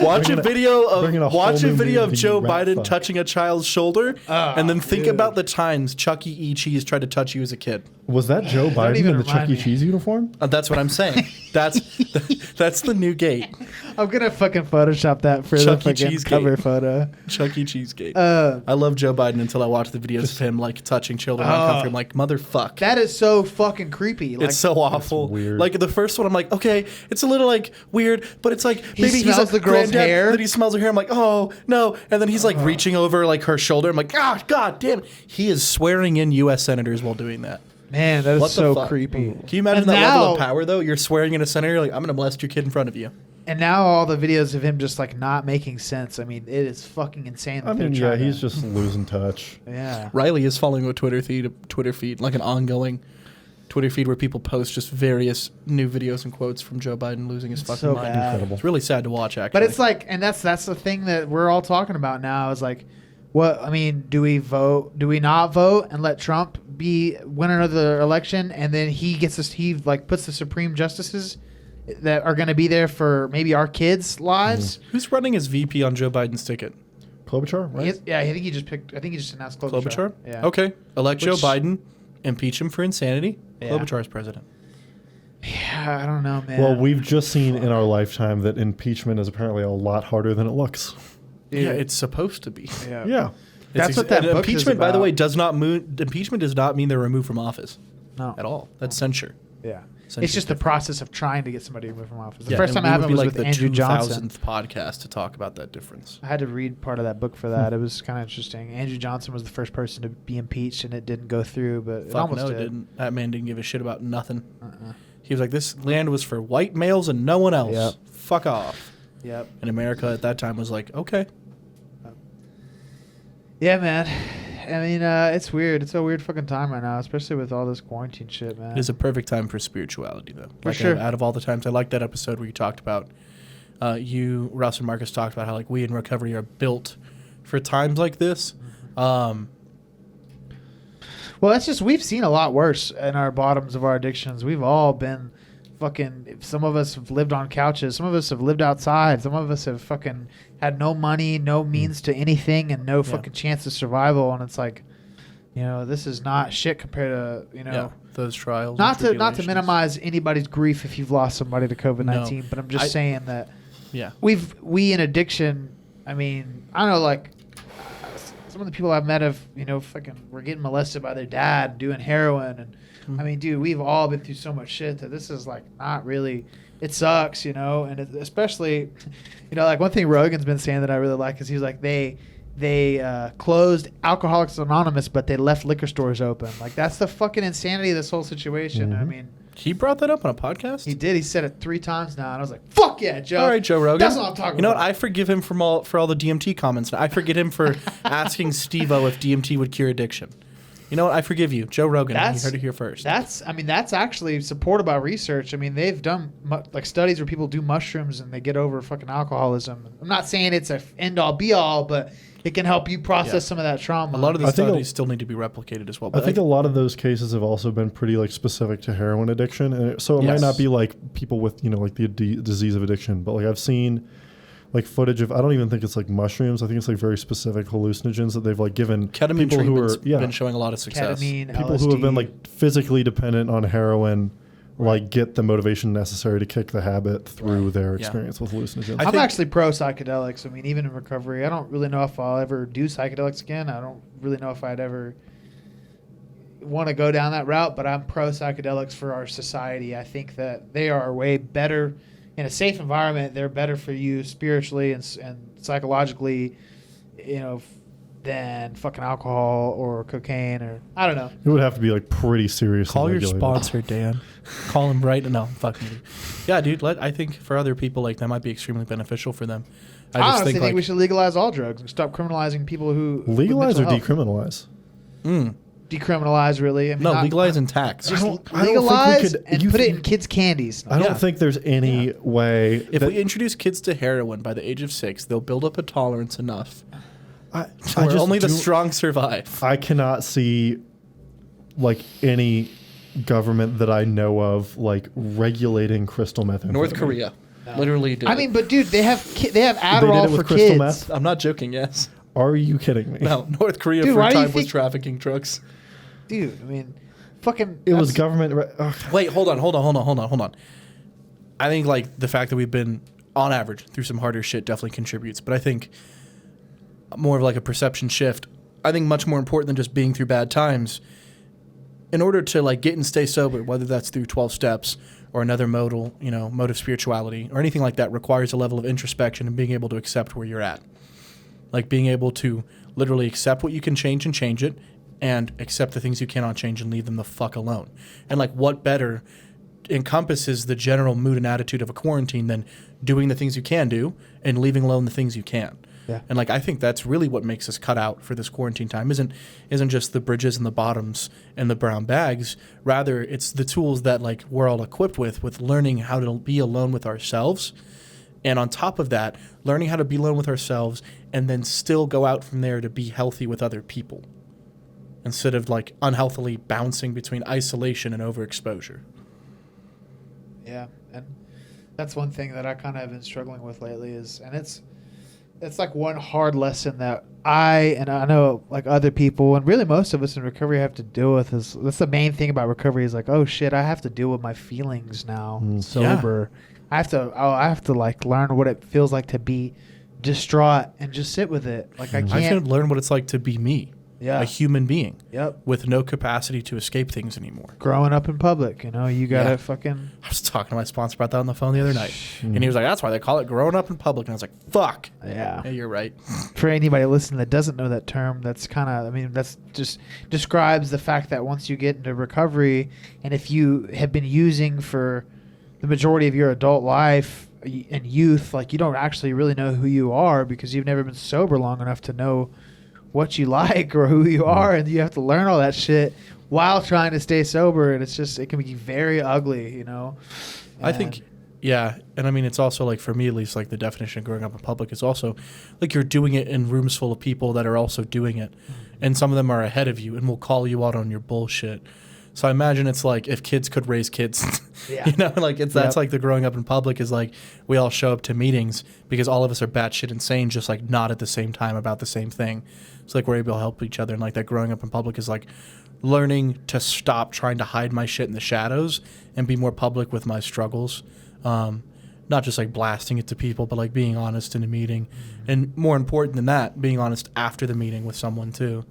Watch a Bringing a- video bringing a of whole watch a new video of meaning to Joe rat Biden fuck. touching a child's shoulder, and then think dude. about the times Chuck E. Cheese tried to touch you as a kid. Was that Joe Biden even in the Chuck remind E. me. Cheese uniform? That's what I'm saying. That's the new gate. I'm gonna fucking Photoshop that for Chuck E. the fucking Cheese cover gate. photo. Chuck E. Cheese gate. Uh, I love Joe Biden until I watch the videos of him like touching children uncomfortably. I'm like, motherfuck. that is so fucking creepy. Like, It's so awful. weird. Like the first one, I'm like, okay, it's a little like weird, but it's like He maybe he's smells a the girl's granddad, hair. Then he smells her hair. I'm like, oh no, and then he's like reaching over like her shoulder. I'm like, ah, god damn it. He is swearing in U.S. senators while doing that. man, that is What the so fuck? creepy. Can you imagine And that level now- of power though? You're swearing in a senator. You're like, I'm gonna molest your kid in front of you. And now all the videos of him just like not making sense. I mean, it is fucking insane. I that they're mean, yeah, trying he's to- just losing touch. yeah. Riley is following a Twitter feed, like an ongoing Twitter feed where people post just various new videos and quotes from Joe Biden losing his fucking so mind. bad. Incredible. It's really sad to watch, actually. But it's like, and that's the thing that we're all talking about now is like, what I mean, do we vote? Do we not vote and let Trump be winner of the election, and then he like puts the Supreme Justices that are going to be there for maybe our kids' lives? Who's running as VP on Joe Biden's ticket? Klobuchar, right? Yeah, I think he just picked. I think he just announced Klobuchar. Klobuchar? Yeah. Okay. Elect Joe Which- Biden, impeach him for insanity. Yeah. Klobuchar's president. Yeah, I don't know, man. Well, we've just seen in our lifetime that impeachment is apparently a lot harder than it looks. Dude, Yeah, it's supposed to be. yeah. Yeah. That's what that and book is impeachment, by the about. way, impeachment does not mean they're removed from office No. at all. That's censure. Yeah. Censure It's just the process of trying to get somebody removed from office. The Yeah, first and time I we would happened be was like with the Andrew Johnson. 2000th podcast to talk about that difference. I had to read part of that book for that. It was kind of interesting. Andrew Johnson was the first person to be impeached, and it didn't go through, but it Fuck almost no, it did. didn't. That man didn't give a shit about nothing. Uh-uh. He was like, this land was for white males and no one else. Yep. Fuck off. Yep. And America at that time was like, okay. Yeah, man. I mean, it's weird. It's a weird fucking time right now, especially with all this quarantine shit, man. It is a perfect time for spirituality, though. For Like, sure. Out of all the times, I like that episode where you talked about, Russ and Marcus talked about how like we in recovery are built for times like this. Well, that's just, we've seen a lot worse in our bottoms of our addictions. We've all been fucking, some of us have lived on couches. Some of us have lived outside. Some of us have fucking had no money, no means to anything, and no fucking chance of survival. And it's like, you know, this is not shit compared to, you know, those trials. not to minimize anybody's grief if you've lost somebody to COVID-19, No. but I'm just saying that Yeah. we in addiction, I mean, I don't know, like, some of the people I've met have, you know, fucking were getting molested by their dad doing heroin. And I mean, dude, we've all been through so much shit that this is like not really, it sucks, you know, and especially, you know, like one thing Rogan's been saying that I really like is he was like, they closed Alcoholics Anonymous, but they left liquor stores open. Like, that's the fucking insanity of this whole situation. I mean, He brought that up on a podcast? he did. He said it 3 times now, and I was like, "Fuck yeah, Joe!" All right, Joe Rogan. That's what I'm talking You know about. what? I forgive him for all the DMT comments. I forget him for asking Steve-O if DMT would cure addiction. You know what? I forgive you, Joe Rogan. You heard it here first. That's actually supported by research. I mean, they've done like studies where people do mushrooms and they get over fucking alcoholism. I'm not saying it's a end all be all, but it can help you process some of that trauma. A lot of these I think studies still need to be replicated as well. I think a lot of those cases have also been pretty like specific to heroin addiction, and so it might not be like people with, you know, like the disease of addiction, but like I've seen like footage of, I don't even think it's like mushrooms. I think it's like very specific hallucinogens that they've like given ketamine people who are been showing a lot of success. Ketamine, people LSD. who have been like physically dependent on heroin, like get the motivation necessary to kick the habit through their experience with hallucinogens. I'm actually pro psychedelics. I mean, even in recovery, I don't really know if I'll ever do psychedelics again. I don't really know if I'd ever want to go down that route, but I'm pro psychedelics for our society. I think that they are way better in a safe environment. They're better for you spiritually and psychologically, you know, than fucking alcohol or cocaine or I don't know. It would have to be like pretty serious. Call your sponsor, Dan. Call him right now. Fucking you. Yeah, dude. I think for other people, like that might be extremely beneficial for them. I honestly think we should legalize all drugs and stop criminalizing people who legalize or with mental decriminalize. Decriminalize, really. I mean, legalize and tax. Just I don't think we legalize could- and you put it think- in kids' candies. I don't think there's any way. If we introduce kids to heroin by the age of 6, they'll build up a tolerance enough. I Where just only the do- strong survive. I cannot see like any government that I know of like regulating crystal meth. North Korea literally did. I mean, but dude, they have Adderall They did it with for crystal kids. meth? I'm not joking. Yes. Are you kidding me? No, North Korea Dude, for why a do you time was think- trafficking drugs. Dude, I mean, fucking. It was that's- government. Wait, hold on. I think like the fact that we've been on average through some harder shit definitely contributes, but I think more of like a perception shift. I think much more important than just being through bad times. In order to like get and stay sober, whether that's through 12 steps or another mode of spirituality or anything like that, requires a level of introspection and being able to accept where you're at. Like being able to literally accept what you can change and change it, and accept the things you cannot change and leave them the fuck alone. And like what better encompasses the general mood and attitude of a quarantine than doing the things you can do and leaving alone the things you can't. Yeah. And like I think that's really what makes us cut out for this quarantine time isn't just the bridges and the bottoms and the brown bags. Rather, it's the tools that like we're all equipped with learning how to be alone with ourselves. And on top of that, learning how to be alone with ourselves and then still go out from there to be healthy with other people, instead of like unhealthily bouncing between isolation and overexposure. Yeah, and that's one thing that I kind of have been struggling with lately and it's like one hard lesson that I know like other people and really most of us in recovery have to deal with is that's the main thing about recovery is like, oh shit, I have to deal with my feelings now sober. I have to like learn what it feels like to be distraught and just sit with it. Like I I can't can learn what it's like to be me, a human being, with no capacity to escape things anymore. Growing up in public, you gotta fucking. I was talking to my sponsor about that on the phone the other night, and he was like, "That's why they call it growing up in public." And I was like, "Fuck." Yeah, you're right. For anybody listening that doesn't know that term, that's kind of, that's just describes the fact that once you get into recovery, and if you have been using for the majority of your adult life and youth, like you don't actually really know who you are because you've never been sober long enough to know what you like or who you are, and you have to learn all that shit while trying to stay sober, and it can be very ugly, I think Yeah, and I mean, it's also like, for me at least, like the definition of growing up in public is also like you're doing it in rooms full of people that are also doing it, and some of them are ahead of you and will call you out on your bullshit. So I imagine it's like if kids could raise kids, Yeah. you know, like that's like the growing up in public is like we all show up to meetings because all of us are batshit insane, just like not at the same time about the same thing. So like we're able to help each other, and like that growing up in public is like learning to stop trying to hide my shit in the shadows and be more public with my struggles. Not just like blasting it to people, but like being honest in a meeting, and more important than that, being honest after the meeting with someone too,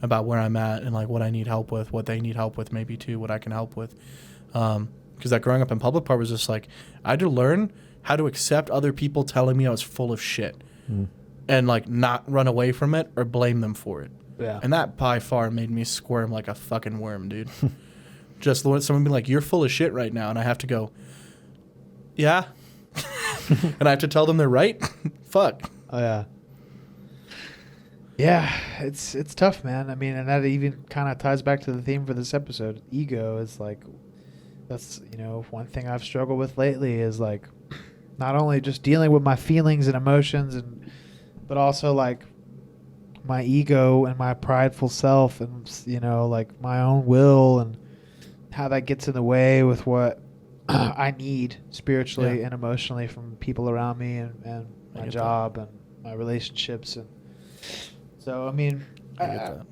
about where I'm at and like what I need help with, what they need help with, maybe too, what I can help with. Because that growing up in public part was just like I had to learn how to accept other people telling me I was full of shit, and like not run away from it or blame them for it. Yeah. And that by far made me squirm like a fucking worm, dude. Just let someone be like, "You're full of shit right now," and I have to go, "Yeah," and I have to tell them they're right. Fuck. Oh yeah. Yeah, it's tough, man. I mean, and that even kind of ties back to the theme for this episode. Ego is like, that's, you know, one thing I've struggled with lately is like, not only just dealing with my feelings and emotions, but also like my ego and my prideful self, and you know, like my own will, and how that gets in the way with what I need spiritually and emotionally from people around me, and my job and my relationships. And so, I mean, I get that.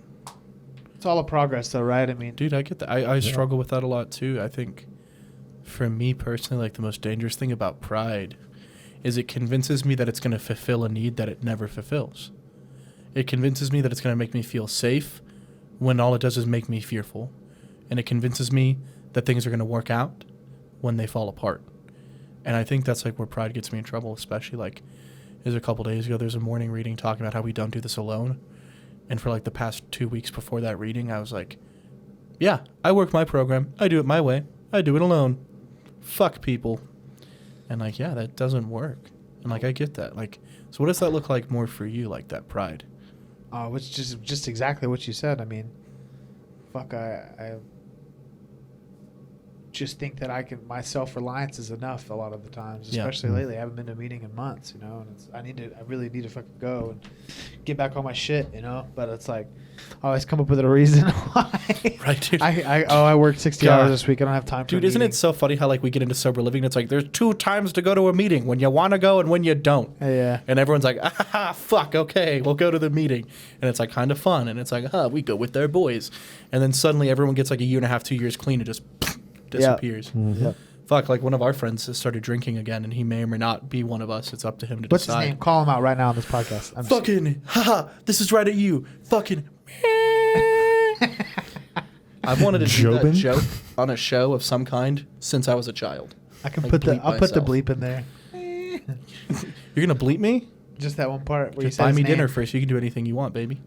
It's all a progress though, right? I mean, Dude, I get that. I struggle with that a lot too. I think for me personally, like the most dangerous thing about pride is it convinces me that it's going to fulfill a need that it never fulfills. It convinces me that it's going to make me feel safe when all it does is make me fearful. And it convinces me that things are going to work out when they fall apart. And I think that's like where pride gets me in trouble, especially like there's a couple days ago, there's a morning reading talking about how we don't do this alone. And for like the past 2 weeks before that reading, I was like, yeah, I work my program. I do it my way. I do it alone. Fuck people. And like, yeah, that doesn't work. And like, I get that. Like, so what does that look like more for you, like that pride? which is just exactly what you said. I mean, fuck, I just think that my self-reliance is enough a lot of the times, especially lately. I haven't been to a meeting in months, you know, and I really need to fucking go and get back on my shit, you know, but it's like, I always come up with a reason why. Right, dude. I worked 60 hours this week. I don't have time for Dude, isn't it so funny how like we get into sober living and it's like there's 2 times to go to a meeting, when you want to go and when you don't. Yeah. And everyone's like, fuck, okay, we'll go to the meeting. And it's like kind of fun. And it's like, we go with their boys. And then suddenly everyone gets like a 1.5 2 years clean and just disappears. Yeah. Mm-hmm. Fuck, like one of our friends has started drinking again, and he may or may not be one of us. It's up to him to What's decide. his name? Call him out right now on this podcast. This is right at you. Fucking. I've wanted to do that joke on a show of some kind since I was a child. I can Like, put bleep I'll put the myself. bleep in there. You're gonna bleep me? Just that one part where Just you said buy his me name. dinner first. You can do anything you want, baby.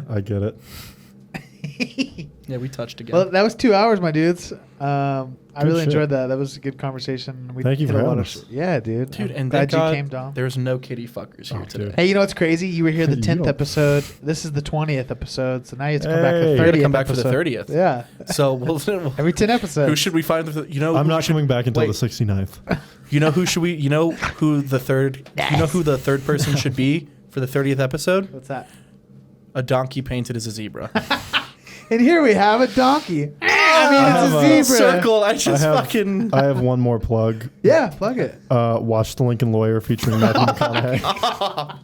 I get it. Yeah, we touched again. Well, that was 2 hours, my dudes. I really shit. enjoyed that. That was a good conversation. Thank you did for a lot having of us. Yeah, dude. Dude, I'm and glad thank God you came, Dom. there's no kitty fuckers here today. dude. Hey, you know what's crazy? You were here the You 10th don't- episode. This is the 20th episode, so now you have to come back to the Hey. 30th You gotta come back for the episode. 30th. Yeah. So we'll, Every 10 episodes. who should we find? You know, I'm who not should- coming back until wait. the 69th. You know who should we? You know who the third? You know who the third person should be for the 30th episode? What's that? A donkey painted as a zebra. And here we have a donkey. I mean, have it's a zebra. Circle. I just fucking. I have one more plug. Yeah, plug it. Watch The Lincoln Lawyer featuring Matthew McConaughey.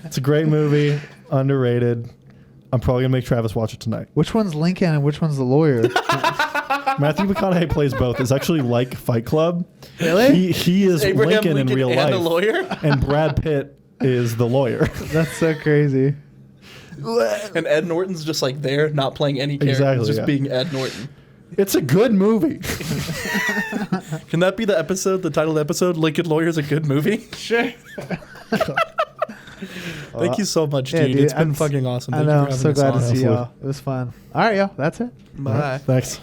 It's a great movie, underrated. I'm probably gonna make Travis watch it tonight. Which one's Lincoln and which one's the lawyer? Matthew McConaughey plays both. It's actually like Fight Club. Really? He is Abraham Lincoln in real and life, a lawyer. and Brad Pitt is the lawyer. That's so crazy. And Ed Norton's just like there, not playing any character, Exactly, just yeah. being Ed Norton. It's a good movie. Can that be the episode? The title of the episode? Lincoln Lawyer is a good movie. Sure. Thank you so much, Yeah, dude. It's been fucking awesome. I Thank know. you I'm for having so us glad on. to see Absolutely. y'all. It was fun. All right, y'all. That's it. Bye. Thanks.